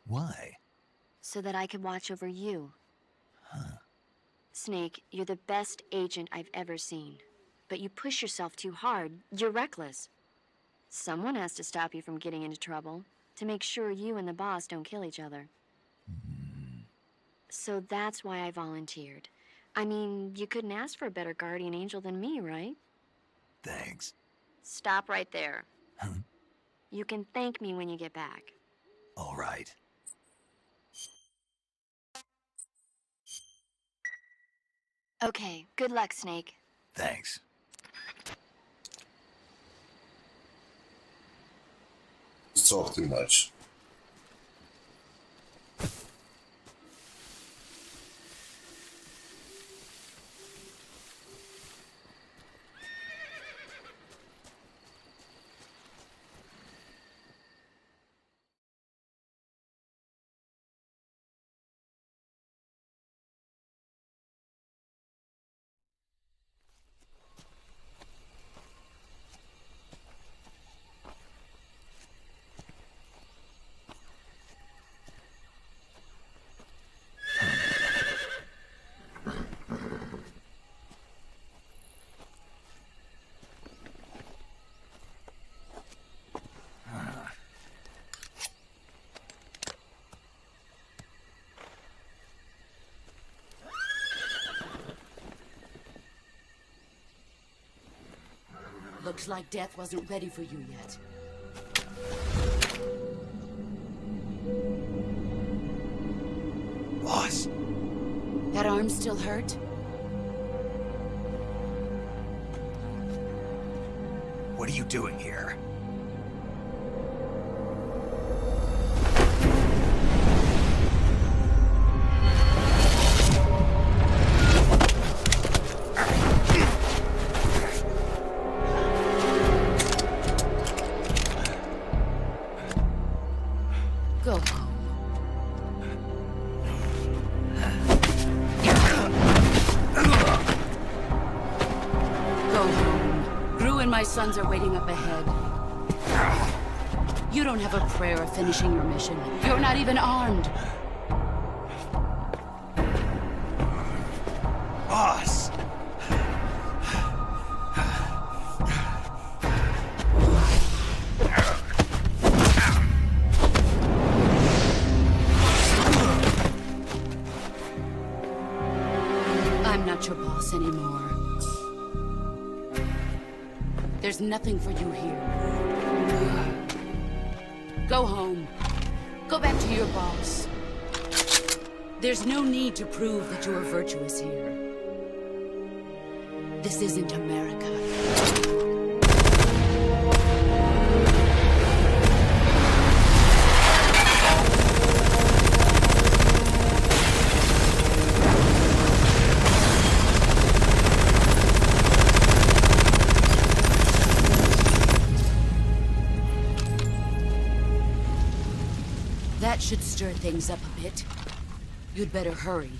Why? So that I could watch over you. Huh. Snake, you're the best agent I've ever seen. But you push yourself too hard. You're reckless. Someone has to stop you from getting into trouble, to make sure you and the boss don't kill each other. So that's why I volunteered. I mean, you couldn't ask for a better guardian angel than me, right? Thanks. Stop right there. Huh? You can thank me when you get back. All right. Okay, good luck, Snake. Thanks. Talk too much. Looks like death wasn't ready for you yet. Boss. That arm still hurt? What are you doing here? Go home. Go home. Gru and my sons are waiting up ahead. You don't have a prayer of finishing your mission. You're not even armed. Boss! I'm not your boss anymore. There's nothing for you here. Go home. Go back to your boss. There's no need to prove that you are virtuous here. This isn't America. That should stir things up a bit. You'd better hurry.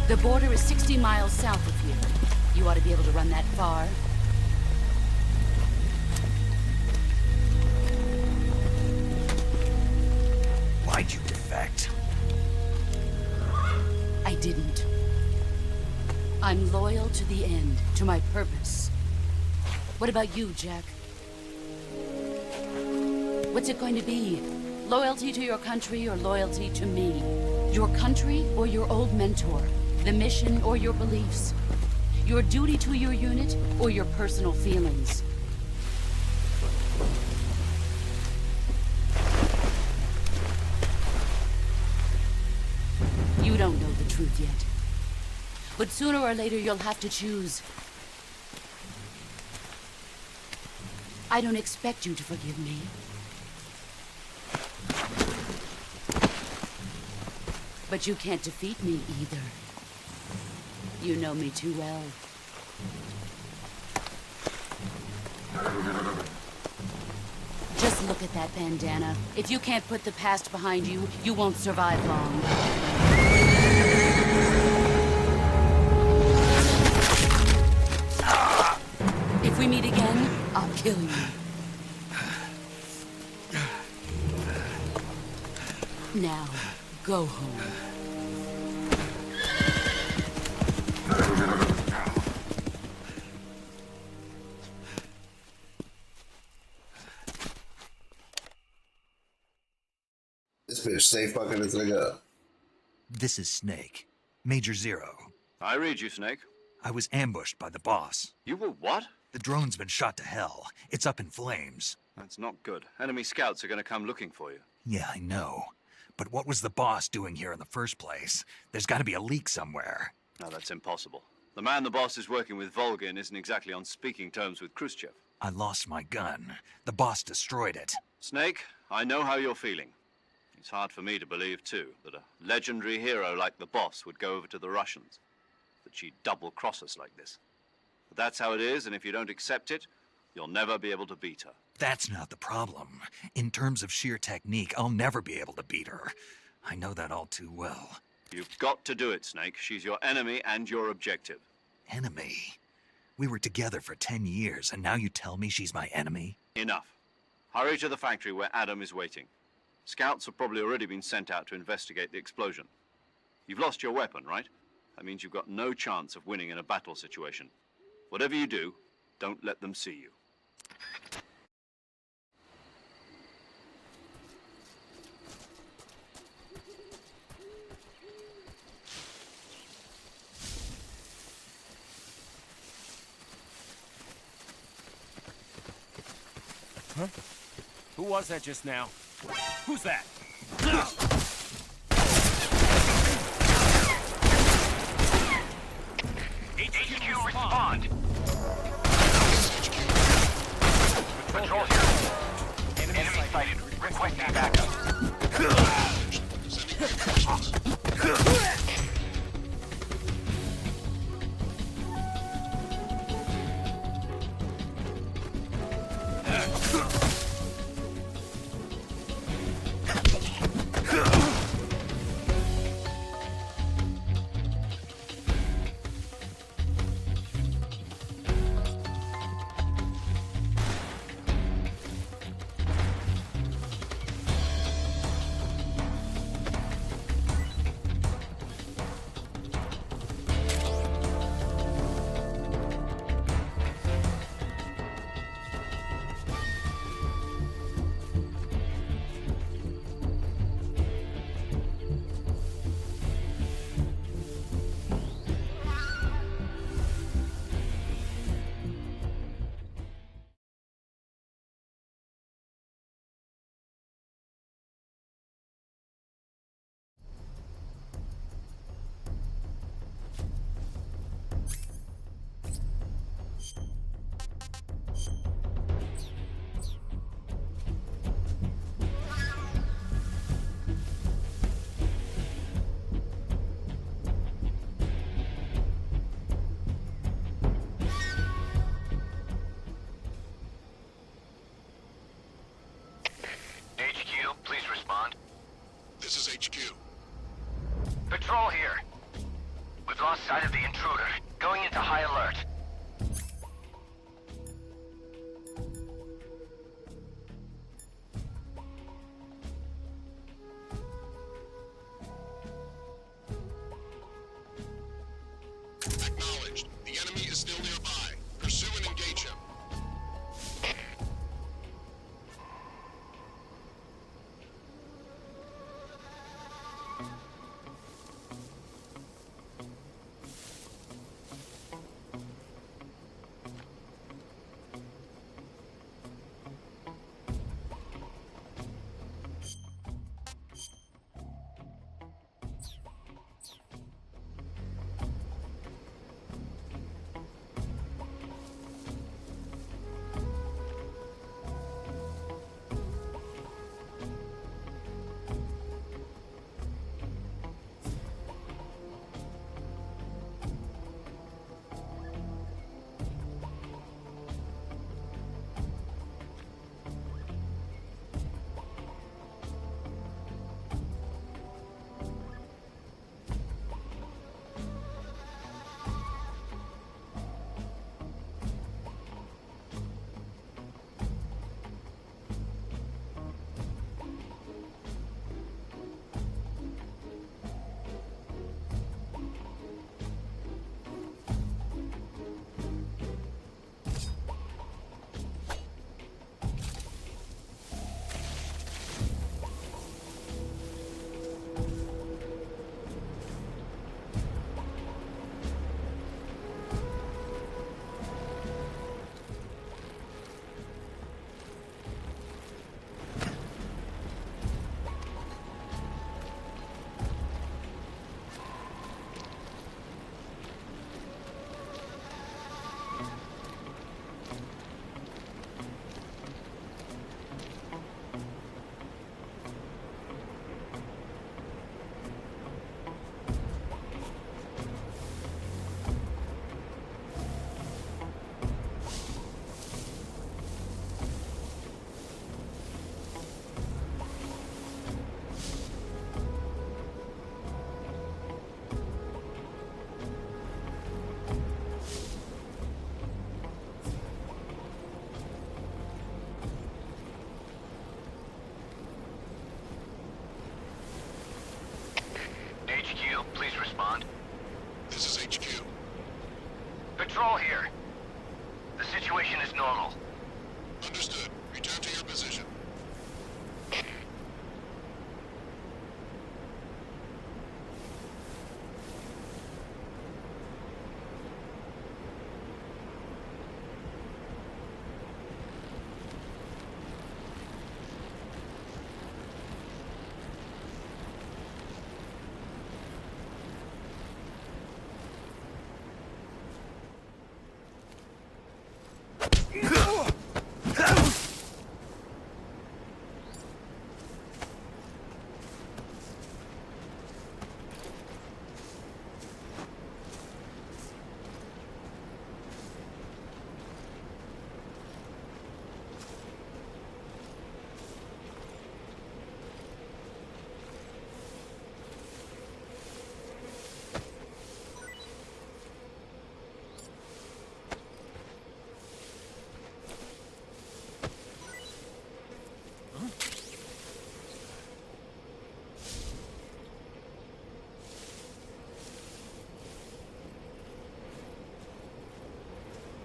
The border is 60 miles south of here. You ought to be able to run that far. Why'd you defect? I didn't. I'm loyal to the end, to my purpose. What about you, Jack? What's it going to be? Loyalty to your country or loyalty to me? Your country or your old mentor? The mission or your beliefs? Your duty to your unit or your personal feelings? You don't know the truth yet. But sooner or later you'll have to choose. I don't expect you to forgive me. But you can't defeat me either. You know me too well. Just look at that bandana. If you can't put the past behind you, you won't survive long. If we meet again, I'll kill you. Now, go home. This bitch stay fucking this nigga up. This is Snake. Major Zero. I read you, Snake. I was ambushed by the boss. You were what? The drone's been shot to hell. It's up in flames. That's not good. Enemy scouts are going to come looking for you. Yeah, I know. But what was the boss doing here in the first place? There's got to be a leak somewhere. No, that's impossible. The man the boss is working with, Volgin, isn't exactly on speaking terms with Khrushchev. I lost my gun. The boss destroyed it. Snake, I know how you're feeling. It's hard for me to believe, too, that a legendary hero like the boss would go over to the Russians. That she'd double-cross us like this. But that's how it is, and if you don't accept it, you'll never be able to beat her. That's not the problem. In terms of sheer technique, I'll never be able to beat her. I know that all too well. You've got to do it, Snake. She's your enemy and your objective. Enemy? We were together for 10 years, and now you tell me she's my enemy? Enough. Hurry to the factory where Adam is waiting. Scouts have probably already been sent out to investigate the explosion. You've lost your weapon, right? That means you've got no chance of winning in a battle situation. Whatever you do, don't let them see you. Huh? Who was that just now? Who's that? HQ, respond! Patrol here. Enemy sighted. Requesting backup. Patrol here. The situation is normal. Understood. Return to your position.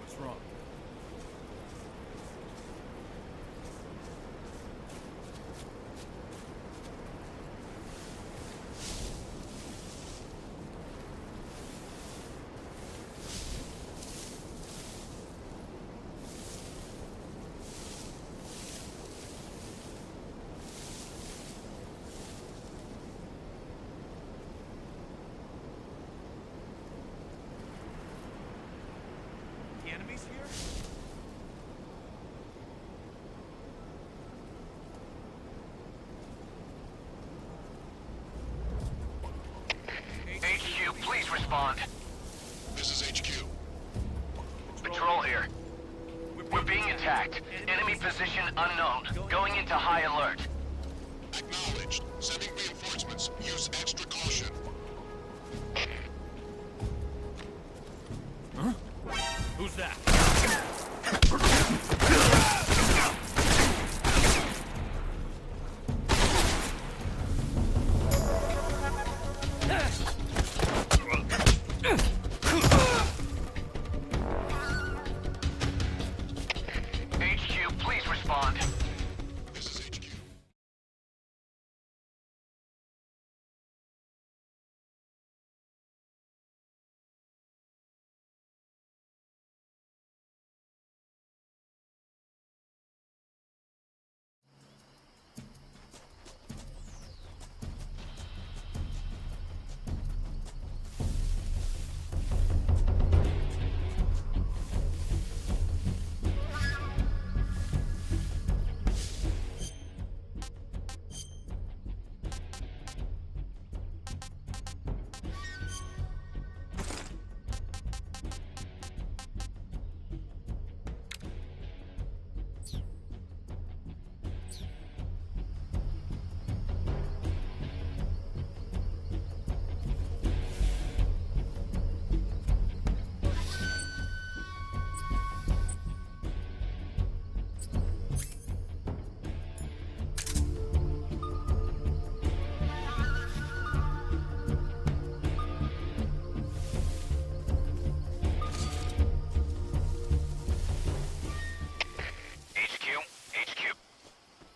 What's wrong? The enemies here? HQ, please respond. This is HQ. Patrol here. We're being attacked. Enemy position unknown. Going into high alert. Acknowledged. Sending reinforcements. Use extra caution. Huh? Who's that? HQ, please respond. This is HQ.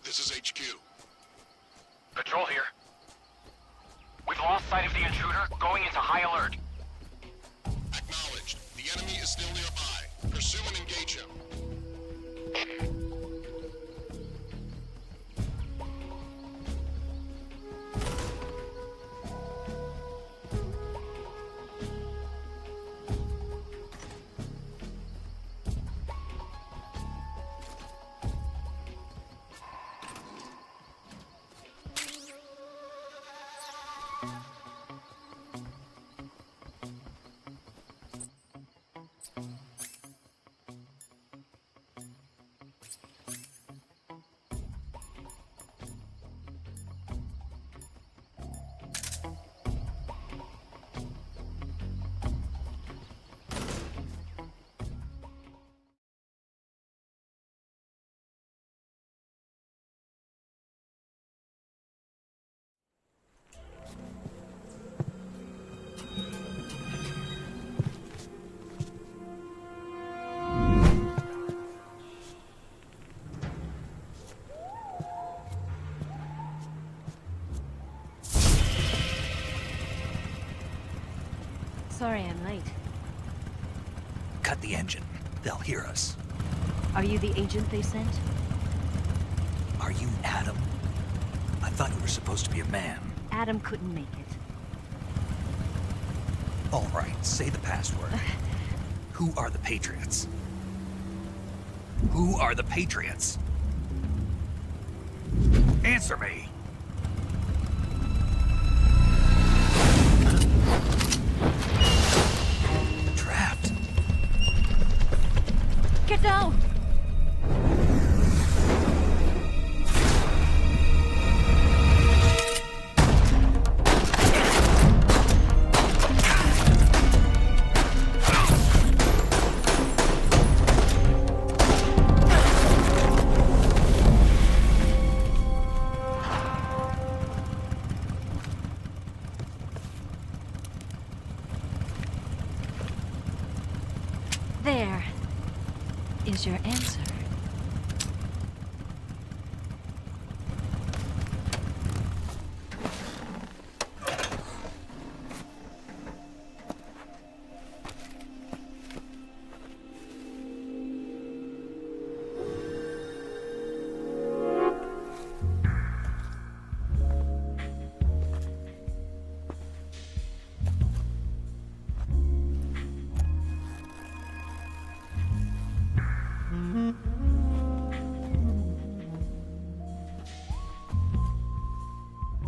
This is HQ. Patrol here. We've lost sight of the intruder. Going into high alert. Acknowledged. The enemy is still nearby. Pursue and engage him. the engine. They'll hear us. Are you the agent they sent? Are you Adam? I thought you were supposed to be a man. Adam couldn't make it. All right, say the password. Who are the Patriots? Who are the Patriots? Answer me! Trapped. Get down! There is your answer.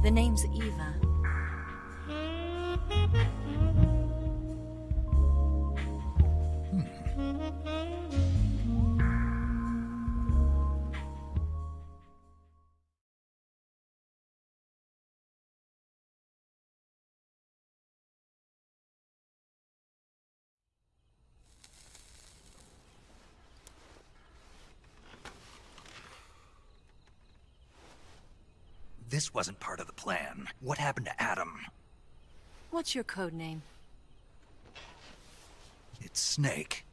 The name's Eva. This wasn't part of the plan. What happened to Adam? What's your code name? It's Snake.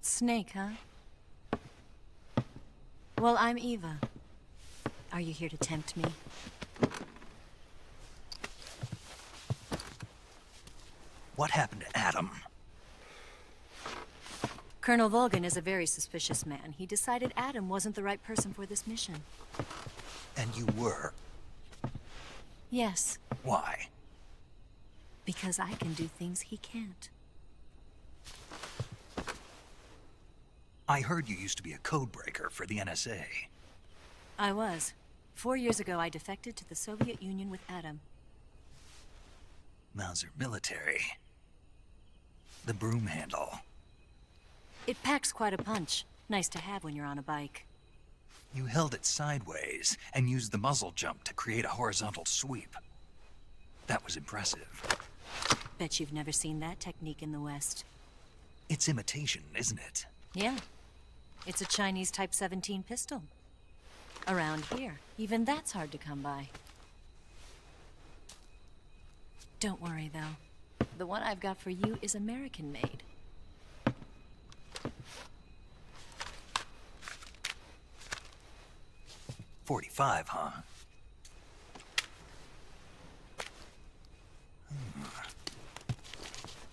Snake, huh? Well, I'm Eva. Are you here to tempt me? What happened to Adam? Colonel Volgan is a very suspicious man. He decided Adam wasn't the right person for this mission. And you were? Yes. Why? Because I can do things he can't. I heard you used to be a code breaker for the NSA. I was. 4 years ago, I defected to the Soviet Union with Adam. Mauser military. The broom handle. It packs quite a punch. Nice to have when you're on a bike. You held it sideways and used the muzzle jump to create a horizontal sweep. That was impressive. Bet you've never seen that technique in the West. It's imitation, isn't it? Yeah. It's a Chinese Type 17 pistol. Around here, even that's hard to come by. Don't worry, though. The one I've got for you is American-made. .45, huh?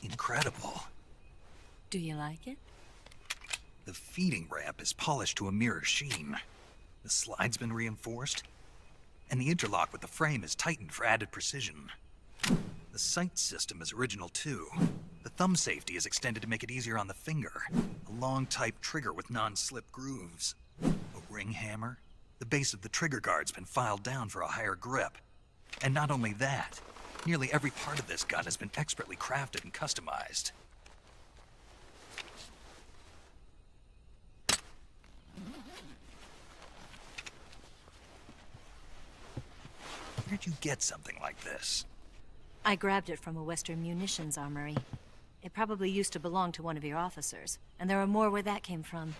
Incredible. Do you like it? The feeding ramp is polished to a mirror sheen. The slide's been reinforced, and the interlock with the frame is tightened for added precision. The sight system is original too. The thumb safety is extended to make it easier on the finger. A long type trigger with non-slip grooves. A ring hammer. The base of the trigger guard's been filed down for a higher grip. And not only that, nearly every part of this gun has been expertly crafted and customized. Where'd you get something like this? I grabbed it from a Western munitions armory. It probably used to belong to one of your officers, and there are more where that came from.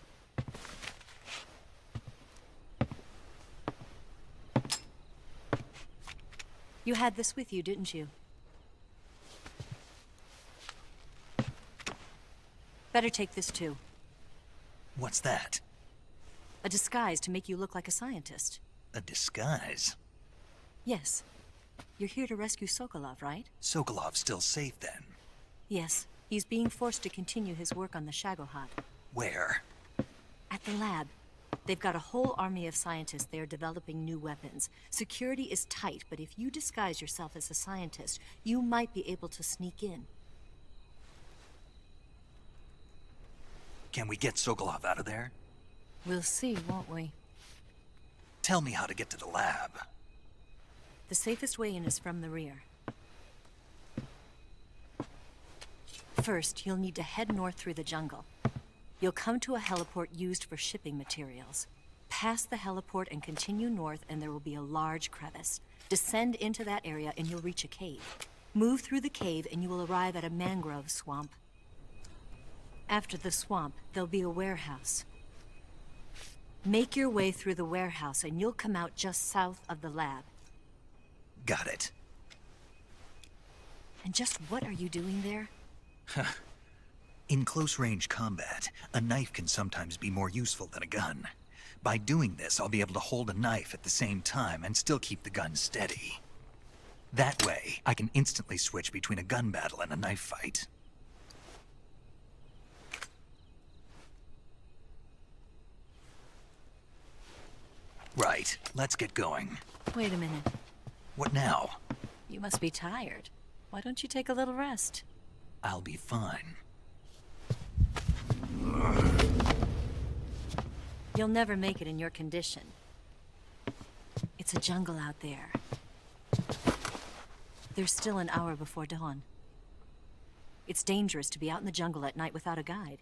You had this with you, didn't you? Better take this too. What's that? A disguise to make you look like a scientist. A disguise? Yes. You're here to rescue Sokolov, right? Sokolov's still safe then? Yes. He's being forced to continue his work on the Shagohod. Where? At the lab. They've got a whole army of scientists there developing new weapons. Security is tight, but if you disguise yourself as a scientist, you might be able to sneak in. Can we get Sokolov out of there? We'll see, won't we? Tell me how to get to the lab. The safest way in is from the rear. First, you'll need to head north through the jungle. You'll come to a heliport used for shipping materials. Pass the heliport and continue north, and there will be a large crevice. Descend into that area and you'll reach a cave. Move through the cave and you will arrive at a mangrove swamp. After the swamp, there'll be a warehouse. Make your way through the warehouse and you'll come out just south of the lab. Got it. And just what are you doing there? In close-range combat, a knife can sometimes be more useful than a gun. By doing this, I'll be able to hold a knife at the same time and still keep the gun steady. That way, I can instantly switch between a gun battle and a knife fight. Right, let's get going. Wait a minute. What now? You must be tired. Why don't you take a little rest? I'll be fine. You'll never make it in your condition. It's a jungle out there. There's still an hour before dawn. It's dangerous to be out in the jungle at night without a guide.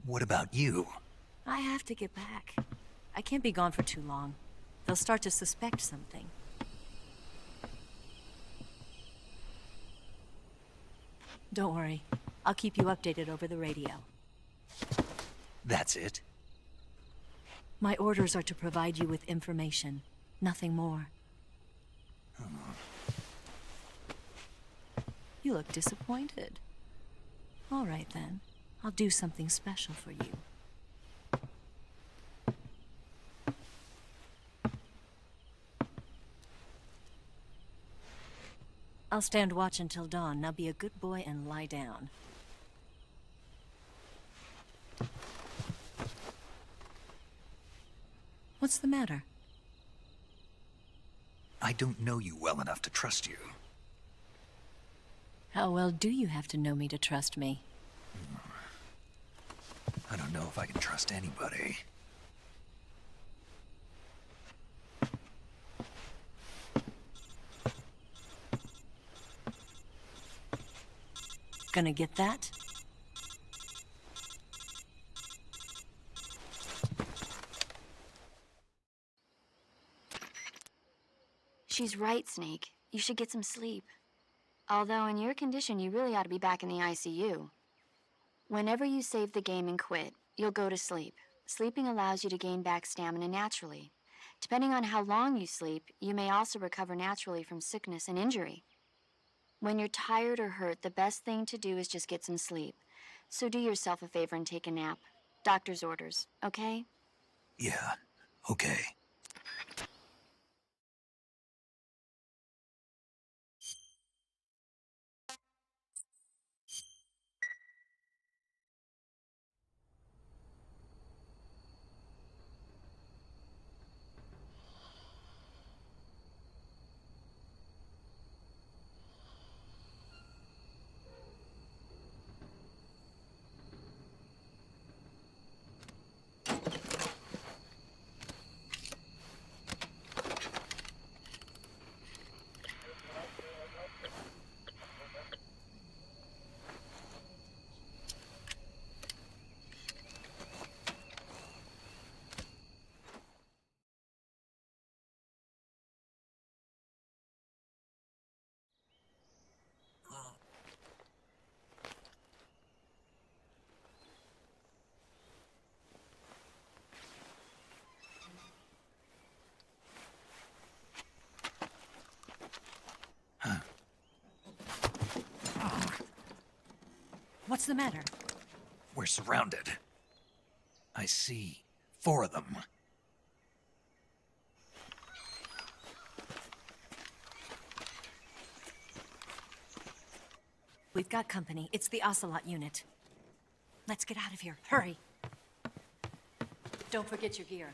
What about you? I have to get back. I can't be gone for too long. They'll start to suspect something. Don't worry. I'll keep you updated over the radio. That's it? My orders are to provide you with information. Nothing more. You look disappointed. All right, then. I'll do something special for you. I'll stand watch until dawn. Now be a good boy and lie down. What's the matter? I don't know you well enough to trust you. How well do you have to know me to trust me? I don't know if I can trust anybody. Gonna get that? She's right, Snake. You should get some sleep. Although in your condition, you really ought to be back in the ICU. Whenever you save the game and quit, you'll go to sleep. Sleeping allows you to gain back stamina naturally. Depending on how long you sleep, you may also recover naturally from sickness and injury. When you're tired or hurt, the best thing to do is just get some sleep. So do yourself a favor and take a nap. Doctor's orders, okay? Yeah, okay. What's the matter? We're surrounded. I see 4 of them. We've got company. It's the Ocelot unit. Let's get out of here. Hurry. Don't forget your gear.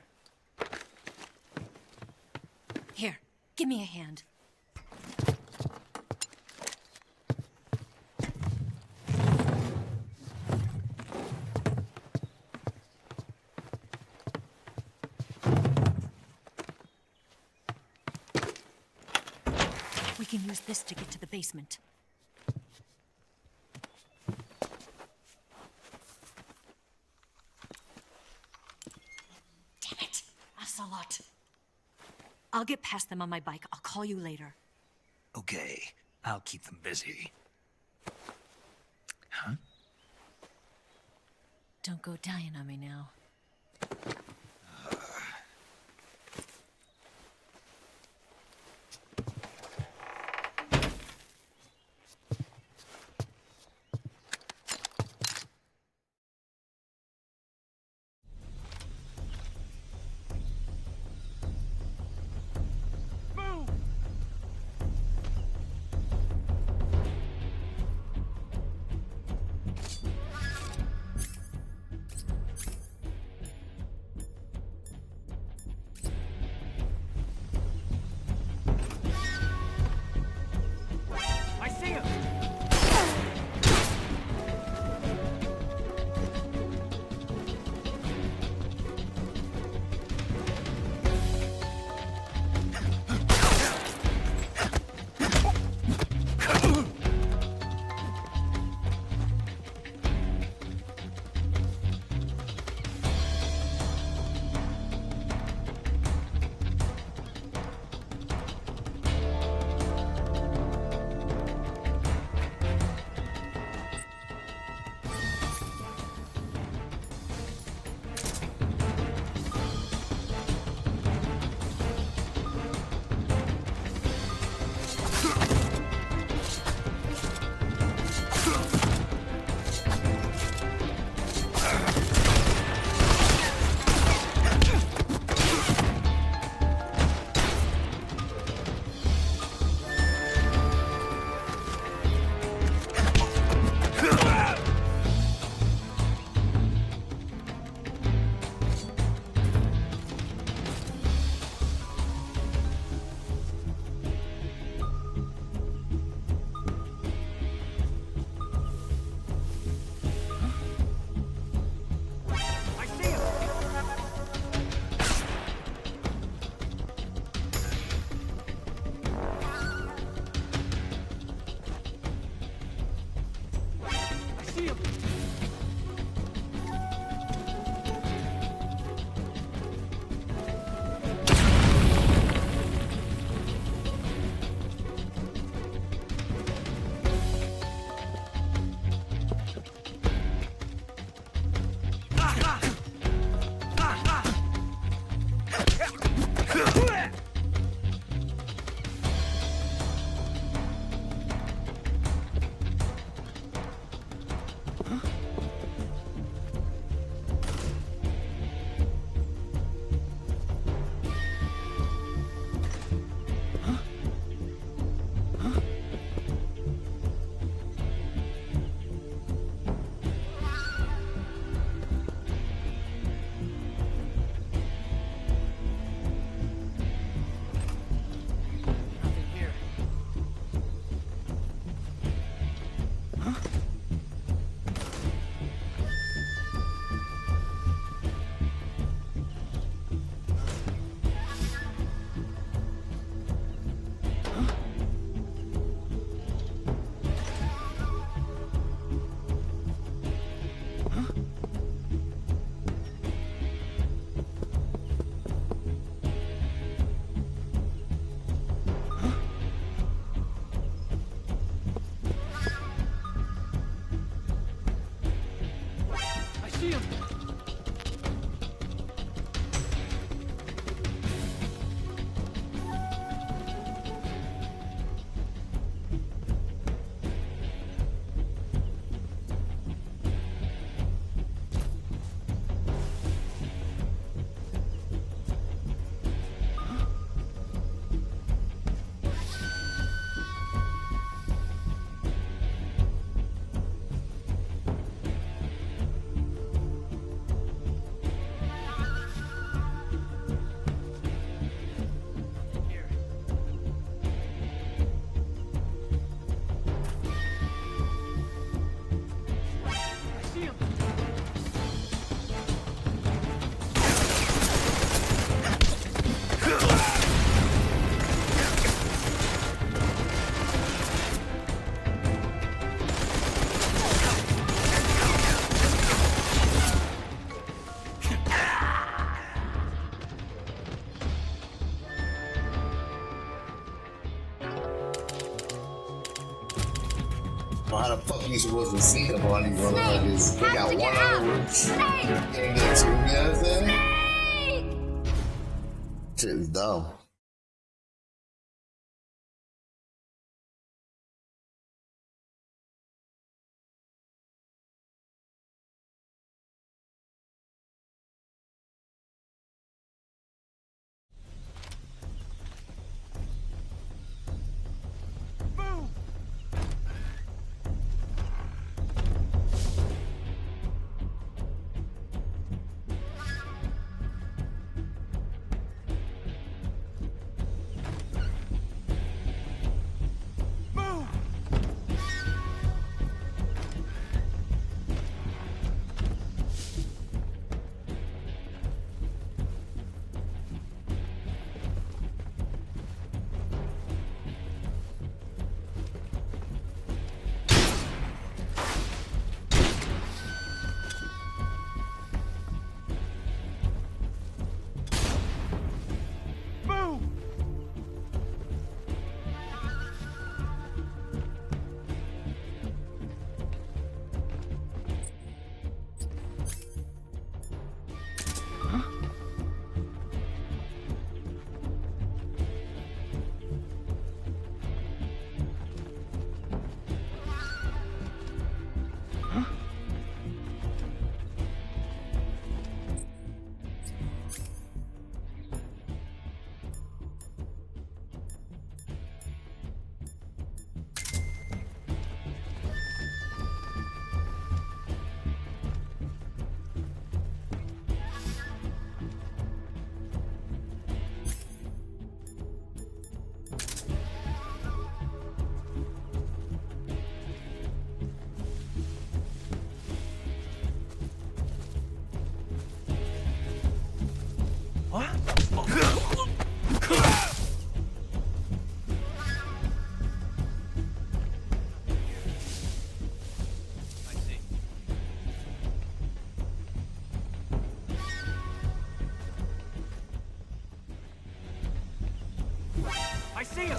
Here, give me a hand. We can use this to get to the basement. Damn it! Ocelot. I'll get past them on my bike. I'll call you later. Okay, I'll keep them busy. Huh? Don't go dying on me now. ain't supposed to see them on these motherfuckers. They got one on the roof. Can't get two, you know what I'm saying? Shit is dumb. I see him!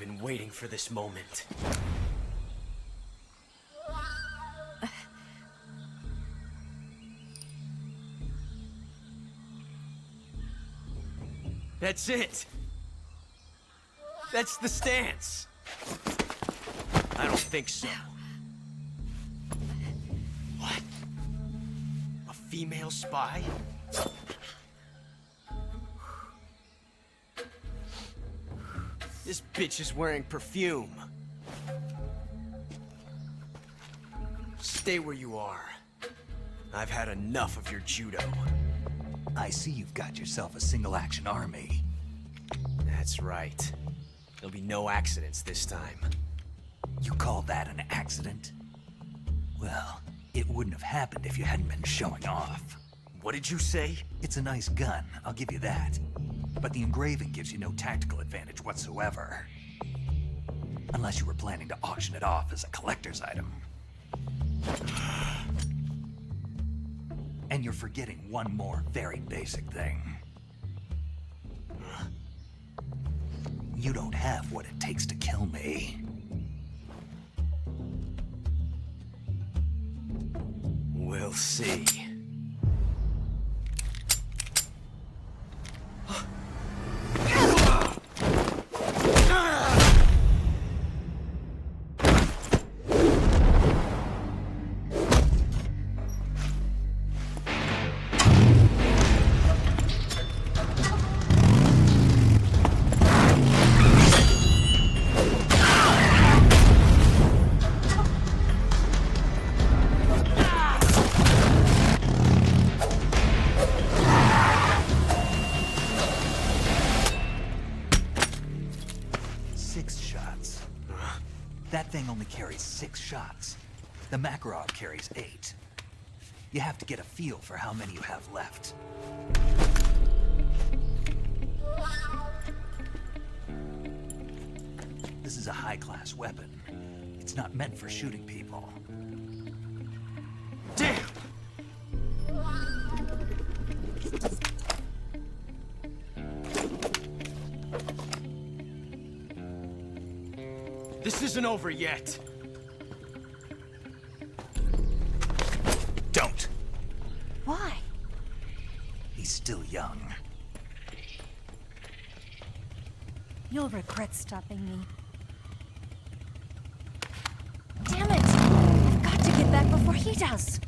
been waiting for this moment. That's it! That's the stance! I don't think so. What? A female spy? This bitch is wearing perfume. Stay where you are. I've had enough of your judo. I see you've got yourself a single-action army. That's right. There'll be no accidents this time. You call that an accident? Well, it wouldn't have happened if you hadn't been showing off. What did you say? It's a nice gun, I'll give you that. But the engraving gives you no tactical advantage whatsoever. Unless you were planning to auction it off as a collector's item. And you're forgetting one more very basic thing. You don't have what it takes to kill me. We'll see. That thing only carries 6 shots. The Makarov carries 8. You have to get a feel for how many you have left. This is a high-class weapon. It's not meant for shooting people. Damn! This isn't over yet. Don't. Why? He's still young. You'll regret stopping me. Damn it! I've got to get back before he does.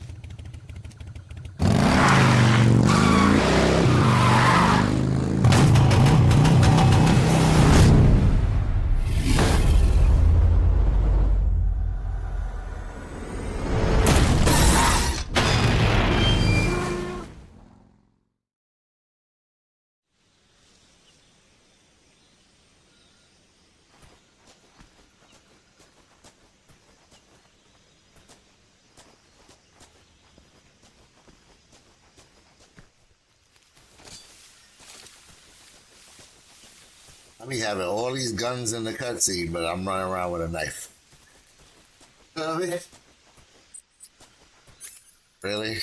I be having all these guns in the cutscene, but I'm running around with a knife. You know what I mean? Really?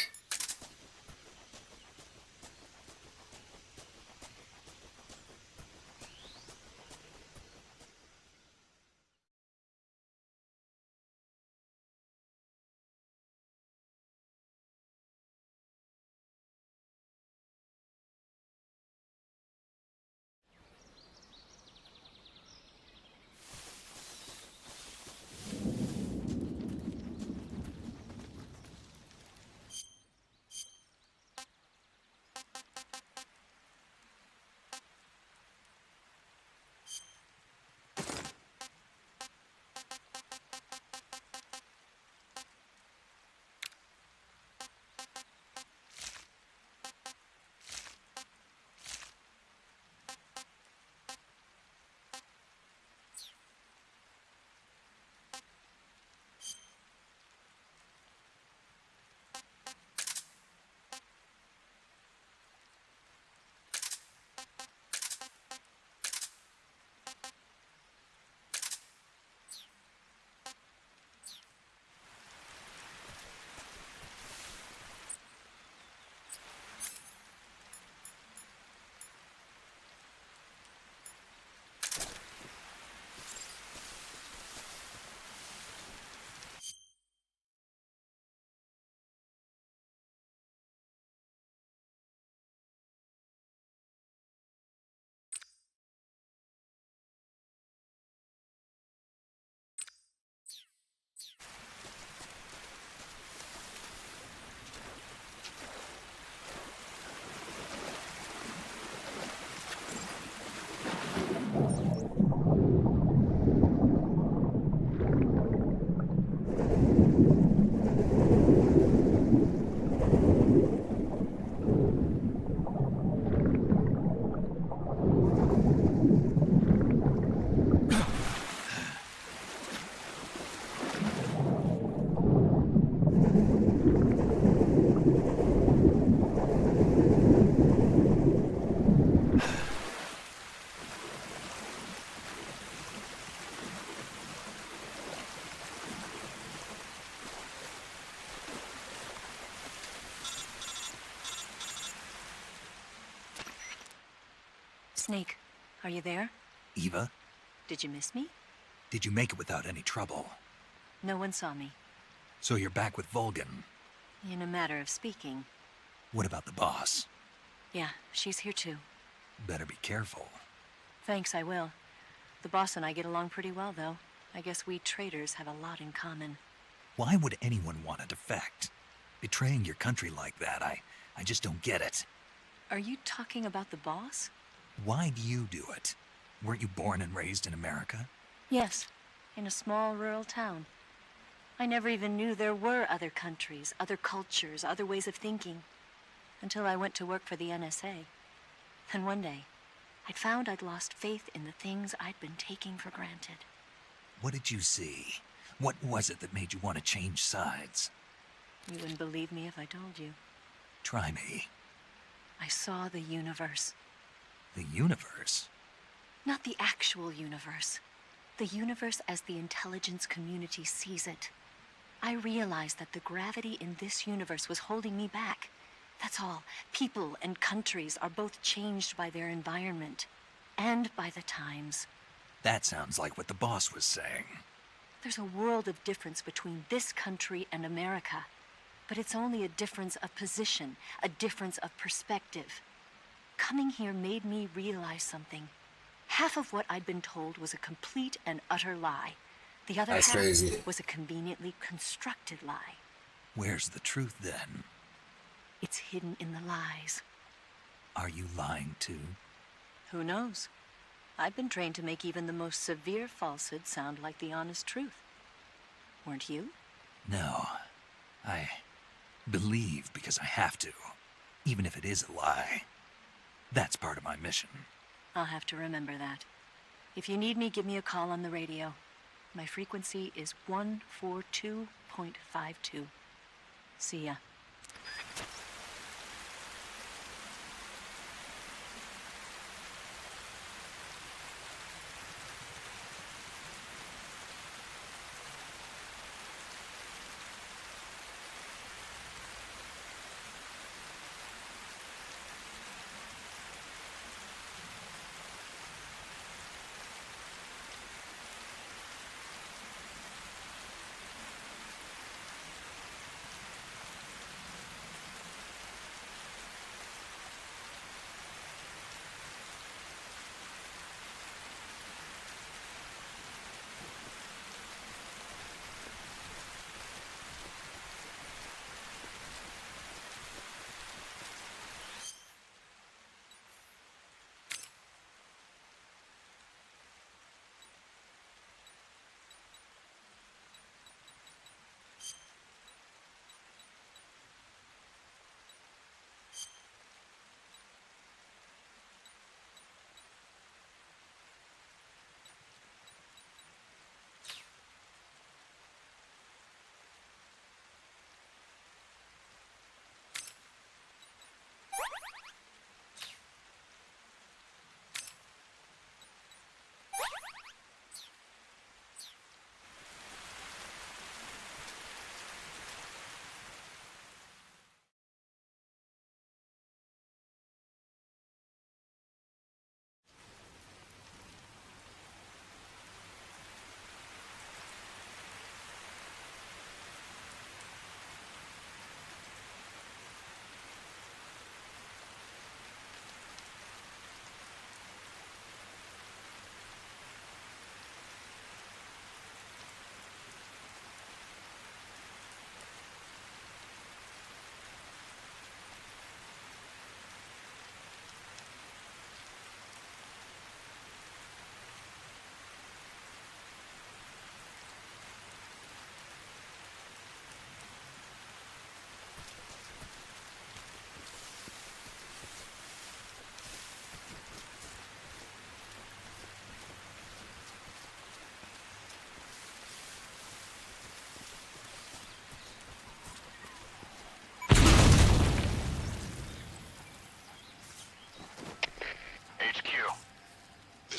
Snake, are you there? Eva, Did you miss me? did you make it without any trouble? No one saw me. So you're back with Vulcan. In a matter of speaking. What about the boss? Yeah, she's here too. Better be careful. Thanks, I will. The boss and I get along pretty well, though. I guess we traitors have a lot in common. Why would anyone want to defect? Betraying your country like that, I just don't get it. Are you talking about the boss? Why do you do it? Weren't you born and raised in America? Yes, in a small rural town. I never even knew there were other countries, other cultures, other ways of thinking. Until I went to work for the NSA. Then one day, I'd found I'd lost faith in the things I'd been taking for granted. What did you see? What was it that made you want to change sides? You wouldn't believe me if I told you. Try me. I saw the universe. The universe? Not the actual universe. The universe as the intelligence community sees it. I realized that the gravity in this universe was holding me back. That's all. People and countries are both changed by their environment. And by the times. That sounds like what the boss was saying. There's a world of difference between this country and America. But it's only a difference of position, a difference of perspective. Coming here made me realize something. Half of what I'd been told was a complete and utter lie. The other half was a conveniently constructed lie. Where's the truth then? It's hidden in the lies. Are you lying too? Who knows? I've been trained to make even the most severe falsehood sound like the honest truth. Weren't you? No. I believe because I have to, even if it is a lie. That's part of my mission. I'll have to remember that. If you need me, give me a call on the radio. My frequency is 142.52. See ya.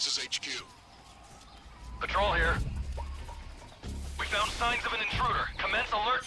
This is HQ. Patrol here. We found signs of an intruder. Commence alert.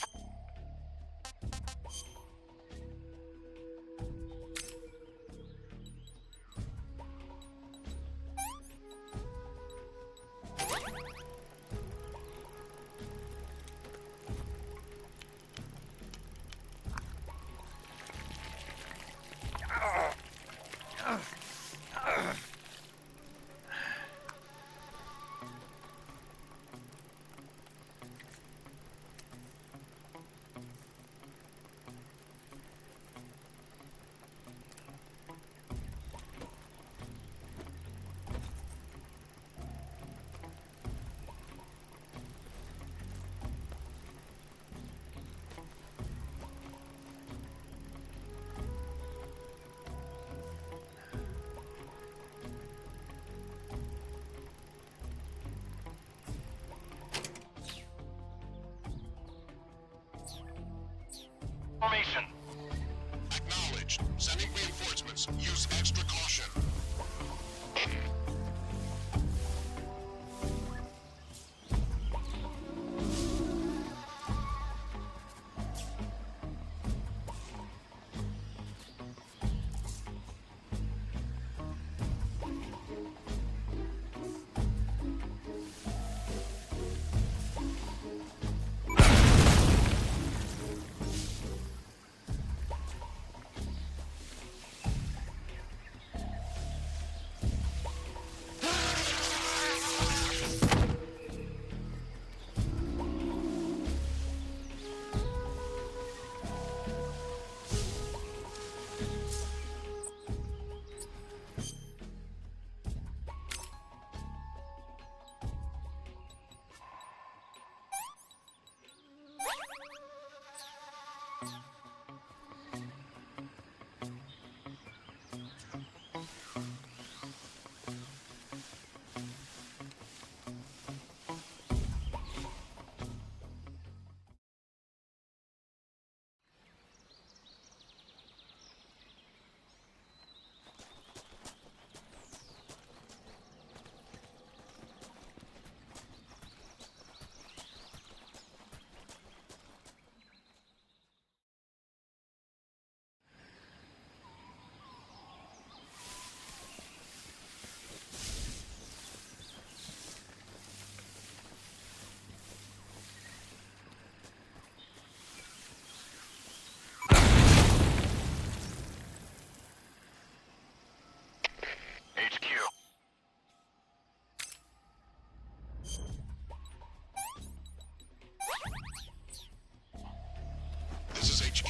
This is HQ.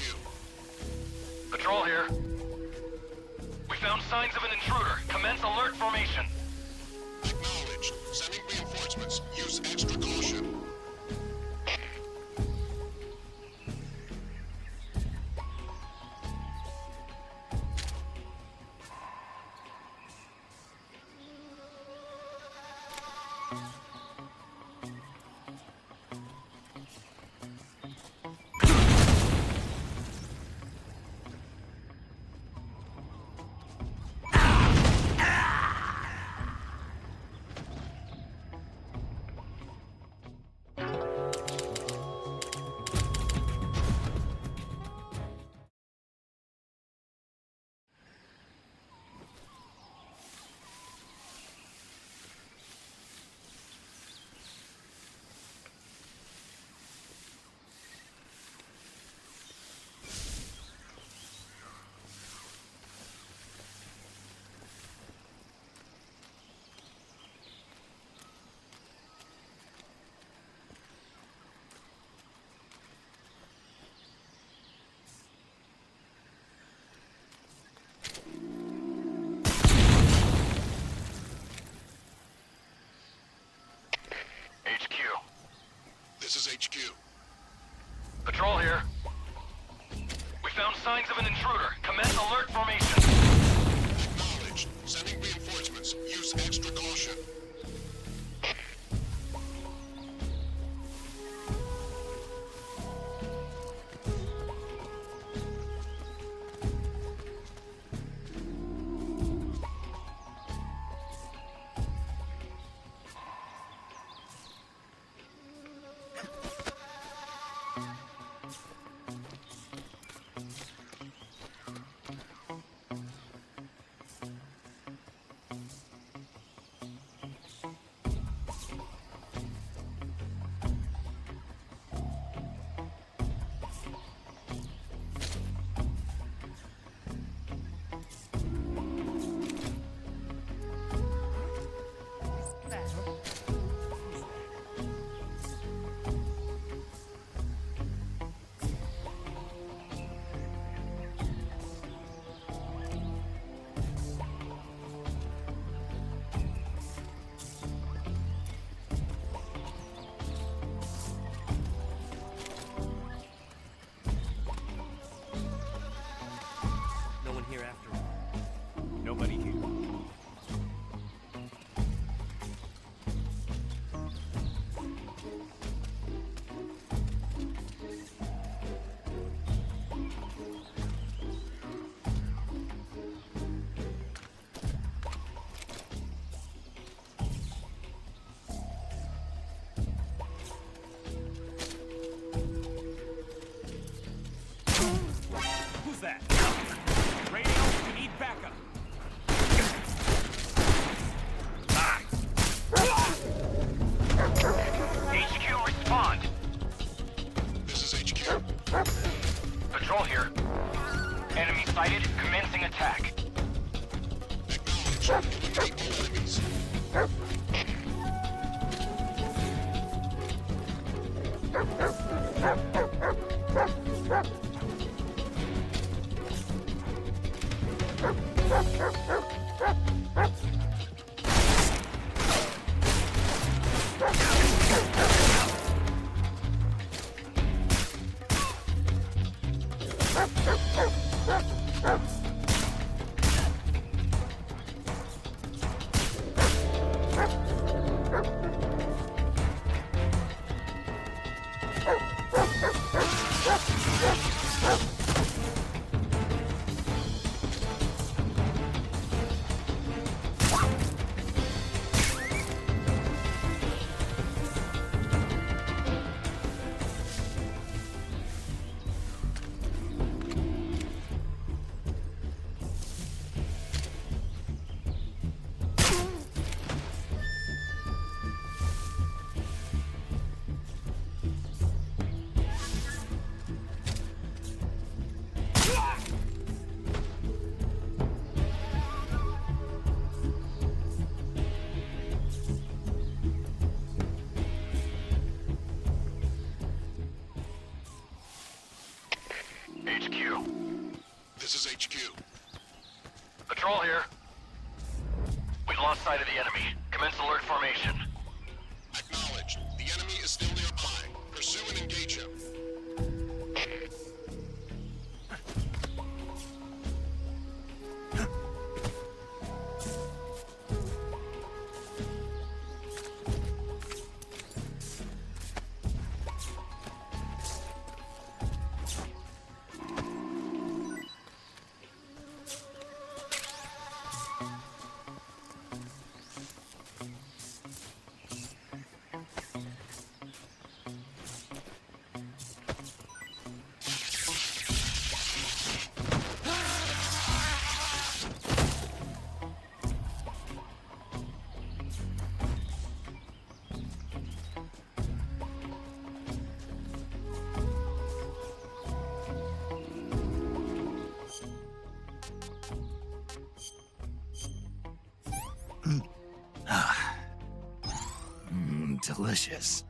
Patrol here. We found signs of an intruder. Commence alert formation. Acknowledged. Sending reinforcements. Use extra caution. This is HQ. Patrol here. We found signs of an intruder. Commence alert formation. Acknowledged. Sending reinforcements. Use extra caution. Nobody here. Who's that? Radio, we need backup. HQ, respond. This is HQ. Patrol here. Enemy sighted. Commencing attack. Acknowledged. HQ. This is HQ. Patrol here. We've lost sight of the enemy. Commence alert formation. Acknowledged. The enemy is still nearby. Pursue and engage him. Delicious.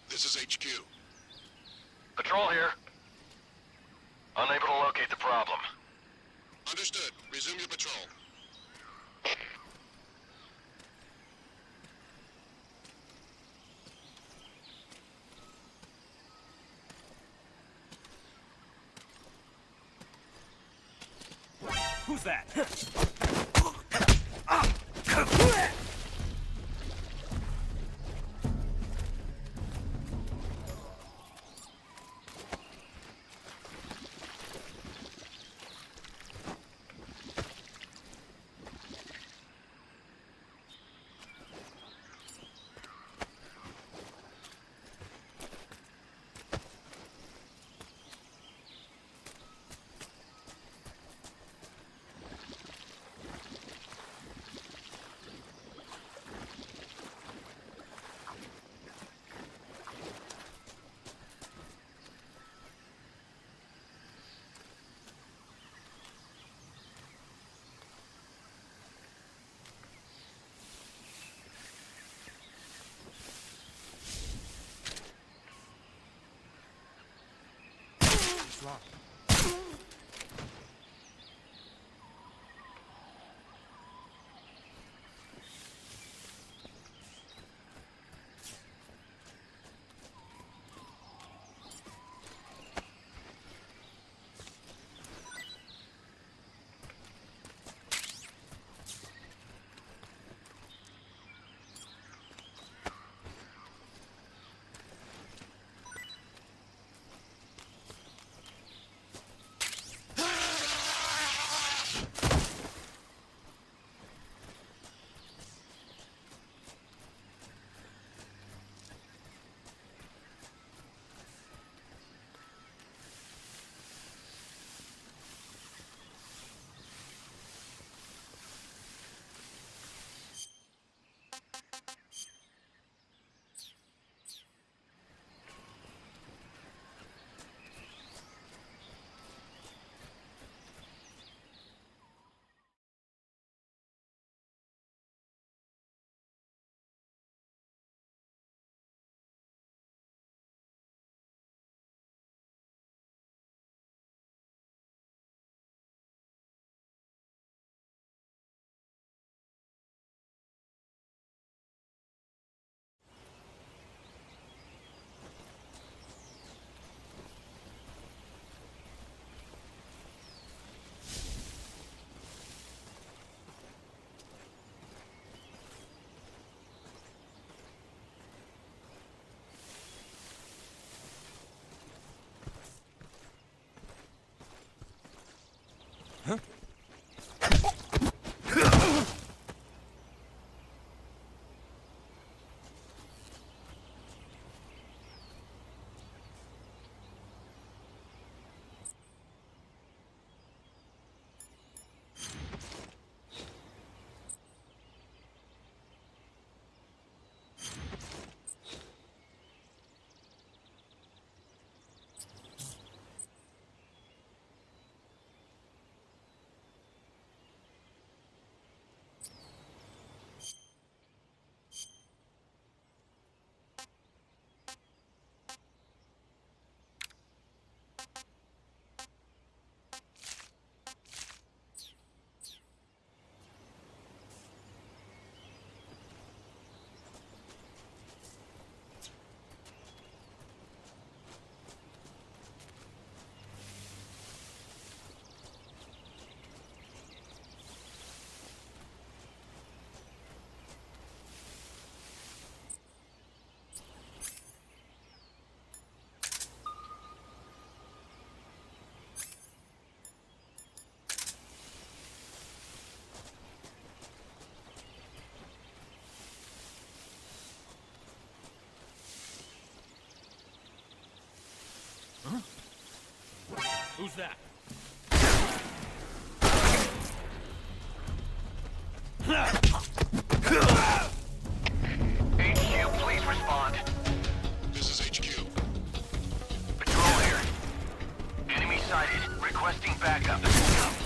This is HQ. Patrol here. Unable to locate the problem. Understood. Resume your patrol. Who's that? wrong? Huh? Who's that? HQ, please respond. This is HQ. Patrol here. Enemy sighted. Requesting backup. Acknowledged.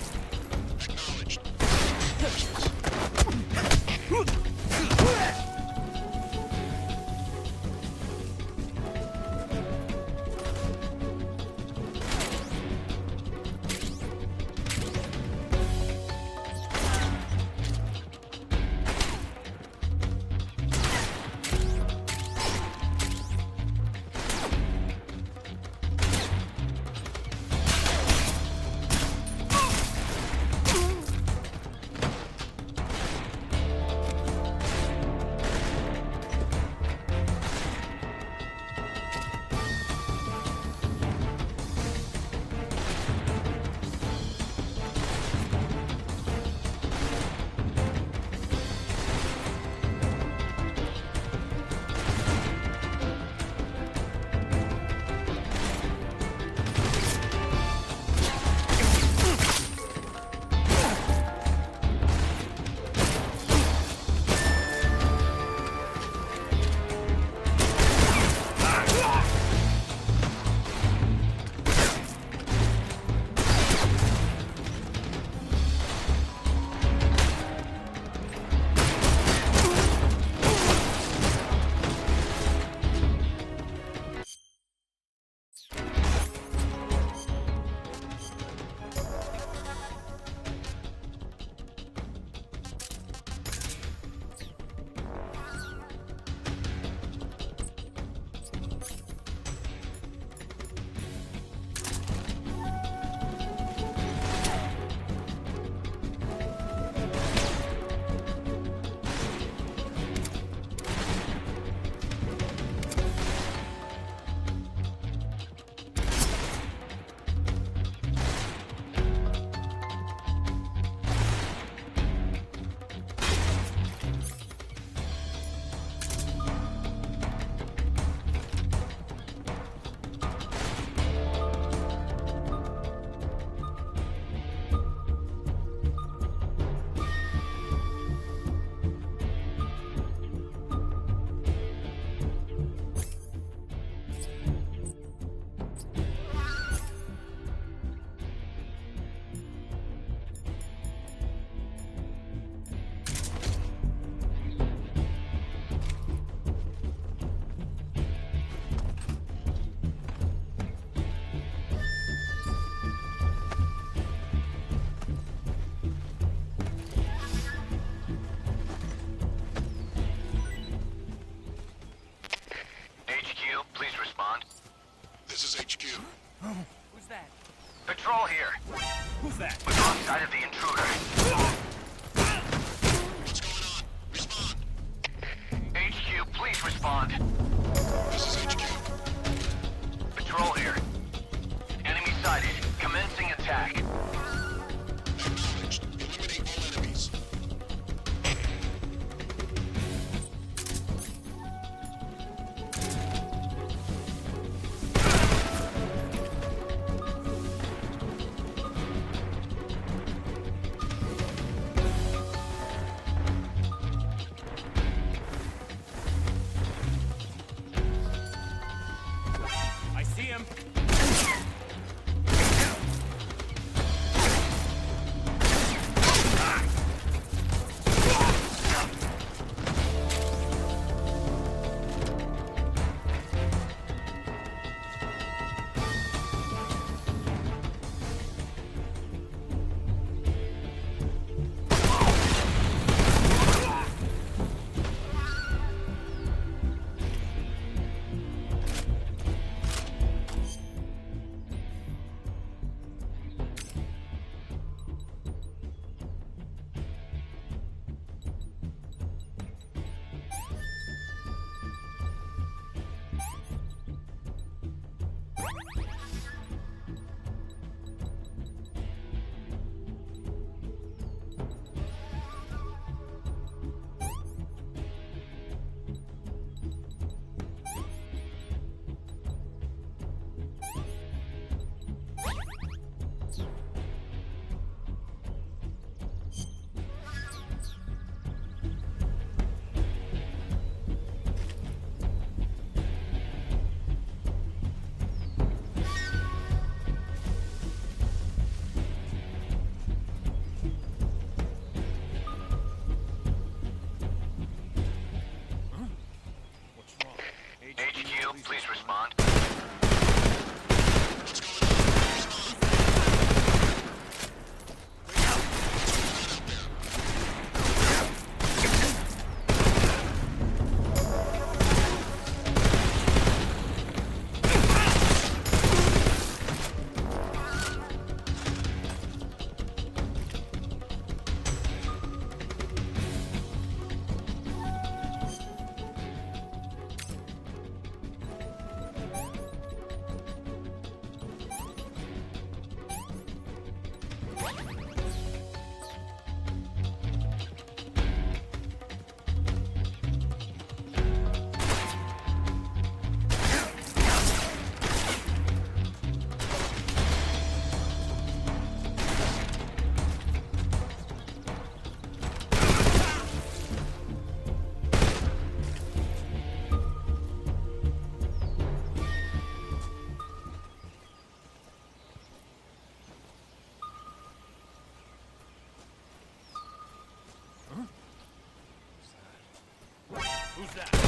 Who's that?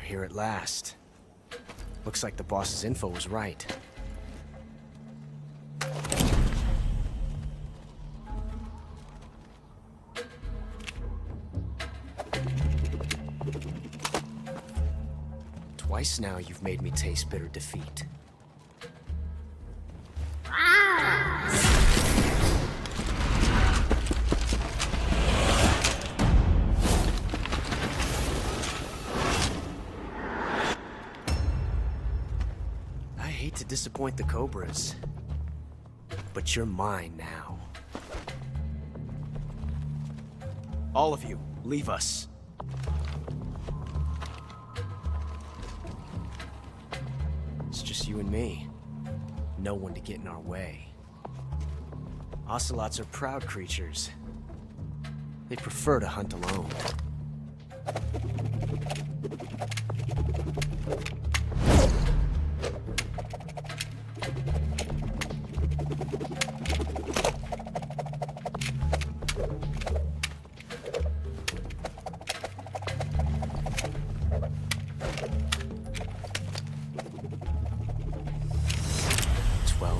Here at last. Looks like the boss's info was right. Twice now you've made me taste bitter defeat. To disappoint the Cobras, but you're mine now. All of you, leave us. It's just you and me. No one to get in our way. Ocelots are proud creatures. They prefer to hunt alone.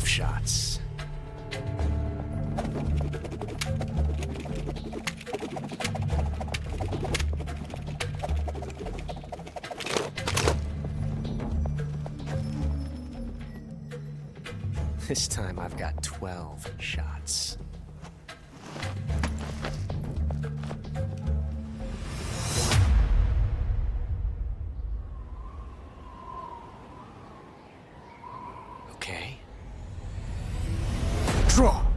Shots. This time I've got 12 shots. Okay. Draw!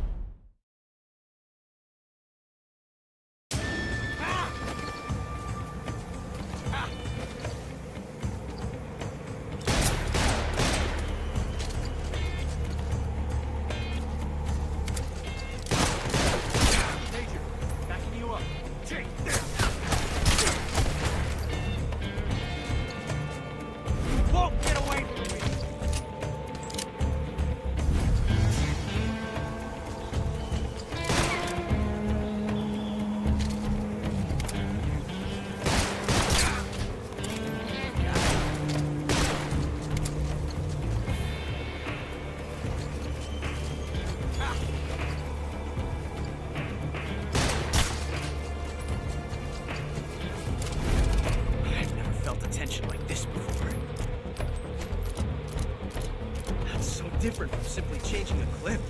Different from simply changing a clip.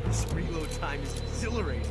This reload time is exhilarating.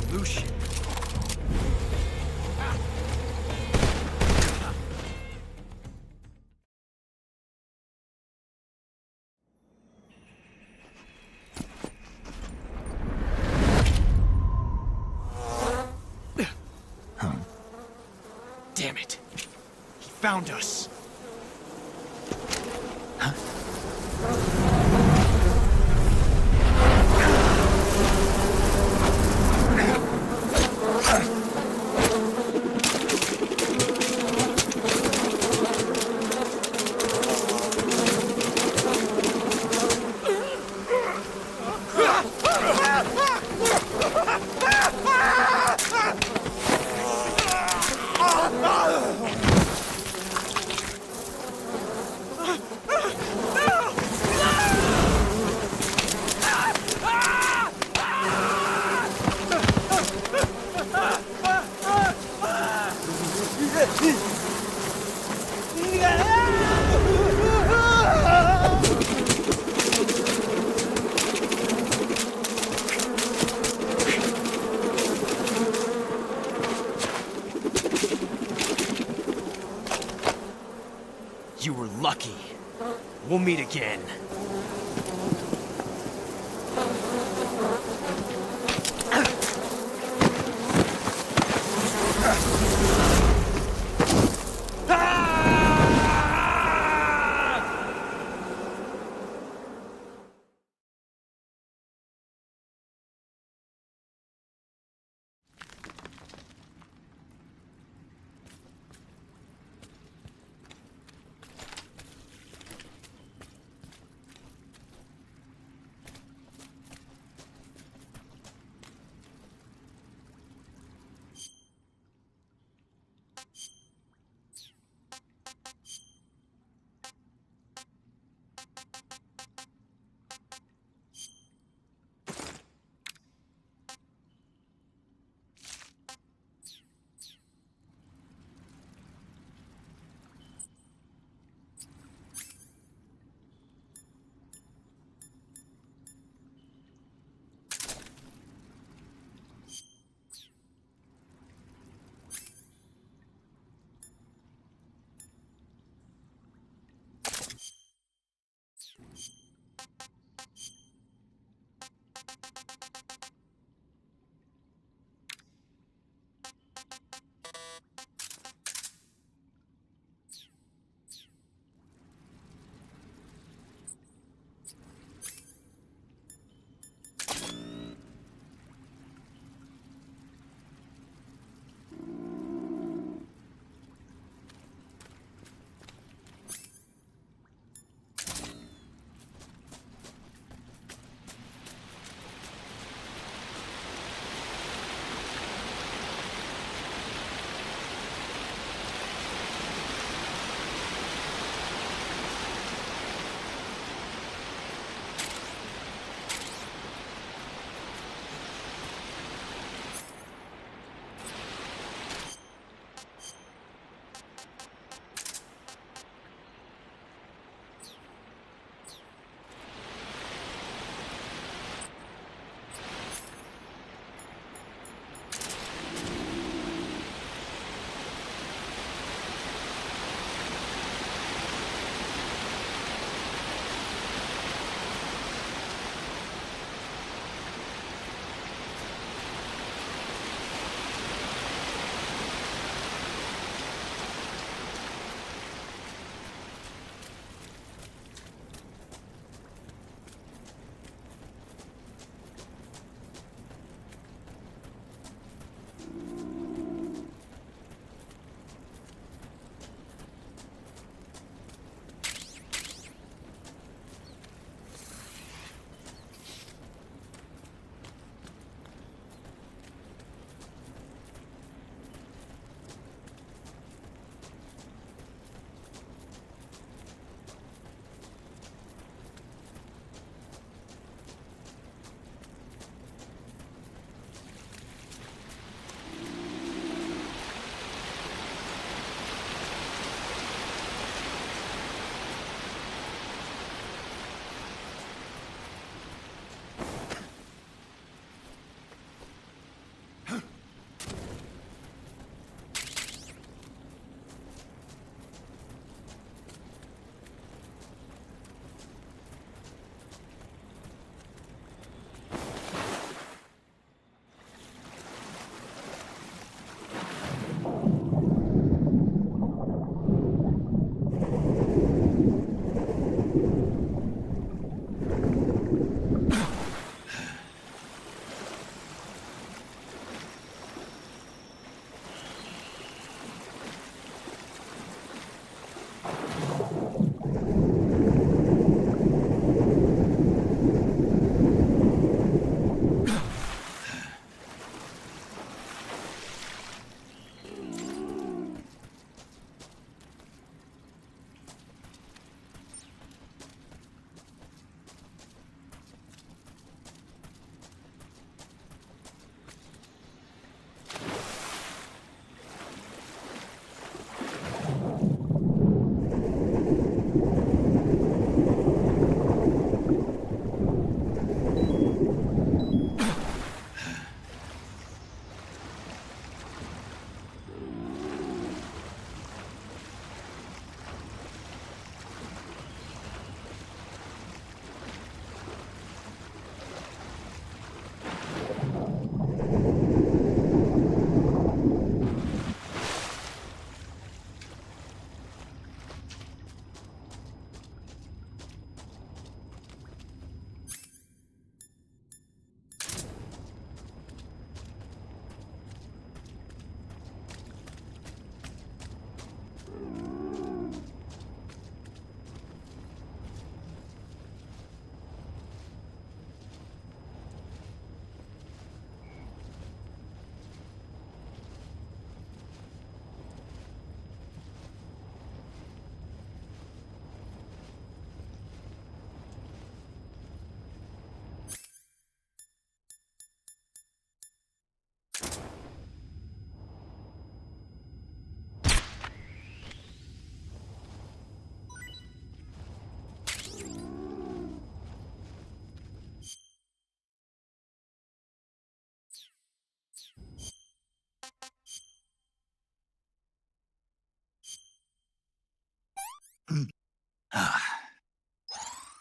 Revolution. Damn it. He found us. You were lucky. We'll meet again.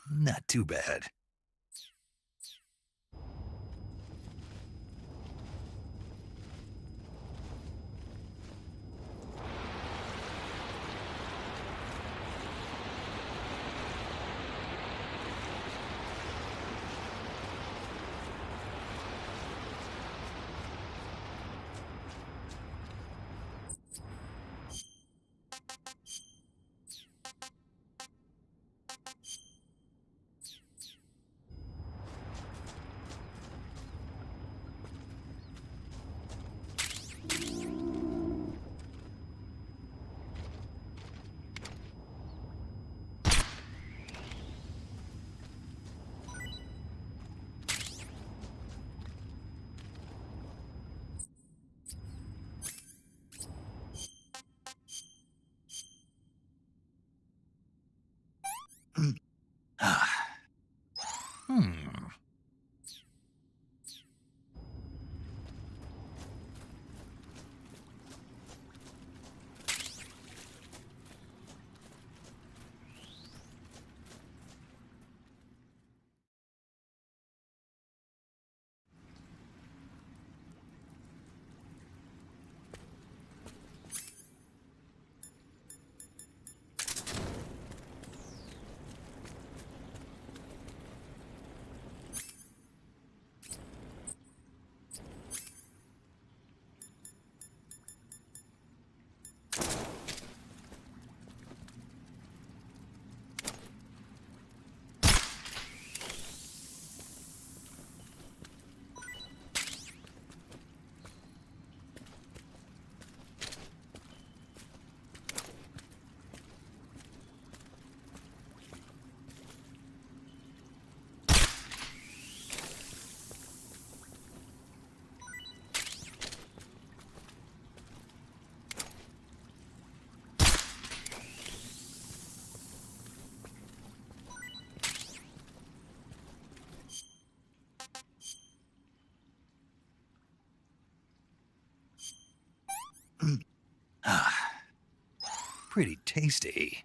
Not too bad. Pretty tasty.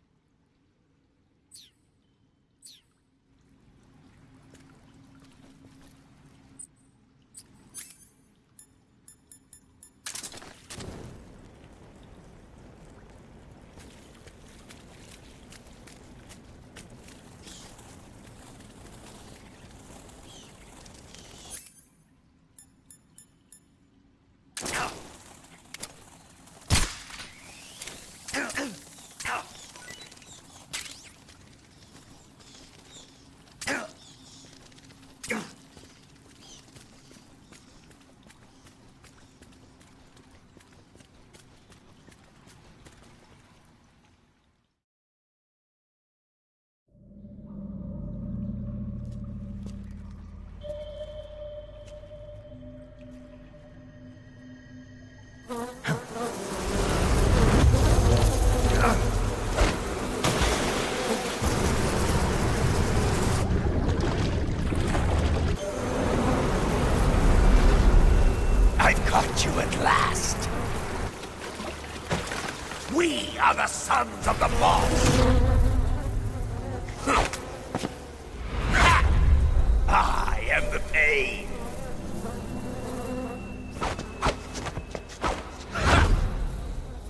I've caught you at last. We are the sons of the boss. I am the pain.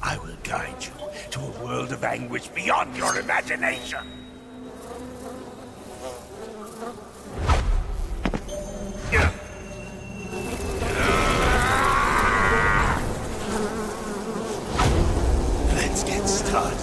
I will guide you to a world of anguish beyond your imagination. Let's get started.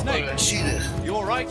Snake, you all right?